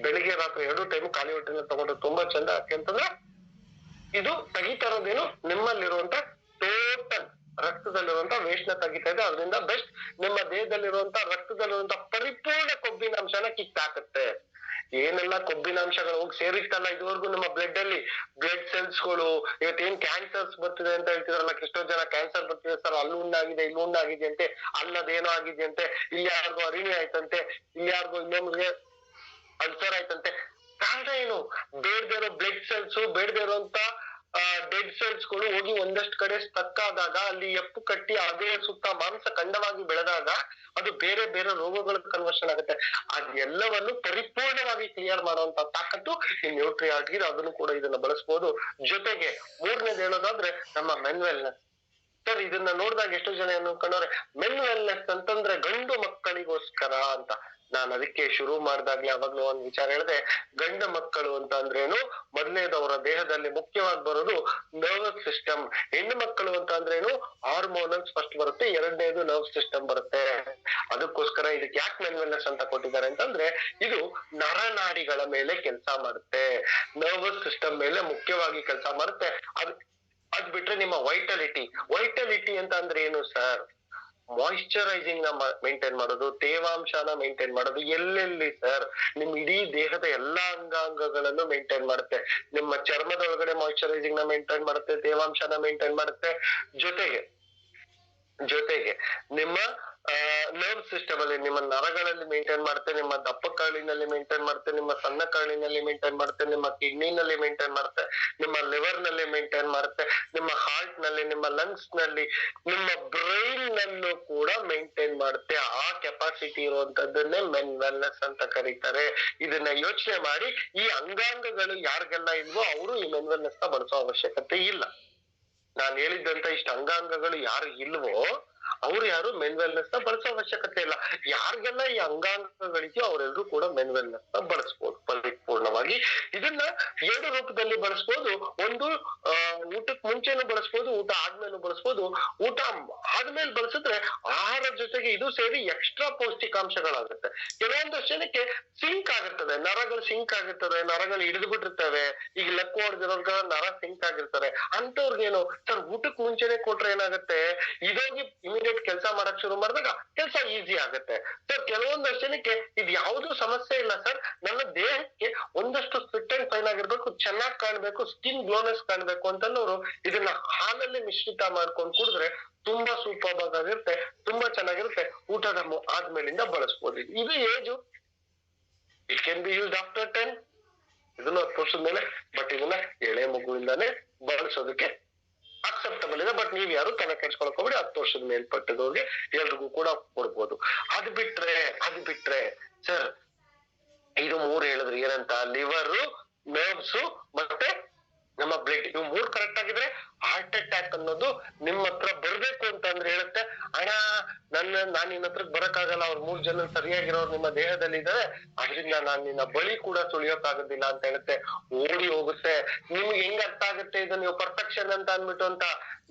ಬೆಳಿಗ್ಗೆ ರಾತ್ರಿ 2 ಟೈಮ್ ಖಾಲಿ ಹೊಟ್ಟೆನ ತಗೊಂಡ್ರೆ ತುಂಬಾ ಚಂದ. ಯಾಕೆಂತಂದ್ರೆ ಇದು ತೆಗಿತಾ ಇರೋದೇನು, ನಿಮ್ಮಲ್ಲಿರುವಂತ ಟೋಟಲ್ ರಕ್ತದಲ್ಲಿರುವಂತ ವೇಸ್ಟ್ ನ ತೆಗಿತಾ ಇದೆ. ಅದರಿಂದ ಬೆಸ್ಟ್ ನಿಮ್ಮ ದೇಹದಲ್ಲಿರುವಂತ ರಕ್ತದಲ್ಲಿರುವಂತ ಪರಿಪೂರ್ಣ ಕೊಬ್ಬಿನ ಅಂಶನ ಕಿತ್ತಾಕುತ್ತೆ. ಏನೆಲ್ಲ ಕೊಬ್ಬಿನಾಂಶಗಳು ಹೋಗಿ ಸೇರಿತ್ತಲ್ಲ ಇದುವರೆಗೂ ನಮ್ಮ ಬ್ಲಡ್ ಅಲ್ಲಿ, ಬ್ಲಡ್ ಸೆಲ್ಸ್ಗಳು. ಇವತ್ತೇನ್ ಕ್ಯಾನ್ಸರ್ಸ್ ಬರ್ತಿದೆ ಅಂತ ಹೇಳ್ತಿದಾರಲ್ಲ, ಎಷ್ಟೋ ಜನ ಕ್ಯಾನ್ಸರ್ ಬರ್ತಿದೆ ಸರ್, ಅಲ್ಲಿ ಉಂಡಾಗಿದೆ ಇಲ್ಲಿ ಉಂಡಾಗಿದೆ ಅಂತೆ, ಅಲ್ಲದೇನೋ ಆಗಿದೆ ಅಂತೆ, ಇಲ್ಲಿ ಯಾರಿಗೋ ಅರಿಣಿ ಆಯ್ತಂತೆ, ಇಲ್ಲಿ ಯಾರಿಗೋ ಇನ್ನೊಂದಿಗೆ ಅಲ್ಸರ್ ಆಯ್ತಂತೆ. ಕಾರಣ ಏನು? ಬೇಡದೇ ಇರೋ ಬ್ಲಡ್ ಸೆಲ್ಸ್, ಬೇಡದೇ ಇರೋಂತ ಡೆಡ್ ಸೆಲ್ಸ್ ಗಳು ಹೋಗಿ ಒಂದಷ್ಟು ಕಡೆ ಸ್ಟಕ್ ಆದಾಗ, ಅಲ್ಲಿ ಎಪ್ಪು ಕಟ್ಟಿ ಅದೇ ಸುತ್ತ ಮಾಂಸ ಖಂಡವಾಗಿ ಬೆಳೆದಾಗ ಅದು ಬೇರೆ ಬೇರೆ ರೋಗಗಳ ಕನ್ವರ್ಷನ್ ಆಗುತ್ತೆ. ಅದೆಲ್ಲವನ್ನು ಪರಿಪೂರ್ಣವಾಗಿ ಕ್ಲಿಯರ್ ಮಾಡುವಂತ ತಾಕತ್ತು ಈ ನ್ಯೂಟ್ರಿಆರ್ಟ್ ಗೆ, ಅದನ್ನು ಕೂಡ ಇದನ್ನ ಬಳಸಬಹುದು. ಜೊತೆಗೆ ಮೂರನೇದು ಹೇಳೋದಾದ್ರೆ ನಮ್ಮ ಮೆನ್ ವೆಲ್ನೆಸ್. ಸರ್ ಇದನ್ನ ನೋಡಿದಾಗ ಎಷ್ಟೋ ಜನ ಏನು ಅನ್ಕೊಂಡವ್ರೆ, ಮೆನ್ ವೆಲ್ನೆಸ್ ಅಂತಂದ್ರೆ ಗಂಡು ಮಕ್ಕಳಿಗೋಸ್ಕರ ಅಂತ. ನಾನು ಅದಕ್ಕೆ ಶುರು ಮಾಡಿದಾಗ್ಲೇ ಯಾವಾಗ್ಲೂ ಒಂದ್ ವಿಚಾರ ಹೇಳಿದೆ, ಗಂಡು ಮಕ್ಕಳು ಅಂತ ಅಂದ್ರೇನು, ಮೊದಲನೇದವರ ದೇಹದಲ್ಲಿ ಮುಖ್ಯವಾಗಿ ಬರೋದು ನರ್ವಸ್ ಸಿಸ್ಟಮ್. ಹೆಣ್ಣು ಮಕ್ಕಳು ಅಂತ ಅಂದ್ರೇನು, ಹಾರ್ಮೋನಲ್ಸ್ ಫಸ್ಟ್ ಬರುತ್ತೆ, ಎರಡನೇದು ನರ್ವ್ ಸಿಸ್ಟಮ್ ಬರುತ್ತೆ. ಅದಕ್ಕೋಸ್ಕರ ಇದಕ್ಕೆ ಯಾಕೆ ಮೆನ್ ವೆಲ್ನೆಸ್ ಅಂತ ಕೊಟ್ಟಿದ್ದಾರೆ ಅಂತಂದ್ರೆ, ಇದು ನರನಾಡಿಗಳ ಮೇಲೆ ಕೆಲಸ ಮಾಡುತ್ತೆ, ನರ್ವಸ್ ಸಿಸ್ಟಮ್ ಮೇಲೆ ಮುಖ್ಯವಾಗಿ ಕೆಲಸ ಮಾಡುತ್ತೆ. ಅದ್ ಬಿಟ್ರೆ ನಿಮ್ಮ ವೈಟಲಿಟಿ ಅಂತ ಅಂದ್ರೆ ಏನು ಸರ್? ಮಾಯಿಶ್ಚರೈಸಿಂಗ್ ನ ಮೇಂಟೈನ್ ಮಾಡೋದು, ತೇವಾಂಶನ ಮೇಂಟೈನ್ ಮಾಡೋದು. ಎಲ್ಲೆಲ್ಲಿ ಸರ್? ನಿಮ್ ಇಡೀ ದೇಹದ ಎಲ್ಲಾ ಅಂಗಾಂಗಗಳನ್ನು ಮೇಂಟೈನ್ ಮಾಡುತ್ತೆ. ನಿಮ್ಮ ಚರ್ಮದೊಳಗಡೆ ಮಾಯಿಶ್ಚರೈಸಿಂಗ್ ನ ಮೇಂಟೈನ್ ಮಾಡುತ್ತೆ, ತೇವಾಂಶನ ಮೇಂಟೈನ್ ಮಾಡುತ್ತೆ. ಜೊತೆಗೆ ನಿಮ್ಮ ನರ್ವ್ ಸಿಸ್ಟಮ್ ಅಲ್ಲಿ, ನಿಮ್ಮ ನರಗಳಲ್ಲಿ ಮೇಂಟೈನ್ ಮಾಡುತ್ತೆ, ನಿಮ್ಮ ದಪ್ಪ ಕರಳಿನಲ್ಲಿ ಮೇಂಟೈನ್ ಮಾಡುತ್ತೆ, ನಿಮ್ಮ ಸಣ್ಣ ಕರಳಿನಲ್ಲಿ ಮೇಂಟೈನ್ ಮಾಡುತ್ತೆ, ನಿಮ್ಮ ಕಿಡ್ನಿನಲ್ಲಿ ಮೇಂಟೈನ್ ಮಾಡುತ್ತೆ, ನಿಮ್ಮ ಲಿವರ್ ನಲ್ಲಿ ಮೇಂಟೈನ್ ಮಾಡುತ್ತೆ, ನಿಮ್ಮ ಹಾರ್ಟ್ ನಲ್ಲಿ, ನಿಮ್ಮ ಲಂಗ್ಸ್ ನಲ್ಲಿ, ನಿಮ್ಮ ಬ್ರೈನ್ ನಲ್ಲೂ ಕೂಡ ಮೇಂಟೈನ್ ಮಾಡುತ್ತೆ. ಆ ಕೆಪಾಸಿಟಿ ಇರುವಂತದ್ದನ್ನೇ ಮೆನ್ ವೆಲ್ನೆಸ್ ಅಂತ ಕರೀತಾರೆ. ಇದನ್ನ ಯೋಚನೆ ಮಾಡಿ, ಈ ಅಂಗಾಂಗಗಳು ಯಾರಿಗೆಲ್ಲ ಇಲ್ವೋ ಅವರು ಈ ಮೆನ್ ವೆಲ್ನೆಸ್ ನ ಬಳಸೋ ಅವಶ್ಯಕತೆ ಇಲ್ಲ. ನಾನು ಹೇಳಿದ್ದಂತ ಇಷ್ಟ ಅಂಗಾಂಗಗಳು ಯಾರು ಇಲ್ವೋ ಅವ್ರು ಯಾರು ಮೆನ್ ವೆಲ್ನೆಸ್ ನ ಬಳಸೋ ಅವಶ್ಯಕತೆ ಇಲ್ಲ. ಯಾರಿಗೆಲ್ಲ ಈ ಅಂಗಾಂಗಗಳಿದೆಯೋ ಅವರೆಲ್ಲರೂ ಕೂಡ ಮೆನ್ ವೆಲ್ನೆಸ್ ನ ಬಳಸ್ಬೋದು ಪರಿಪೂರ್ಣವಾಗಿ. ಇದನ್ನ ಎರಡು ರೂಪದಲ್ಲಿ ಬಳಸ್ಬೋದು. ಒಂದು ಊಟಕ್ಕೆ ಮುಂಚೆನೂ ಬಳಸ್ಬೋದು, ಊಟ ಆದ್ಮೇಲೂ ಬಳಸ್ಬೋದು. ಊಟ ಆದ್ಮೇಲೆ ಬಳಸಿದ್ರೆ ಆಹಾರ ಜೊತೆಗೆ ಇದು ಸೇರಿ ಎಕ್ಸ್ಟ್ರಾ ಪೌಷ್ಟಿಕಾಂಶಗಳಾಗುತ್ತೆ. ಕೆಲವೊಂದಷ್ಟು ಜನಕ್ಕೆ ಸಿಂಕ್ ಆಗುತ್ತದೆ, ನರಗಳು ಸಿಂಕ್ ಆಗಿರ್ತದೆ, ನರಗಳು ಹಿಡಿದು ಬಿಟ್ಟಿರ್ತವೆ. ಈಗ ಲೆಕ್ಕ ಹೊಡೆದಿರೋರ್ಗ ನರ ಸಿಂಕ್ ಆಗಿರ್ತಾರೆ. ಅಂತವ್ರಿಗೇನು ಸರ್, ಊಟಕ್ಕೆ ಮುಂಚೆನೆ ಕೊಟ್ರೆ ಏನಾಗುತ್ತೆ, ಇದೋಗಿ ಇಮಿಡಿಯೇಟ್ ಕೆಲಸ ಮಾಡಕ್ ಶುರು ಮಾಡಿದಾಗ ಕೆಲಸ ಈಸಿ ಆಗುತ್ತೆ. ಸರ್ ಕೆಲವೊಂದಷ್ಟು ಜನಕ್ಕೆ ಇದು ಯಾವ್ದು ಸಮಸ್ಯೆ ಇಲ್ಲ ಸರ್, ನನ್ನ ದೇಹಕ್ಕೆ ಒಂದಷ್ಟು ಫಿಟ್ ಅಂಡ್ ಫೈನ್ ಆಗಿರ್ಬೇಕು, ಚೆನ್ನಾಗಿ ಕಾಣ್ಬೇಕು, ಸ್ಕಿನ್ ಗ್ಲೋನೆಸ್ ಕಾಣ್ಬೇಕು ಅಂತನೋರು ಇದನ್ನ ಹಾಲಲ್ಲಿ ಮಿಶ್ರಿತ ಮಾಡ್ಕೊಂಡು ಕುಡಿದ್ರೆ ತುಂಬಾ ಸೂಪರ್ ಆಗಿರುತ್ತೆ, ತುಂಬಾ ಚೆನ್ನಾಗಿರುತ್ತೆ. ಊಟದ ಆದ್ಮೇಲಿಂದ ಬಳಸ್ಬೋದು. ಇದು age, it can be used after 10, ಇದನ್ನು 10 ವರ್ಷದ ಮೇಲೆ. ಬಟ್ ಇದನ್ನ ಎಳೆ ಮಗುವಿಂದಾನೇ ಬಳಸೋದಕ್ಕೆ ಅಕ್ಸೆಪ್ಟಬಲ್ ಇದೆ. ಬಟ್ ನೀವ್ ಯಾರು ತಲೆ ಕೆಡ್ಸ್ಕೊಳಕ್ ಹೋಗ್ಬಿಡಿ, 10 ವರ್ಷದ ಮೇಲ್ಪಟ್ಟದವ್ರಿಗೆ ಎಲ್ರಿಗೂ ಕೂಡ ಕೊಡ್ಬೋದು. ಅದ್ ಬಿಟ್ರೆ ಸರ್ ಇದು 3 ಹೇಳಿದ್ರಿ, ಏನಂತ? ಲಿವರು, ನರ್ವ್ಸ್ ಮತ್ತೆ ನಮ್ಮ ಬ್ಲಡ್. ಇವು 3 ಕರೆಕ್ಟ್ ಆಗಿದ್ರೆ ಹಾರ್ಟ್ ಅಟ್ಯಾಕ್ ಅನ್ನೋದು ನಿಮ್ಮ ಹತ್ರ ಬರ್ಬೇಕು ಅಂತಂದ್ರೆ ಹೇಳುತ್ತೆ, ಅಣ್ಣ ನಾನ್ ನಿನ್ನ ಹತ್ರಕ್ ಬರಕ್ಕಾಗಲ್ಲ, ಅವ್ರ 3 ಜನ ಸರಿಯಾಗಿರೋರು ನಿಮ್ಮ ದೇಹದಲ್ಲಿ ಇದ್ದಾರೆ, ಅದರಿಂದ ನಾನ್ ನಿನ್ನ ಬಳಿ ಕೂಡ ಸುಳಿಯೋಕ್ಕಾಗೋದಿಲ್ಲ ಅಂತ ಹೇಳುತ್ತೆ. ಓಡಿ ಹೋಗುತ್ತೆ. ನಿಮ್ಗೆ ಹೆಂಗ್ ಅರ್ಥ ಆಗುತ್ತೆ ಇದು ನೀವು ಪರ್ಫೆಕ್ಷನ್ ಅಂತ ಅನ್ಬಿಟ್ಟು ಅಂತ?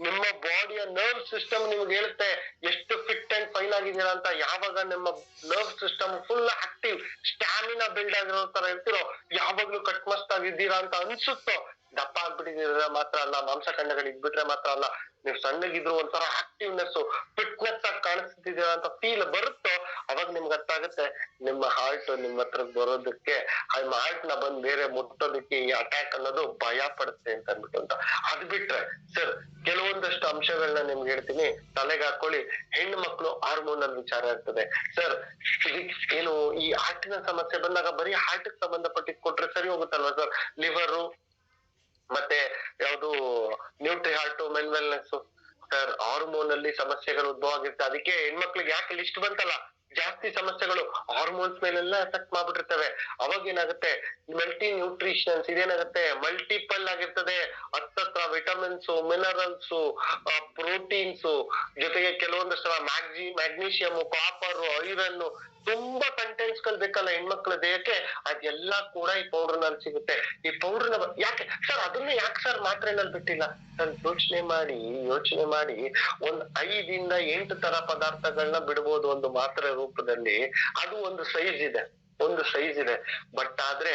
ನಿಮ್ಮ ಬಾಡಿಯ ನರ್ವ್ ಸಿಸ್ಟಮ್ ನಿಮ್ಗೆ ಹೇಳುತ್ತೆ ಎಷ್ಟು ಫಿಟ್ ಅಂಡ್ ಫೈನ್ ಆಗಿದ್ದೀರಾ ಅಂತ. ಯಾವಾಗ ನಿಮ್ಮ nerve system full active, stamina build ಆಗಿರೋ ತರ ಇರ್ತಿರೋ, ಯಾವಾಗ್ಲೂ ಕಟ್ಮಸ್ತಾಗಿದ್ದೀರಾ ಅಂತ ಅನ್ಸುತ್ತೋ, ದಪ್ಪ ಆಗ್ಬಿಟ್ಟಿದ್ದೀರ ಮಾತ್ರ ಅಲ್ಲ, ಮಾಂಸಖಂಡಗಳು ಇದ್ಬಿಟ್ರೆ ಮಾತ್ರ ಅಲ್ಲ, ನೀವು ಸಣ್ಣಗಿದ್ರು ಒಂಥರ ಆಕ್ಟಿವ್ನೆಸ್, ಫಿಟ್ನೆಸ್ ಆಗಿ ಕಾಣಿಸ್ತಿದ್ದೀರಾ ಅಂತ ಫೀಲ್ ಬರುತ್ತೋ, ಅವಾಗ ನಿಮ್ಗೆ ಅರ್ಥ ಆಗುತ್ತೆ ನಿಮ್ಮ ಹಾರ್ಟ್ ನಿಮ್ಮ ಹತ್ರ ಬರೋದಕ್ಕೆ, ಹಾರ್ಟ್ ನ ಬಂದ್ ಬೇರೆ ಮುಟ್ಟೋದಕ್ಕೆ ಈ ಅಟ್ಯಾಕ್ ಅನ್ನೋದು ಭಯ ಪಡುತ್ತೆ ಅಂತ ಅನ್ಬಿಟ್ಟು ಅಂತ. ಅದ್ ಬಿಟ್ರೆ ಸರ್ ಕೆಲವೊಂದಷ್ಟು ಅಂಶಗಳನ್ನ ನಿಮ್ಗೆ ಹೇಳ್ತೀನಿ, ತಲೆಗೆ ಹಾಕೊಳ್ಳಿ. ಹೆಣ್ಣು ಮಕ್ಕಳು ಹಾರ್ಮೋನಲ್ ವಿಚಾರ ಇರ್ತದೆ ಸರ್. ಏನು ಈ ಹಾರ್ಟಿನ ಸಮಸ್ಯೆ ಬಂದಾಗ ಬರೀ ಹಾರ್ಟ್ ಸಂಬಂಧಪಟ್ಟಿದ್ ಕೊಟ್ರೆ ಸರಿ ಹೋಗುತ್ತಲ್ವಾ ಸರ್? ಲಿವರು ಮತ್ತೆ ಯಾವ್ದು nutri heart, men wellness sir, hormone ಅಲ್ಲಿ ಸಮಸ್ಯೆಗಳು ಉದ್ಭವ ಆಗಿರುತ್ತೆ. ಅದಕ್ಕೆ ಹೆಣ್ಮಕ್ಳಿಗೆ ಯಾಕೆ ಲಿಸ್ಟ್ ಬಂತಲ್ಲ, ಜಾಸ್ತಿ ಸಮಸ್ಯೆಗಳು ಹಾರ್ಮೋನ್ಸ್ ಮೇಲೆಲ್ಲ ಎಫೆಕ್ಟ್ ಮಾಡ್ಬಿಟ್ಟಿರ್ತವೆ. ಅವಾಗ ಏನಾಗುತ್ತೆ, ಮಲ್ಟಿ ನ್ಯೂಟ್ರಿಷನ್ಸ್ ಇದೇನಾಗುತ್ತೆ, ಮಲ್ಟಿಪಲ್ ಆಗಿರ್ತದೆ. ಹತ್ತತ್ರ ವಿಟಮಿನ್ಸ್, ಮಿನರಲ್ಸ್, ಪ್ರೋಟೀನ್ಸ್, ಜೊತೆಗೆ ಕೆಲವೊಂದಷ್ಟು ಮ್ಯಾಗ್ನೀಷಿಯಂ, ಕಾಪರ್, ಐರನ್, ತುಂಬಾ ಕಂಟೆಂಟ್ಸ್ ಗಳು ಬೇಕಲ್ಲ ಹೆಣ್ಮಕ್ಳ ದೇಹಕ್ಕೆ, ಅದೆಲ್ಲ ಕೂಡ ಈ ಪೌಡರ್ ನಲ್ಲಿ ಸಿಗುತ್ತೆ. ಈ ಪೌಡರ್ ಯಾಕೆ ಸರ್, ಅದನ್ನ ಯಾಕೆ ಸರ್ ಮಾತ್ರೆನಲ್ಲಿ ಬಿಟ್ಟಿಲ್ಲ ಸರ್? ಯೋಚನೆ ಮಾಡಿ 5 ಇಂದ 8 ತರ ಪದಾರ್ಥಗಳನ್ನ ಬಿಡ್ಬೋದು ಒಂದು ಮಾತ್ರೆ ರೂಪದಲ್ಲಿ. ಅದು ಒಂದು ಸೈಜ್ ಇದೆ. ಬಟ್ ಆದ್ರೆ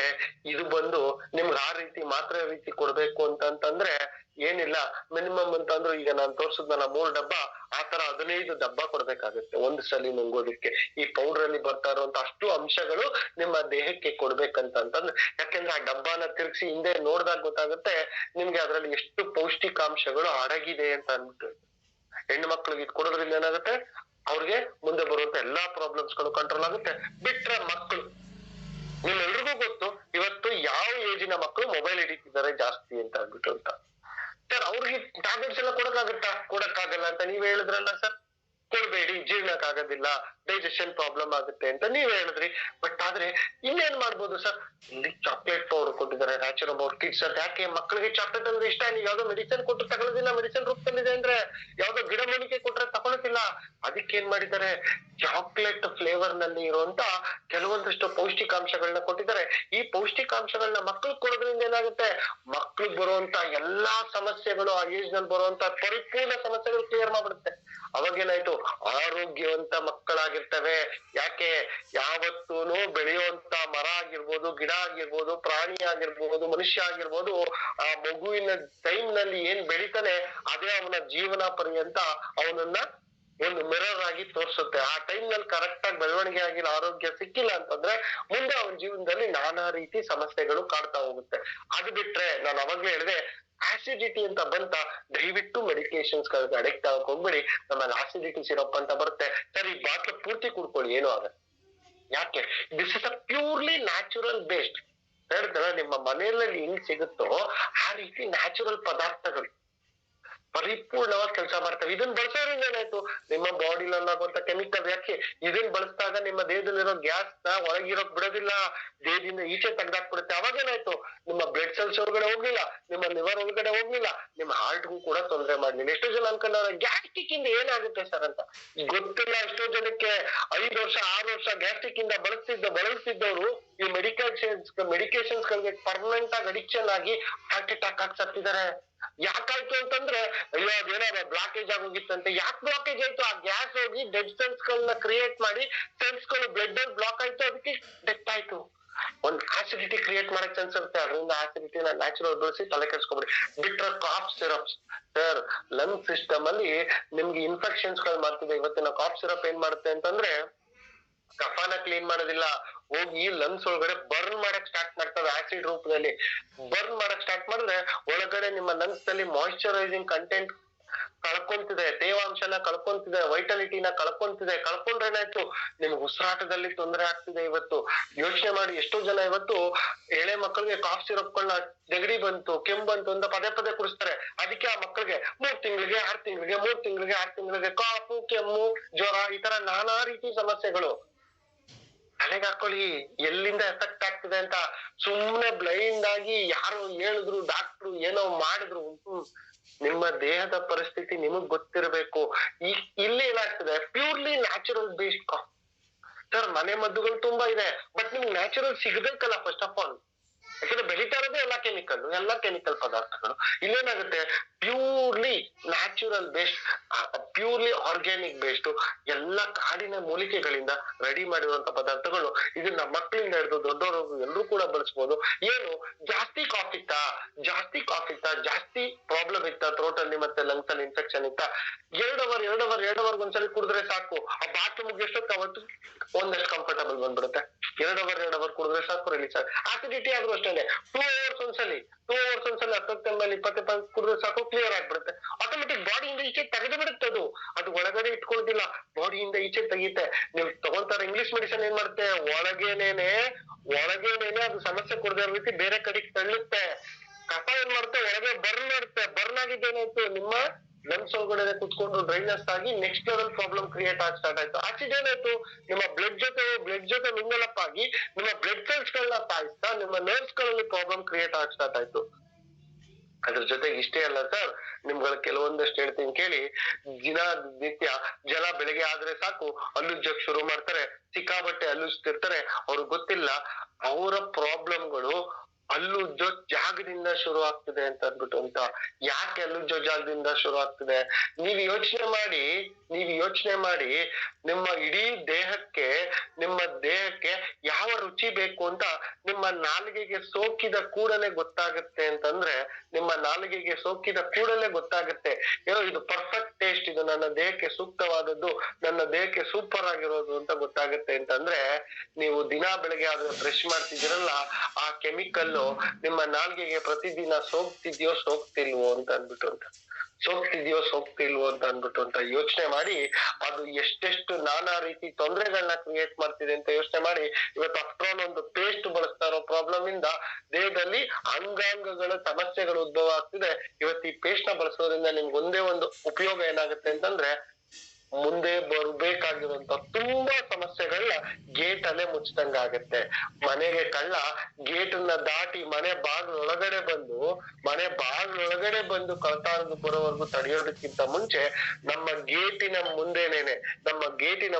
ಇದು ಬಂದು ನಿಮ್ಗೆ ಆ ರೀತಿ ಮಾತ್ರೆ ರೀತಿ ಕೊಡ್ಬೇಕು ಅಂತಂದ್ರೆ ಏನಿಲ್ಲ ಮಿನಿಮಮ್ ಅಂತಂದ್ರು ಈಗ ನಾನ್ ತೋರ್ಸುದ್ನಲ್ಲ 3 ಡಬ್ಬ ಆತರ 15 ಡಬ್ಬ ಕೊಡ್ಬೇಕಾಗುತ್ತೆ ಒಂದ್ ಸಲ ನುಂಗೋದಕ್ಕೆ. ಈ ಪೌಡರ್ ಅಲ್ಲಿ ಬರ್ತಾ ಇರುವಂತ ಅಷ್ಟು ಅಂಶಗಳು ನಿಮ್ಮ ದೇಹಕ್ಕೆ ಕೊಡ್ಬೇಕಂತಂದ್ರೆ, ಯಾಕೆಂದ್ರೆ ಆ ಡಬ್ಬನ ತಿರ್ಗಿಸಿ ಹಿಂದೆ ನೋಡ್ದಾಗ ಗೊತ್ತಾಗುತ್ತೆ ನಿಮ್ಗೆ ಅದ್ರಲ್ಲಿ ಎಷ್ಟು ಪೌಷ್ಟಿಕಾಂಶಗಳು ಅಡಗಿದೆ ಅಂತ ಅಂದ್ಬಿಟ್ಟು. ಹೆಣ್ಣು ಮಕ್ಳಿಗೆ ಇದು ಕೊಡೋದ್ರಿಂದ ಏನಾಗುತ್ತೆ, ಅವ್ರಿಗೆ ಮುಂದೆ ಬರುವಂತ ಎಲ್ಲಾ ಪ್ರಾಬ್ಲಮ್ಸ್ ಗಳು ಕಂಟ್ರೋಲ್ ಆಗುತ್ತೆ. ಬಿಟ್ರೆ ಮಕ್ಕಳು, ನಿಮ್ಮೆಲ್ರಿಗೂ ಗೊತ್ತು ಇವತ್ತು ಯಾವ ಏಜಿನ ಮಕ್ಕಳು ಮೊಬೈಲ್ ಹಿಡಿತಿದ್ದಾರೆ ಜಾಸ್ತಿ ಅಂತ ಅಂದ್ಬಿಟ್ಟು ಅಂತ. ಸರ್ ಅವ್ರಿಗೆ ಟ್ಯಾಬ್ಲೆಟ್ಸ್ ಎಲ್ಲ ಕೊಡಕ್ಕಾಗಲ್ಲ ಅಂತ ನೀವ್ ಹೇಳಿದ್ರಲ್ಲ ಸರ್, ಕೊಡ್ಬೇಡಿ ಜೀರ್ಣಕ್ಕಾಗೋದಿಲ್ಲ, ಡೈಜೆಷನ್ ಪ್ರಾಬ್ಲಮ್ ಆಗುತ್ತೆ ಅಂತ ನೀವ್ ಹೇಳಿದ್ರಿ. ಬಟ್ ಆದ್ರೆ ಇನ್ನೇನ್ ಮಾಡ್ಬೋದು ಸರ್, ಇಲ್ಲಿ ಚಾಕ್ಲೇಟ್ ಪೌಡರ್ ಕೊಟ್ಟಿದ್ದಾರೆ, ನ್ಯಾಚುರಲ್ ಪೌಡರ್ ಕಿಡ್ಸ್ ಅಂತ. ಯಾಕೆ ಮಕ್ಕಳಿಗೆ ಚಾಕ್ಲೇಟ್ ಅಂದ್ರೆ ಇಷ್ಟ, ನೀವು ಯಾವ್ದೋ ಮೆಡಿಸಿನ್ ಕೊಟ್ಟು ತಗೊಳ್ಳೋದಿಲ್ಲ, ಮೆಡಿಸಿನ್ ರೂಪದಲ್ಲಿದೆ ಅಂದ್ರೆ ಯಾವ್ದೋ ಗಿಡಮೂಲಿಕೆ ಕೊಟ್ರೆ ತಗೊಳ್ಳೋದಿಲ್ಲ. ಅದಕ್ಕೆ ಏನ್ ಮಾಡಿದ್ದಾರೆ, ಚಾಕ್ಲೇಟ್ ಫ್ಲೇವರ್ ನಲ್ಲಿ ಇರುವಂತ ಕೆಲವೊಂದಷ್ಟು ಪೌಷ್ಟಿಕಾಂಶಗಳನ್ನ ಕೊಟ್ಟಿದ್ದಾರೆ. ಈ ಪೌಷ್ಟಿಕಾಂಶಗಳನ್ನ ಮಕ್ಳಿಗೆ ಕೊಡೋದ್ರಿಂದ ಏನಾಗುತ್ತೆ, ಮಕ್ಳಿಗೆ ಬರುವಂತ ಎಲ್ಲಾ ಸಮಸ್ಯೆಗಳು, ಆ ಏಜ್ ನಲ್ಲಿ ಬರುವಂತ ಪರಿಪೂರ್ಣ ಸಮಸ್ಯೆಗಳು ಕ್ಲಿಯರ್ ಮಾಡ್ಬಿಡುತ್ತೆ. ಅವಾಗೇನಾಯ್ತು, ಆರೋಗ್ಯವಂತ ಮಕ್ಕಳಾಗಿರ್ತವೆ. ಯಾಕೆ, ಯಾವತ್ತೂನು ಬೆಳೆಯುವಂತ ಮರ ಆಗಿರ್ಬೋದು, ಗಿಡ ಆಗಿರ್ಬೋದು, ಪ್ರಾಣಿ ಆಗಿರ್ಬೋದು, ಮನುಷ್ಯ ಆಗಿರ್ಬೋದು, ಆ ಮಗುವಿನ ಟೈಮ್ ನಲ್ಲಿ ಏನ್ ಬೆಳಿತಾನೆ ಅದೇ ಅವನ ಜೀವನ ಪರ್ಯಂತ ಅವನನ್ನ ಒಂದು ಮಿರರ್ ಆಗಿ ತೋರಿಸುತ್ತೆ. ಆ ಟೈಮ್ ನಲ್ಲಿ ಕರೆಕ್ಟ್ ಆಗಿ ಬೆಳವಣಿಗೆ ಆಗಿಲ್ಲ, ಆರೋಗ್ಯ ಸಿಕ್ಕಿಲ್ಲ ಅಂತಂದ್ರೆ ಮುಂದೆ ಅವನ ಜೀವನದಲ್ಲಿ ನಾನಾ ರೀತಿ ಸಮಸ್ಯೆಗಳು ಕಾಡ್ತಾ ಹೋಗುತ್ತೆ. ಅದು ಬಿಟ್ರೆ ನಾನು ಅವಾಗ್ಲೇ ಹೇಳಿದೆ, ಆಸಿಡಿಟಿ ಅಂತ ಬಂತ ದಯವಿಟ್ಟು ಮೆಡಿಕೇಶನ್ಸ್ ಗಳಿಗೆ ಅಡಿಕ್ಟ್ ಆಗಕ್ ಹೋಗ್ಬೇಡಿ. ನಮ್ಮಲ್ಲಿ ಆಸಿಡಿಟಿ ಸಿರಪ್ ಅಂತ ಬರುತ್ತೆ, ಸರಿ ಬಾಟ್ಲು ಪೂರ್ತಿ ಕುಡ್ಕೊಳ್ಳಿ, ಏನೂ ಆಗಲ್ಲ. ಯಾಕೆ, this is a purely natural based. ಹೇಳಿದ್ರೆ ನಿಮ್ಮ ಮನೆಯಲ್ಲಿ ಹೆಂಗ್ ಸಿಗುತ್ತೋ ಆ ರೀತಿ ನ್ಯಾಚುರಲ್ ಪದಾರ್ಥಗಳು ಪರಿಪೂರ್ಣವಾಗಿ ಕೆಲಸ ಮಾಡ್ತವೆ. ಇದನ್ನ ಬಳಸೋದ್ರಿಂದ ಏನಾಯ್ತು, ನಿಮ್ಮ ಬಾಡಿಲಲ್ಲಾಗುವಂತ ಕೆಮಿಕಲ್, ಯಾಕೆ ಇದನ್ನ ಬಳಸಿದಾಗ ನಿಮ್ಮ ದೇಹದಲ್ಲಿರೋ ಗ್ಯಾಸ್ ನ ಒಳಗಿರೋಕ್ ಬಿಡೋದಿಲ್ಲ, ದೇಹದಿಂದ ಈಚೆ ತೆಗ್ದಾಕ್ಬಿಡುತ್ತೆ. ಅವಾಗೇನಾಯ್ತು, ನಿಮ್ಮ ಬ್ಲಡ್ ಸೆಲ್ಸ್ ಒಳಗಡೆ ಹೋಗ್ಲಿಲ್ಲ, ನಿಮ್ಮ ಲಿವರ್ ಒಳಗಡೆ ಹೋಗ್ಲಿಲ್ಲ, ನಿಮ್ಮ ಹಾರ್ಟ್ಗೂ ಕೂಡ ತೊಂದರೆ ಮಾಡ್ಲಿಲ್ಲ. ಎಷ್ಟೋ ಜನ ಅನ್ಕೊಂಡವ್ರೆ ಗ್ಯಾಸ್ಟ್ರಿಕ್ ಇಂದ ಏನಾಗುತ್ತೆ ಸರ್ ಅಂತ, ಗೊತ್ತಿಲ್ಲ. ಎಷ್ಟೋ ಜನಕ್ಕೆ 5 ವರ್ಷ 6 ವರ್ಷ ಗ್ಯಾಸ್ಟ್ರಿಕ್ ಇಂದ ಬಳಸ್ತಿದ್ದವರು ಈ ಮೆಡಿಕೇಶನ್ಸ್ ಗಳಿಗೆ ಪರ್ಮನೆಂಟ್ ಆಗಿ ಅಡಿಕ್ಷನ್ ಆಗಿ ಹಾರ್ಟ್ ಅಟ್ಯಾಕ್ ಆಗಿ ಸತ್ತಿದ್ದಾರೆ. ಯಾಕಾಯ್ತು ಅಂತಂದ್ರೆ, ಅಯ್ಯೋ ಅದೇನೋ ಬ್ಲಾಕೇಜ್ ಆಗೋಗಿತ್ತಂತೆ. ಯಾಕೆ ಬ್ಲಾಕೇಜ್ ಆಯ್ತು, ಆ ಗ್ಯಾಸ್ ಹೋಗಿ ಡೆಡ್ ಸೆಲ್ಸ್ ಗಳನ್ನ ಕ್ರಿಯೇಟ್ ಮಾಡಿ ಸೆಲ್ಸ್ ಗಳು ಬ್ಲಡ್ ಅಲ್ಲಿ ಬ್ಲಾಕ್ ಆಯ್ತು, ಅದಕ್ಕೆ ಡೆತ್ ಆಯ್ತು. ಒಂದ್ ಆಸಿಡಿಟಿ ಕ್ರಿಯೇಟ್ ಮಾಡಕ್ ಚಾನ್ಸ್ ಇರುತ್ತೆ. ಅದರಿಂದ ಆಸಿಡಿಟಿನ ನ್ಯಾಚುರಲ್ ಬಳಸಿ ತಲೆ ಕೆಡ್ಸ್ಕೊಬಿಡಿ. ಬಿಟ್ರೆ cough syrups sir, lung system ಅಲ್ಲಿ ನಿಮ್ಗೆ ಇನ್ಫೆಕ್ಷನ್ಸ್ ಗಳು ಮಾಡ್ತಿದೆ. ಇವತ್ತಿನ ಕಾಫ್ ಸಿರಪ್ ಏನ್ ಮಾಡುತ್ತೆ ಅಂತಂದ್ರೆ, ಕಫಾನ ಕ್ಲೀನ್ ಮಾಡೋದಿಲ್ಲ, ಹೋಗಿ ಲಂಗ್ಸ್ ಒಳಗಡೆ ಬರ್ನ್ ಮಾಡಕ್ ಸ್ಟಾರ್ಟ್ ಮಾಡ್ತವೆ. ಆಸಿಡ್ ರೂಪದಲ್ಲಿ ಬರ್ನ್ ಮಾಡಕ್ ಸ್ಟಾರ್ಟ್ ಮಾಡಿದ್ರೆ ಒಳಗಡೆ ನಿಮ್ಮ ಲಂಗ್ಸ್ ನಲ್ಲಿ ಮಾಯಿಶ್ಚರೈಸಿಂಗ್ ಕಂಟೆಂಟ್ ಕಳ್ಕೊಂತಿದೆ, ತೇವಾಂಶನ ಕಳ್ಕೊಂತಿದೆ, ವೈಟಾಲಿಟಿನ ಕಳ್ಕೊಂತಿದೆ. ಕಳ್ಕೊಂಡ್ರೆ ಏನಾಯ್ತು, ನಿಮ್ಗೆ ಉಸಿರಾಟದಲ್ಲಿ ತೊಂದರೆ ಆಗ್ತಿದೆ. ಇವತ್ತು ಯೋಚನೆ ಮಾಡಿ, ಎಷ್ಟೋ ಜನ ಇವತ್ತು ಎಳೆ ಮಕ್ಕಳಿಗೆ ಕಾಫ್ ಸಿರಪ್ಗಳನ್ನ ನೆಗಡಿ ಬಂತು, ಕೆಮ್ಮು ಬಂತು ಅಂತ ಪದೇ ಪದೇ ಕುಡಿಸ್ತಾರೆ. ಅದಕ್ಕೆ ಆ ಮಕ್ಕಳಿಗೆ 3 ತಿಂಗಳಿಗೆ 6 ತಿಂಗಳಿಗೆ 3 ತಿಂಗಳಿಗೆ 6 ತಿಂಗಳಿಗೆ ಕಾಫು, ಕೆಮ್ಮು, ಜ್ವರ, ಈ ತರ ನಾನಾ ರೀತಿ ಸಮಸ್ಯೆಗಳು. ತಲೆಗೆ ಹಾಕೊಳ್ಳಿ ಎಲ್ಲಿಂದ ಎಫೆಕ್ಟ್ ಆಗ್ತಿದೆ ಅಂತ. ಸುಮ್ನೆ ಬ್ಲೈಂಡ್ ಆಗಿ ಯಾರು ಹೇಳಿದ್ರು, ಡಾಕ್ಟ್ರು ಏನೋ ಮಾಡಿದ್ರು, ನಿಮ್ಮ ದೇಹದ ಪರಿಸ್ಥಿತಿ ನಿಮಗ್ ಗೊತ್ತಿರಬೇಕು. ಇಲ್ಲಿ ಏನಾಗ್ತದೆ, purely natural based cough. Sir ಮನೆ ಮದ್ದುಗಳು ತುಂಬಾ ಇದೆ, ಬಟ್ ನಿಮ್ಗೆ ನ್ಯಾಚುರಲ್ ಸಿಗಬೇಕಲ್ಲ ಫಸ್ಟ್ ಆಫ್ ಆಲ್. ಯಾಕಂದ್ರೆ ಬೆಳೀತಾ ಇರೋದೇ ಎಲ್ಲಾ ಕೆಮಿಕಲ್ ಪದಾರ್ಥಗಳು. ಇಲ್ಲೇನಾಗುತ್ತೆ, purely natural based, purely organic based, ಎಲ್ಲ ಕಾಡಿನ ಮೂಲಿಕೆಗಳಿಂದ ರೆಡಿ ಮಾಡಿರುವಂತ ಪದಾರ್ಥಗಳು. ಇದನ್ನ ಮಕ್ಕಳಿಂದ ಹಿಡಿದು ದೊಡ್ಡವರು ಎಲ್ಲರೂ ಕೂಡ ಬಳಸ್ಬೋದು. ಏನು, ಜಾಸ್ತಿ ಕಾಫ್ ಇತ್ತಾ, ಜಾಸ್ತಿ ಪ್ರಾಬ್ಲಮ್ ಇತ್ತಾ, ಥ್ರೋಟ್ ಅಲ್ಲಿ ಮತ್ತೆ ಲಂಗ್ಸ್ ಅಲ್ಲಿ ಇನ್ಫೆಕ್ಷನ್ ಇತ್ತಾ, 2 ಅವರ್ ಒಂದ್ಸಲಿ ಕುಡಿದ್ರೆ ಸಾಕು. ಆ ಬಾಟ್ಲು ಮುಗಿಯೋಷ್ಟೊತ್ತು ಅವತ್ತು ಒಂದಷ್ಟು ಕಂಫರ್ಟಬಲ್ ಬಂದ್ಬಿಡುತ್ತೆ. 2 ಅವರ್ ಕುಡಿದ್ರೆ ಸಾಕು, ರಿಲೀಸ್ ಆಗ. ಆಸಿಡಿಟಿ ಆದ್ರೂ ಅಷ್ಟೇ 2 ಅವರ್ಸ್ ಒಂದ್ಸಲಿ 10 ml 20 ml ಕುಡಿದ್ರೆ ಸಾಕು, ಕ್ಲಿಯರ್ ಆಗ್ಬಿಡುತ್ತೆ. ಆಟೋಮೆಟಿಕ್ ಬಾಡಿಯಿಂದ ಈಚೆ ತೆಗೆದು ಬಿಡುತ್ತೆ. ಅದು ಒಳಗಡೆ ಇಟ್ಕೊಳ್ಳೋದಿಲ್ಲ, ಬಾಡಿಯಿಂದ ಈಚೆ ತೆಗೀತೆ. ನೀವು ತಗೊಂತಾರೆ ಇಂಗ್ಲಿಷ್ ಮೆಡಿಸಿನ್ ಏನ್ ಮಾಡುತ್ತೆ, ಒಳಗೇನೇನೆ ಅದು ಸಮಸ್ಯೆ ಕೊಡದೇ ಇರೋ ರೀತಿ ಬೇರೆ ಕಡೆಗೆ ತಳ್ಳುತ್ತೆ. ಕಫ ಏನ್ ಮಾಡುತ್ತೆ, ಒಳಗೆ ಬರ್ನ್ ಮಾಡುತ್ತೆ. ಬರ್ನ್ ಆಗಿದ್ದೇನಾಯ್ತು, ನಿಮ್ಮ ಲಂಗ್ಸ್ ಒಳಗಡೆ ಕುತ್ಕೊಂಡು ಡ್ರೈನೆಸ್ ಆಗಿ ನೆಕ್ಸ್ಟ್ ಲೆವೆಲ್ ಪ್ರಾಬ್ಲಮ್ ಕ್ರಿಯೇಟ್ ಆಗಿ ಸ್ಟಾರ್ಟ್ ಆಯ್ತು. ಆಕ್ಸಿಡ್ ಏನಾಯ್ತು, ನಿಮ್ಮ ಬ್ಲಡ್ ಜೊತೆ ಮಿಂಗಲಪ್ ಆಗಿ ನಿಮ್ಮ ಬ್ಲಡ್ ಸೆಲ್ಸ್ ಗಳನ್ನ ಸಾಯಿಸ್ತಾ ನಿಮ್ಮ ನರ್ವ್ಸ್ ಗಳಲ್ಲಿ ಪ್ರಾಬ್ಲಮ್ ಕ್ರಿಯೇಟ್ ಆಗಿ ಸ್ಟಾರ್ಟ್ ಆಯ್ತು. ಅದ್ರ ಜೊತೆಗೆ ಇಷ್ಟೇ ಅಲ್ಲ ಸರ್, ನಿಮ್ಗಳ ಕೆಲವೊಂದಷ್ಟು ಹೇಳ್ತೀನಿ ಕೇಳಿ. ನಿತ್ಯ ಜನ ಬೆಳಿಗ್ಗೆ ಆದ್ರೆ ಸಾಕು ಹಲ್ಲುಜ್ಜಕ್ ಶುರು ಮಾಡ್ತಾರೆ, ಸಿಕ್ಕಾಬಟ್ಟೆ ಹಲ್ಲುಜ್ತಿರ್ತಾರೆ. ಅವ್ರಿಗೆ ಗೊತ್ತಿಲ್ಲ ಅವರ ಪ್ರಾಬ್ಲಮ್ಗಳು ಹಲ್ಲುಜ್ಜೋ ಜಾಗದಿಂದ ಶುರು ಆಗ್ತಿದೆ ಅಂತ ಅಂದ್ಬಿಟ್ಟು. ಅಂತ ಯಾಕೆ ಹಲ್ಲುಜ್ಜೋ ಜಾಗದಿಂದ ಶುರು ಆಗ್ತಿದೆ, ನೀವ್ ಯೋಚನೆ ಮಾಡಿ ನಿಮ್ಮ ಇಡೀ ದೇಹಕ್ಕೆ ನಿಮ್ಮ ದೇಹಕ್ಕೆ ಯಾವ ರುಚಿ ಬೇಕು ಅಂತ ನಿಮ್ಮ ನಾಲಿಗೆಗೆ ಸೋಕಿದ ಕೂಡಲೇ ಗೊತ್ತಾಗುತ್ತೆ ಅಂತಂದ್ರೆ, ನಿಮ್ಮ ನಾಲಿಗೆಗೆ ಸೋಕಿದ ಕೂಡಲೇ ಗೊತ್ತಾಗುತ್ತೆ, ಏನೋ ಇದು ಪರ್ಫೆಕ್ಟ್ ಟೇಸ್ಟ್, ಇದು ನನ್ನ ದೇಹಕ್ಕೆ ಸೂಕ್ತವಾದದ್ದು, ನನ್ನ ದೇಹಕ್ಕೆ ಸೂಪರ್ ಆಗಿರೋದು ಅಂತ ಗೊತ್ತಾಗುತ್ತೆ ಅಂತಂದ್ರೆ, ನೀವು ದಿನ ಬೆಳಗ್ಗೆ ಆದ್ರೆ ಬ್ರಷ್ ಮಾಡ್ತಿದ್ದೀರಲ್ಲ, ಆ ಕೆಮಿಕಲ್ ನಿಮ್ಮ ನಾಲ್ಗೆಗೆ ಪ್ರತಿದಿನ ಸೋಗ್ತಿದ್ಯೋ ಸೋಗ್ತಿಲ್ವೋ ಅಂತ ಅನ್ಬಿಟ್ಟು ಅಂತ ಸೋಗ್ತಿಲ್ವೋ ಅಂತ ಅನ್ಬಿಟ್ಟು ಅಂತ ಯೋಚನೆ ಮಾಡಿ, ಅದು ಎಷ್ಟೆಷ್ಟು ನಾನಾ ರೀತಿ ತೊಂದರೆಗಳನ್ನ ಕ್ರಿಯೇಟ್ ಮಾಡ್ತಿದೆ ಅಂತ ಯೋಚನೆ ಮಾಡಿ, ಇವತ್ತು ಅಫ್ಟ್ರಾಲ್ ಒಂದು ಪೇಸ್ಟ್ ಬಳಸ್ತಾ ಇರೋ ಪ್ರಾಬ್ಲಮ್ ಇಂದ ದೇಹದಲ್ಲಿ ಅಂಗಾಂಗಗಳ ಸಮಸ್ಯೆಗಳು ಉದ್ಭವ ಆಗ್ತಿದೆ. ಇವತ್ತು ಈ ಪೇಸ್ಟ್ ನ ಬಳಸೋದ್ರಿಂದ ನಿಮ್ಗೆ ಒಂದೇ ಒಂದು ಉಪಯೋಗ ಏನಾಗುತ್ತೆ ಅಂತಂದ್ರೆ, ಮುಂದೆ ಬರ್ಬೇಕಾಗಿರುವಂತ ತುಂಬಾ ಸಮಸ್ಯೆಗಳನ್ನ ಗೇಟ್ ಅಲ್ಲೇ ಮುಚ್ಚಿದಂಗ ಆಗತ್ತೆ. ಮನೆಗೆ ಕಳ್ಳ ಗೇಟನ್ನ ದಾಟಿ ಮನೆ ಬಾಗ್ಲೊಳಗಡೆ ಬಂದು ಕಳ್ತಾರದು ಬರೋವರೆಗೂ ತಡೆಯೋದಕ್ಕಿಂತ ಮುಂಚೆ ನಮ್ಮ ಗೇಟಿನ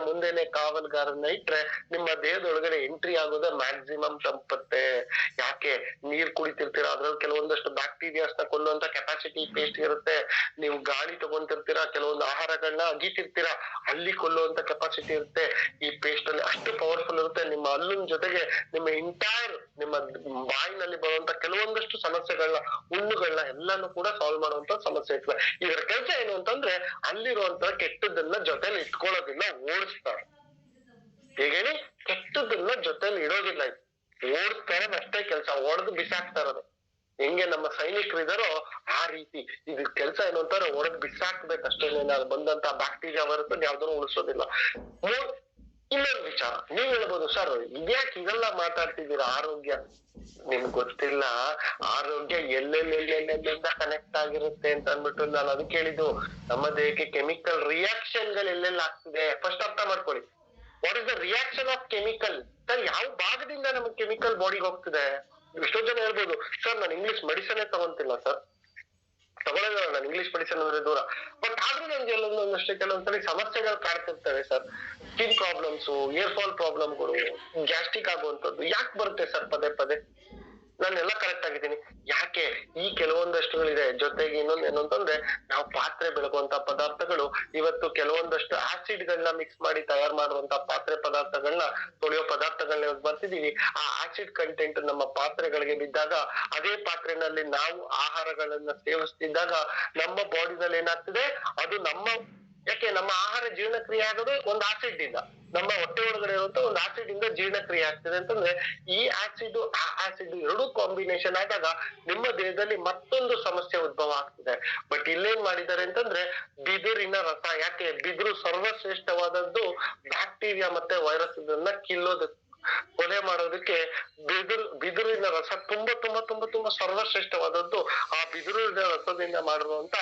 ಮುಂದೆನೆ ಕಾವಲ್ಗಾರನ್ನ ಇಟ್ರೆ ನಿಮ್ಮ ದೇಹದೊಳಗಡೆ ಎಂಟ್ರಿ ಆಗೋದೇ ಮ್ಯಾಕ್ಸಿಮಮ್ ತಪ್ಪತ್ತೆ. ಯಾಕೆ? ನೀರ್ ಕುಡಿತಿರ್ತೀರಾ, ಅದ್ರಲ್ಲಿ ಕೆಲವೊಂದಷ್ಟು ಬ್ಯಾಕ್ಟೀರಿಯಾಸ್ ನ ಕೊಲ್ಲುವಂತ ಕೆಪಾಸಿಟಿ ಪೇಸ್ಟ್ ಇರುತ್ತೆ. ನೀವು ಗಾಳಿ ತಗೊಂತಿರ್ತೀರಾ, ಕೆಲವೊಂದು ಆಹಾರಗಳನ್ನ ಅಗಿತಿರ್ತೀರಾ, ಅಲ್ಲಿ ಕೊಲ್ಲುವಂತ ಕೆಪಾಸಿಟಿ ಇರುತ್ತೆ. ಈ ಪೇಸ್ಟ್ ಅಲ್ಲಿ ಅಷ್ಟು ಪವರ್ಫುಲ್ ಇರುತ್ತೆ. ನಿಮ್ಮ ಹಲ್ಲಿನ ಜೊತೆಗೆ ನಿಮ್ಮ ಎಂಟೈರ್ ನಿಮ್ಮ ಬಾಯಿನಲ್ಲಿ ಬರುವಂತ ಕೆಲವೊಂದಷ್ಟು ಸಮಸ್ಯೆಗಳನ್ನ, ಹುಣ್ಣುಗಳನ್ನ ಎಲ್ಲಾನು ಕೂಡ ಸಾಲ್ವ್ ಮಾಡುವಂತ ಸಮಸ್ಯೆ ಇರ್ತದೆ. ಇದರ ಕೆಲಸ ಏನು ಅಂತಂದ್ರೆ, ಅಲ್ಲಿರುವಂತ ಕೆಟ್ಟದನ್ನ ಜೊತೆಲಿ ಇಟ್ಕೊಳ್ಳೋದಿಲ್ಲ, ಓಡಿಸ್ತಾರೆ. ಹೇಗೇಳಿ? ಕೆಟ್ಟದನ್ನ ಜೊತೆಲಿ ಇಡೋದಿಲ್ಲ, ಓಡಿಸ್ತಾ ಇರೋದು ಅಷ್ಟೇ ಕೆಲಸ, ಒಡೆದು ಬಿಸಾಕ್ತಾ ಇರೋದು. ಹೆಂಗೆ ನಮ್ಮ ಸೈನಿಕರು ಇದಾರೋ ಆ ರೀತಿ ಇದು ಕೆಲಸ ಏನು ಅಂತಾರೆ, ಒಡೆದು ಬಿಸಾಕ್ಬೇಕು ಅಷ್ಟೇ. ಬಂದಂತ ಬ್ಯಾಕ್ಟೀರಿಯಾ ವೈರಸ್ ಯಾವ್ದನ್ನು ಉಳಿಸೋದಿಲ್ಲ. ಇನ್ನೊಂದು ವಿಚಾರ ನೀವ್ ಹೇಳ್ಬೋದು, ಸರ್ ಇದ್ಯಾಕೆ ಇದೆಲ್ಲ ಮಾತಾಡ್ತಿದ್ದೀರಾ ಆರೋಗ್ಯ? ನಿಮ್ಗೆ ಗೊತ್ತಿಲ್ಲ ಆರೋಗ್ಯ ಎಲ್ಲೆಲ್ಲೆಲ್ಲೆಲ್ಲೆಲ್ಲ ಕನೆಕ್ಟ್ ಆಗಿರುತ್ತೆ ಅಂತ ಅನ್ಬಿಟ್ಟು ನಾನು ಅದಕ್ಕೆ ಹೇಳಿದ್ದು. ನಮ್ಮ ದೇಹಕ್ಕೆ ಕೆಮಿಕಲ್ ರಿಯಾಕ್ಷನ್ ಗಳು ಎಲ್ಲೆಲ್ಲ ಆಗ್ತಿದೆ ಫಸ್ಟ್ ಅರ್ಥ ಮಾಡ್ಕೊಳ್ಳಿ. What is the reaction of chemical? Sir ಯಾವ ಭಾಗದಿಂದ ನಮ್ಗೆ ಕೆಮಿಕಲ್ ಬಾಡಿಗೆ ಹೋಗ್ತಿದೆ? ಎಷ್ಟೋ ಜನ ಹೇಳ್ಬೋದು, ಸರ್ ನಾನು ಇಂಗ್ಲಿಷ್ ಮೆಡಿಸನ್ ತಗೊಂತಿಲ್ಲ ಸರ್, ತಗೊಳ್ಳೋದ ನಾನು ಇಂಗ್ಲಿಷ್ ಮೆಡಿಸನ್ ಅಂದ್ರೆ ದೂರ. ಬಟ್ ಆದ್ರೂ ನನ್ಗೆ ಒಂದಷ್ಟೇ ಕೆಲವೊಂದ್ಸರಿ ಸಮಸ್ಯೆಗಳು ಕಾಡ್ತಿರ್ತವೆ sir. Skin problems, hair fall ಪ್ರಾಬ್ಲಮ್ಗಳು, ಗ್ಯಾಸ್ಟ್ರಿಕ್ ಆಗುವಂತದ್ದು ಯಾಕೆ ಬರುತ್ತೆ ಸರ್ ಪದೇ ಪದೇ? ನಾನೆಲ್ಲ ಕರೆಕ್ಟ್ ಆಗಿದ್ದೀನಿ, ಯಾಕೆ? ಈ ಕೆಲವೊಂದಷ್ಟುಗಳಿದೆ. ಜೊತೆಗೆ ಇನ್ನೊಂದು ಏನು ಅಂತಂದ್ರೆ, ನಾವು ಪಾತ್ರೆ ಬೆಳಗುವಂತ ಪದಾರ್ಥಗಳು ಇವತ್ತು ಕೆಲವೊಂದಷ್ಟು ಆಸಿಡ್ ಗಳನ್ನ ಮಿಕ್ಸ್ ಮಾಡಿ ತಯಾರು ಮಾಡುವಂತ ಪಾತ್ರೆ ಪದಾರ್ಥಗಳನ್ನ, ತೊಳೆಯೋ ಪದಾರ್ಥಗಳನ್ನ ಬರ್ತಿದೀವಿ. ಆ ಆಸಿಡ್ ಕಂಟೆಂಟ್ ನಮ್ಮ ಪಾತ್ರೆಗಳಿಗೆ ಬಿದ್ದಾಗ, ಅದೇ ಪಾತ್ರೆನಲ್ಲಿ ನಾವು ಆಹಾರಗಳನ್ನ ಸೇವಿಸ್ತಿದ್ದಾಗ ನಮ್ಮ ಬಾಡಿನಲ್ಲಿ ಏನಾಗ್ತಿದೆ, ಅದು ಯಾಕೆ ನಮ್ಮ ಆಹಾರ ಜೀರ್ಣಕ್ರಿಯೆ ಆಗೋದು ಒಂದು ಆಸಿಡ್ ಇಂದ, ನಮ್ಮ ಹೊಟ್ಟೆ ಒಳಗಡೆ ಇರುವಂತ ಒಂದು ಆಸಿಡ್ ಇಂದ ಜೀರ್ಣಕ್ರಿಯೆ ಆಗ್ತದೆ ಅಂತಂದ್ರೆ, ಈ ಆಸಿಡ್ ಆ ಆಸಿಡ್ ಎರಡೂ ಕಾಂಬಿನೇಷನ್ ಆದಾಗ ನಿಮ್ಮ ದೇಹದಲ್ಲಿ ಮತ್ತೊಂದು ಸಮಸ್ಯೆ ಉದ್ಭವ ಆಗ್ತಿದೆ. ಬಟ್ ಇಲ್ಲೇನ್ ಮಾಡಿದ್ದಾರೆ ಅಂತಂದ್ರೆ, ಬಿದಿರಿನ ರಸ. ಯಾಕೆ? ಬಿದಿರು ಸರ್ವಶ್ರೇಷ್ಠವಾದದ್ದು ಬ್ಯಾಕ್ಟೀರಿಯಾ ಮತ್ತೆ ವೈರಸ್ ಇದನ್ನ ಕೊಲೆ ಮಾಡೋದಕ್ಕೆ. ಬಿದಿರಿನ ರಸ ತುಂಬಾ ತುಂಬಾ ತುಂಬಾ ತುಂಬಾ ಸರ್ವಶ್ರೇಷ್ಠವಾದದ್ದು. ಆ ಬಿದಿರಿನ ರಸದಿಂದ ಮಾಡಿರುವಂತ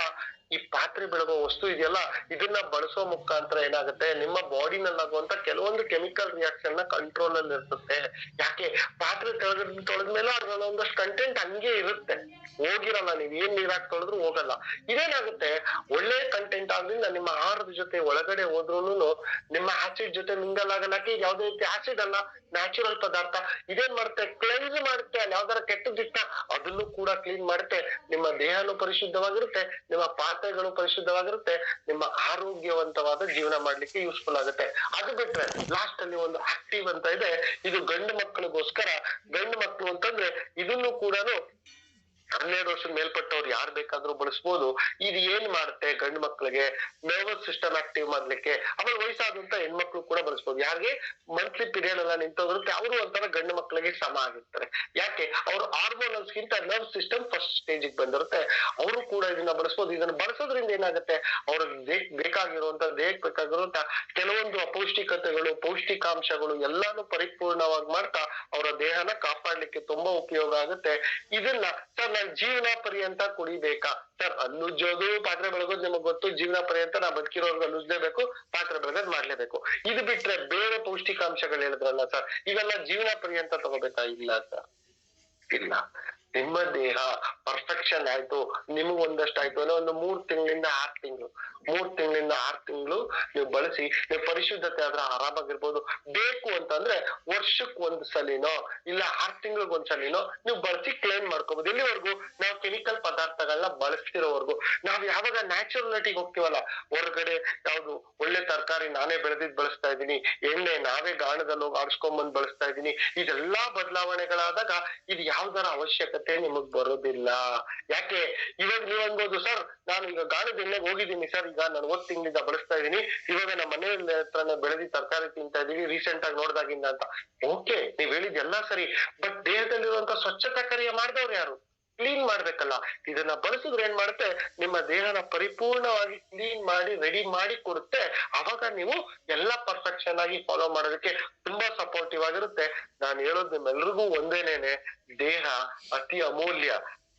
ಈ ಪಾತ್ರೆ ಬೆಳಗುವ ವಸ್ತು ಇದೆಯಲ್ಲ, ಇದನ್ನ ಬಳಸೋ ಮುಖಾಂತರ ಏನಾಗುತ್ತೆ, ನಿಮ್ಮ ಬಾಡಿನಲ್ಲಾಗುವಂತ ಕೆಲವೊಂದು ಕೆಮಿಕಲ್ ರಿಯಾಕ್ಷನ್ ನ ಕಂಟ್ರೋಲ್ ಅಲ್ಲಿ ಇರ್ತದೆ. ಯಾಕೆ? ಪಾತ್ರೆ ತೊಳೆದ್ಮೇಲೆ ಅದ್ರಲ್ಲಿ ಒಂದಷ್ಟು ಕಂಟೆಂಟ್ ಹಂಗೆ ಇರುತ್ತೆ, ಹೋಗಿರಲ್ಲ. ನೀವ್ ಏನ್ ನೀರಾಕ್ ತೊಳೆದ್ರು ಹೋಗಲ್ಲ. ಇದೇನಾಗುತ್ತೆ, ಒಳ್ಳೆ ಕಂಟೆಂಟ್ ಆದ್ರಿಂದ ನಿಮ್ಮ ಆಹಾರದ ಜೊತೆ ಒಳಗಡೆ ಹೋದ್ರುನು ನಿಮ್ಮ ಆಸಿಡ್ ಜೊತೆ ಮಿಂಗಲ್ ಆಗಲ್ಲ. ಯಾವ್ದೇ ರೀತಿ ಆಸಿಡ್ ಅಲ್ಲ, ನ್ಯಾಚುರಲ್ ಪದಾರ್ಥ. ಇದೇನ್ ಮಾಡುತ್ತೆ, ಕ್ಲೆನ್ಸ್ ಮಾಡುತ್ತೆ. ಅಲ್ಲಿ ಯಾವ್ದಾರ ಕೆಟ್ಟದಿಟ್ಟ ಅದನ್ನು ಕೂಡ ಕ್ಲೀನ್ ಮಾಡುತ್ತೆ. ನಿಮ್ಮ ದೇಹನು ಪರಿಶುದ್ಧವಾಗಿರುತ್ತೆ, ನಿಮ್ಮ ಪಾತ್ರೆಗಳು ಪರಿಶುದ್ಧವಾಗಿರುತ್ತೆ, ನಿಮ್ಮ ಆರೋಗ್ಯವಂತವಾದ ಜೀವನ ಮಾಡ್ಲಿಕ್ಕೆ ಯೂಸ್ಫುಲ್ ಆಗುತ್ತೆ. ಅದು ಬಿಟ್ರೆ ಲಾಸ್ಟ್ ಅಲ್ಲಿ ಒಂದು ಆಕ್ಟಿವ್ ಅಂತ ಇದೆ, ಇದು ಗಂಡು ಮಕ್ಕಳಿಗೋಸ್ಕರ. ಗಂಡು ಮಕ್ಕಳು ಅಂತಂದ್ರೆ ಇದನ್ನು ಕೂಡ 12 ವರ್ಷದ ಮೇಲ್ಪಟ್ಟವ್ರು ಯಾರು ಬೇಕಾದ್ರೂ ಬಳಸ್ಬೋದು. ಇದು ಏನ್ ಮಾಡುತ್ತೆ, ಗಂಡು ಮಕ್ಳಿಗೆ ನರ್ವಸ್ ಸಿಸ್ಟಮ್ ಆಕ್ಟಿವ್ ಮಾಡ್ಲಿಕ್ಕೆ. ಆಮೇಲೆ ವಯಸ್ಸಾದಂತ ಹೆಣ್ಮಕ್ಳು ಕೂಡ ಬಳಸ್ಬೋದು. ಯಾರಿಗೆ ಮಂತ್ಲಿ ಪೀರಿಯಡ್ ಎಲ್ಲ ನಿಂತೋಗಿರುತ್ತೆ, ಅವರು ಒಂಥರ ಗಂಡು ಮಕ್ಳಿಗೆ ಸಮ ಆಗಿರ್ತಾರೆ. ಯಾಕೆ? ಅವ್ರ ಹಾರ್ಮೋನಲ್ಸ್ ಗಿಂತ ನರ್ವ್ ಸಿಸ್ಟಮ್ ಫಸ್ಟ್ ಸ್ಟೇಜಿಗೆ ಬಂದಿರುತ್ತೆ. ಅವರು ಕೂಡ ಇದನ್ನ ಬಳಸ್ಬೋದು. ಇದನ್ನ ಬಳಸೋದ್ರಿಂದ ಏನಾಗುತ್ತೆ, ಅವ್ರಿಗೆ ದೇಹಕ್ಕೆ ಬೇಕಾಗಿರುವಂತ ಕೆಲವೊಂದು ಅಪೌಷ್ಟಿಕತೆಗಳು, ಪೌಷ್ಟಿಕಾಂಶಗಳು ಎಲ್ಲಾನು ಪರಿಪೂರ್ಣವಾಗಿ ಮಾಡ್ತಾ ಅವರ ದೇಹನ ಕಾಪಾಡ್ಲಿಕ್ಕೆ ತುಂಬಾ ಉಪಯೋಗ ಆಗುತ್ತೆ. ಇದನ್ನ ಸರ್ ನಾನ್ ಜೀವನ ಪರ್ಯಂತ ಕುಡಿಬೇಕಾ? ಸರ್ ಅನ್ನುಜ್ಜೋದು ಪಾತ್ರೆ ಬೆಳಗೋದು ನಿಮಗ್ ಗೊತ್ತು. ಜೀವನ ಪರ್ಯಂತ ನಾ ಬದುಕಿರೋರ್ಗು ಅನ್ನುಜ್ಲೇಬೇಕು, ಪಾತ್ರೆ ಬೆಳಗೋದ್ ಮಾಡ್ಲೇಬೇಕು. ಇದು ಬಿಟ್ರೆ ಬೇರೆ ಪೌಷ್ಟಿಕಾಂಶಗಳು ಹೇಳಿದ್ರಲ್ಲ ಸರ್, ಇವೆಲ್ಲ ಜೀವನ ಪರ್ಯಂತ ತಗೋಬೇಕಾ? ಇಲ್ಲ ಸರ್, ಇಲ್ಲ. ನಿಮ್ಮ ದೇಹ ಪರ್ಫೆಕ್ಷನ್ ಆಯ್ತು, ನಿಮಗ್ ಒಂದಷ್ಟು ಆಯ್ತು ಅಂದ್ರೆ ಒಂದು 3 ತಿಂಗಳಿಂದ 6 ತಿಂಗಳು 3 ತಿಂಗಳಿಂದ 6 ತಿಂಗಳು ನೀವು ಬಳಸಿ. ನೀವು ಪರಿಶುದ್ಧತೆ ಆದ್ರೆ ಆರಾಮಾಗಿರ್ಬೋದು. ಬೇಕು ಅಂತಂದ್ರೆ ವರ್ಷಕ್ಕೆ 1 ಸಲಿನೋ ಇಲ್ಲ 6 ತಿಂಗಳಿಗೆ 1 ಸಲಿನೋ ನೀವು ಬಳಸಿ ಕ್ಲೈಮ್ ಮಾಡ್ಕೋಬಹುದು. ಎಲ್ಲಿವರೆಗೂ ನಾವು ಕೆಮಿಕಲ್ ಪದಾರ್ಥಗಳನ್ನ ಬಳಸ್ತಿರೋವರೆಗೂ. ನಾವ್ ಯಾವಾಗ ನ್ಯಾಚುರಲಿಟಿಗೆ ಹೋಗ್ತೀವಲ್ಲ, ಹೊರಗಡೆ ಯಾವ್ದು ಒಳ್ಳೆ ತರಕಾರಿ ನಾನೇ ಬೆಳೆದಿದ್ ಬಳಸ್ತಾ ಇದ್ದೀನಿ, ಎಣ್ಣೆ ನಾವೇ ಗಾಣದಲ್ಲಿ ಹೋಗಿ ಆಡ್ಸ್ಕೊಂಬಂದ್ ಬಳಸ್ತಾ ಇದ್ದೀನಿ, ಇದೆಲ್ಲಾ ಬದಲಾವಣೆಗಳಾದಾಗ ಇದು ಯಾವ್ದರ ಅವಶ್ಯಕತೆ ನಿಮಗ್ ಬರೋದಿಲ್ಲ. ಯಾಕೆ ಇವಾಗ ನೀವ್ ಅನ್ಬೋದು, ಸರ್ ನಾನು ಈಗ ಗಾಣದ ಎಣ್ಣೆಗೆ ಹೋಗಿದ್ದೀನಿ ಸರ್, ಈಗ ನಾನು 1 ತಿಂಗಳಿಂದ ಬಳಸ್ತಾ ಇದ್ದೀನಿ, ಇವಾಗ ನಮ್ಮ ಮನೆ ಹತ್ರನೇ ಬೆಳೆದಿ ತರಕಾರಿ ತಿಂತಾ ಇದೀವಿ ರೀಸೆಂಟ್ ಆಗಿ ನೋಡ್ದಾಗಿಂದ ಅಂತ. ಓಕೆ, ನೀವ್ ಹೇಳಿದ್ ಎಲ್ಲಾ ಸರಿ, ಬಟ್ ದೇಹದಲ್ಲಿರುವಂತ ಸ್ವಚ್ಛತಾ ಕಾರ್ಯ ಮಾಡಿದವ್ರು ಯಾರು? ಕ್ಲೀನ್ ಮಾಡ್ಬೇಕಲ್ಲ. ಇದನ್ನ ಬಳಸಿದ್ರೆ ಏನ್ ಮಾಡುತ್ತೆ, ನಿಮ್ಮ ದೇಹನ ಪರಿಪೂರ್ಣವಾಗಿ ಕ್ಲೀನ್ ಮಾಡಿ ರೆಡಿ ಮಾಡಿ ಕೊಡುತ್ತೆ. ಅವಾಗ ನೀವು ಎಲ್ಲಾ ಪರ್ಫೆಕ್ಷನ್ ಆಗಿ ಫಾಲೋ ಮಾಡೋದಕ್ಕೆ ತುಂಬಾ ಸಪೋರ್ಟಿವ್ ಆಗಿರುತ್ತೆ. ನಾನು ಹೇಳೋದು ನಿಮ್ಮೆಲ್ರಿಗೂ ಒಂದೇನೇನೆ, ದೇಹ ಅತಿ ಅಮೂಲ್ಯ.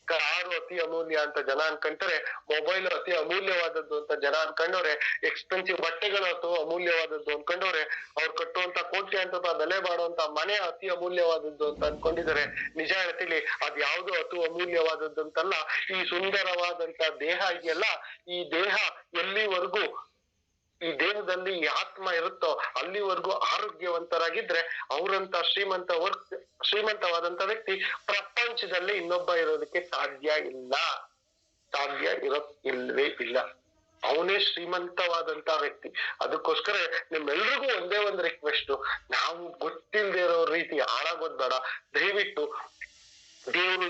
ಕಾರು ಅತಿ ಅಮೂಲ್ಯ ಅಂತ ಜನ ಅನ್ಕೊಂತಾರೆ, ಮೊಬೈಲ್ ಅತಿ ಅಮೂಲ್ಯವಾದದ್ದು ಅಂತ ಜನ ಅನ್ಕೊಂಡವ್ರೆ, ಎಕ್ಸ್ಪೆನ್ಸಿವ್ ಬಟ್ಟೆಗಳು ಅಥವಾ ಅಮೂಲ್ಯವಾದದ್ದು ಅನ್ಕೊಂಡವ್ರೆ, ಅವ್ರು ಕಟ್ಟುವಂತ ಕೋಟ್ಯಾಂತರ ಬೆಲೆ ಬಾಳುವಂತ ಮನೆ ಅತಿ ಅಮೂಲ್ಯವಾದದ್ದು ಅಂತ ಅನ್ಕೊಂಡಿದ್ದಾರೆ. ನಿಜ ಹೇಳ್ತೀನಿ, ಅದ್ ಯಾವ್ದು ಅತಿ ಅಮೂಲ್ಯವಾದದ್ದು ಅಂತಲ್ಲ. ಈ ಸುಂದರವಾದಂತ ದೇಹ ಇದೆಯಲ್ಲ, ಈ ದೇಹ ಎಲ್ಲಿವರೆಗೂ ಈ ದೇಹದಲ್ಲಿ ಈ ಆತ್ಮ ಇರುತ್ತೋ ಅಲ್ಲಿವರೆಗೂ ಆರೋಗ್ಯವಂತರಾಗಿದ್ರೆ ಅವರಂತ ಶ್ರೀಮಂತವಾದಂತ ವ್ಯಕ್ತಿ ಪ್ರಪಂಚದಲ್ಲಿ ಇನ್ನೊಬ್ಬ ಇರೋದಕ್ಕೆ ಸಾಧ್ಯ ಇಲ್ವೇ ಇಲ್ಲ. ಅವನೇ ಶ್ರೀಮಂತವಾದಂತ ವ್ಯಕ್ತಿ. ಅದಕ್ಕೋಸ್ಕರ ನಿಮ್ಮೆಲ್ರಿಗೂ ಒಂದೇ ಒಂದು ರಿಕ್ವೆಸ್ಟ್, ನಾವು ಗೊತ್ತಿಲ್ಲದೆ ಇರೋ ರೀತಿ ಹಾಳಾಗೋದ್ ಬೇಡ. ದಯವಿಟ್ಟು ದೇವರು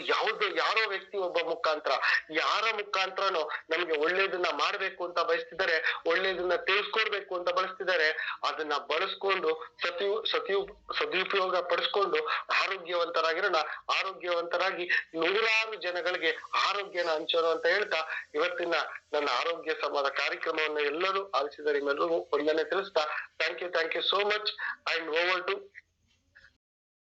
ಯಾರೋ ವ್ಯಕ್ತಿ ಒಬ್ಬ ಮುಖಾಂತರ, ಯಾರ ಮುಖಾಂತರನೋ ನಮ್ಗೆ ಒಳ್ಳೇದನ್ನ ಮಾಡ್ಬೇಕು ಅಂತ ಬಯಸ್ತಿದ್ದಾರೆ, ಒಳ್ಳೇದನ್ನ ತಿಳಿಸ್ಕೊಡ್ಬೇಕು ಅಂತ ಬಳಸ್ತಿದ್ದಾರೆ. ಅದನ್ನ ಬಳಸ್ಕೊಂಡು ಸದುಪಯೋಗ ಪಡಿಸ್ಕೊಂಡು ಆರೋಗ್ಯವಂತರಾಗಿ 100 ಜನಗಳಿಗೆ ಆರೋಗ್ಯನ ಹಂಚೋಣ ಅಂತ ಹೇಳ್ತಾ, ಇವತ್ತಿನ ನನ್ನ ಆರೋಗ್ಯ ಸಂವಾದ ಕಾರ್ಯಕ್ರಮವನ್ನು ಎಲ್ಲರೂ ಆಲಿಸಿದರೆ ನಿಮ್ಮೆಲ್ಲರಿಗೂ ವಂದನೆ ತಿಳಿಸ್ತಾ, thank you so much. And over to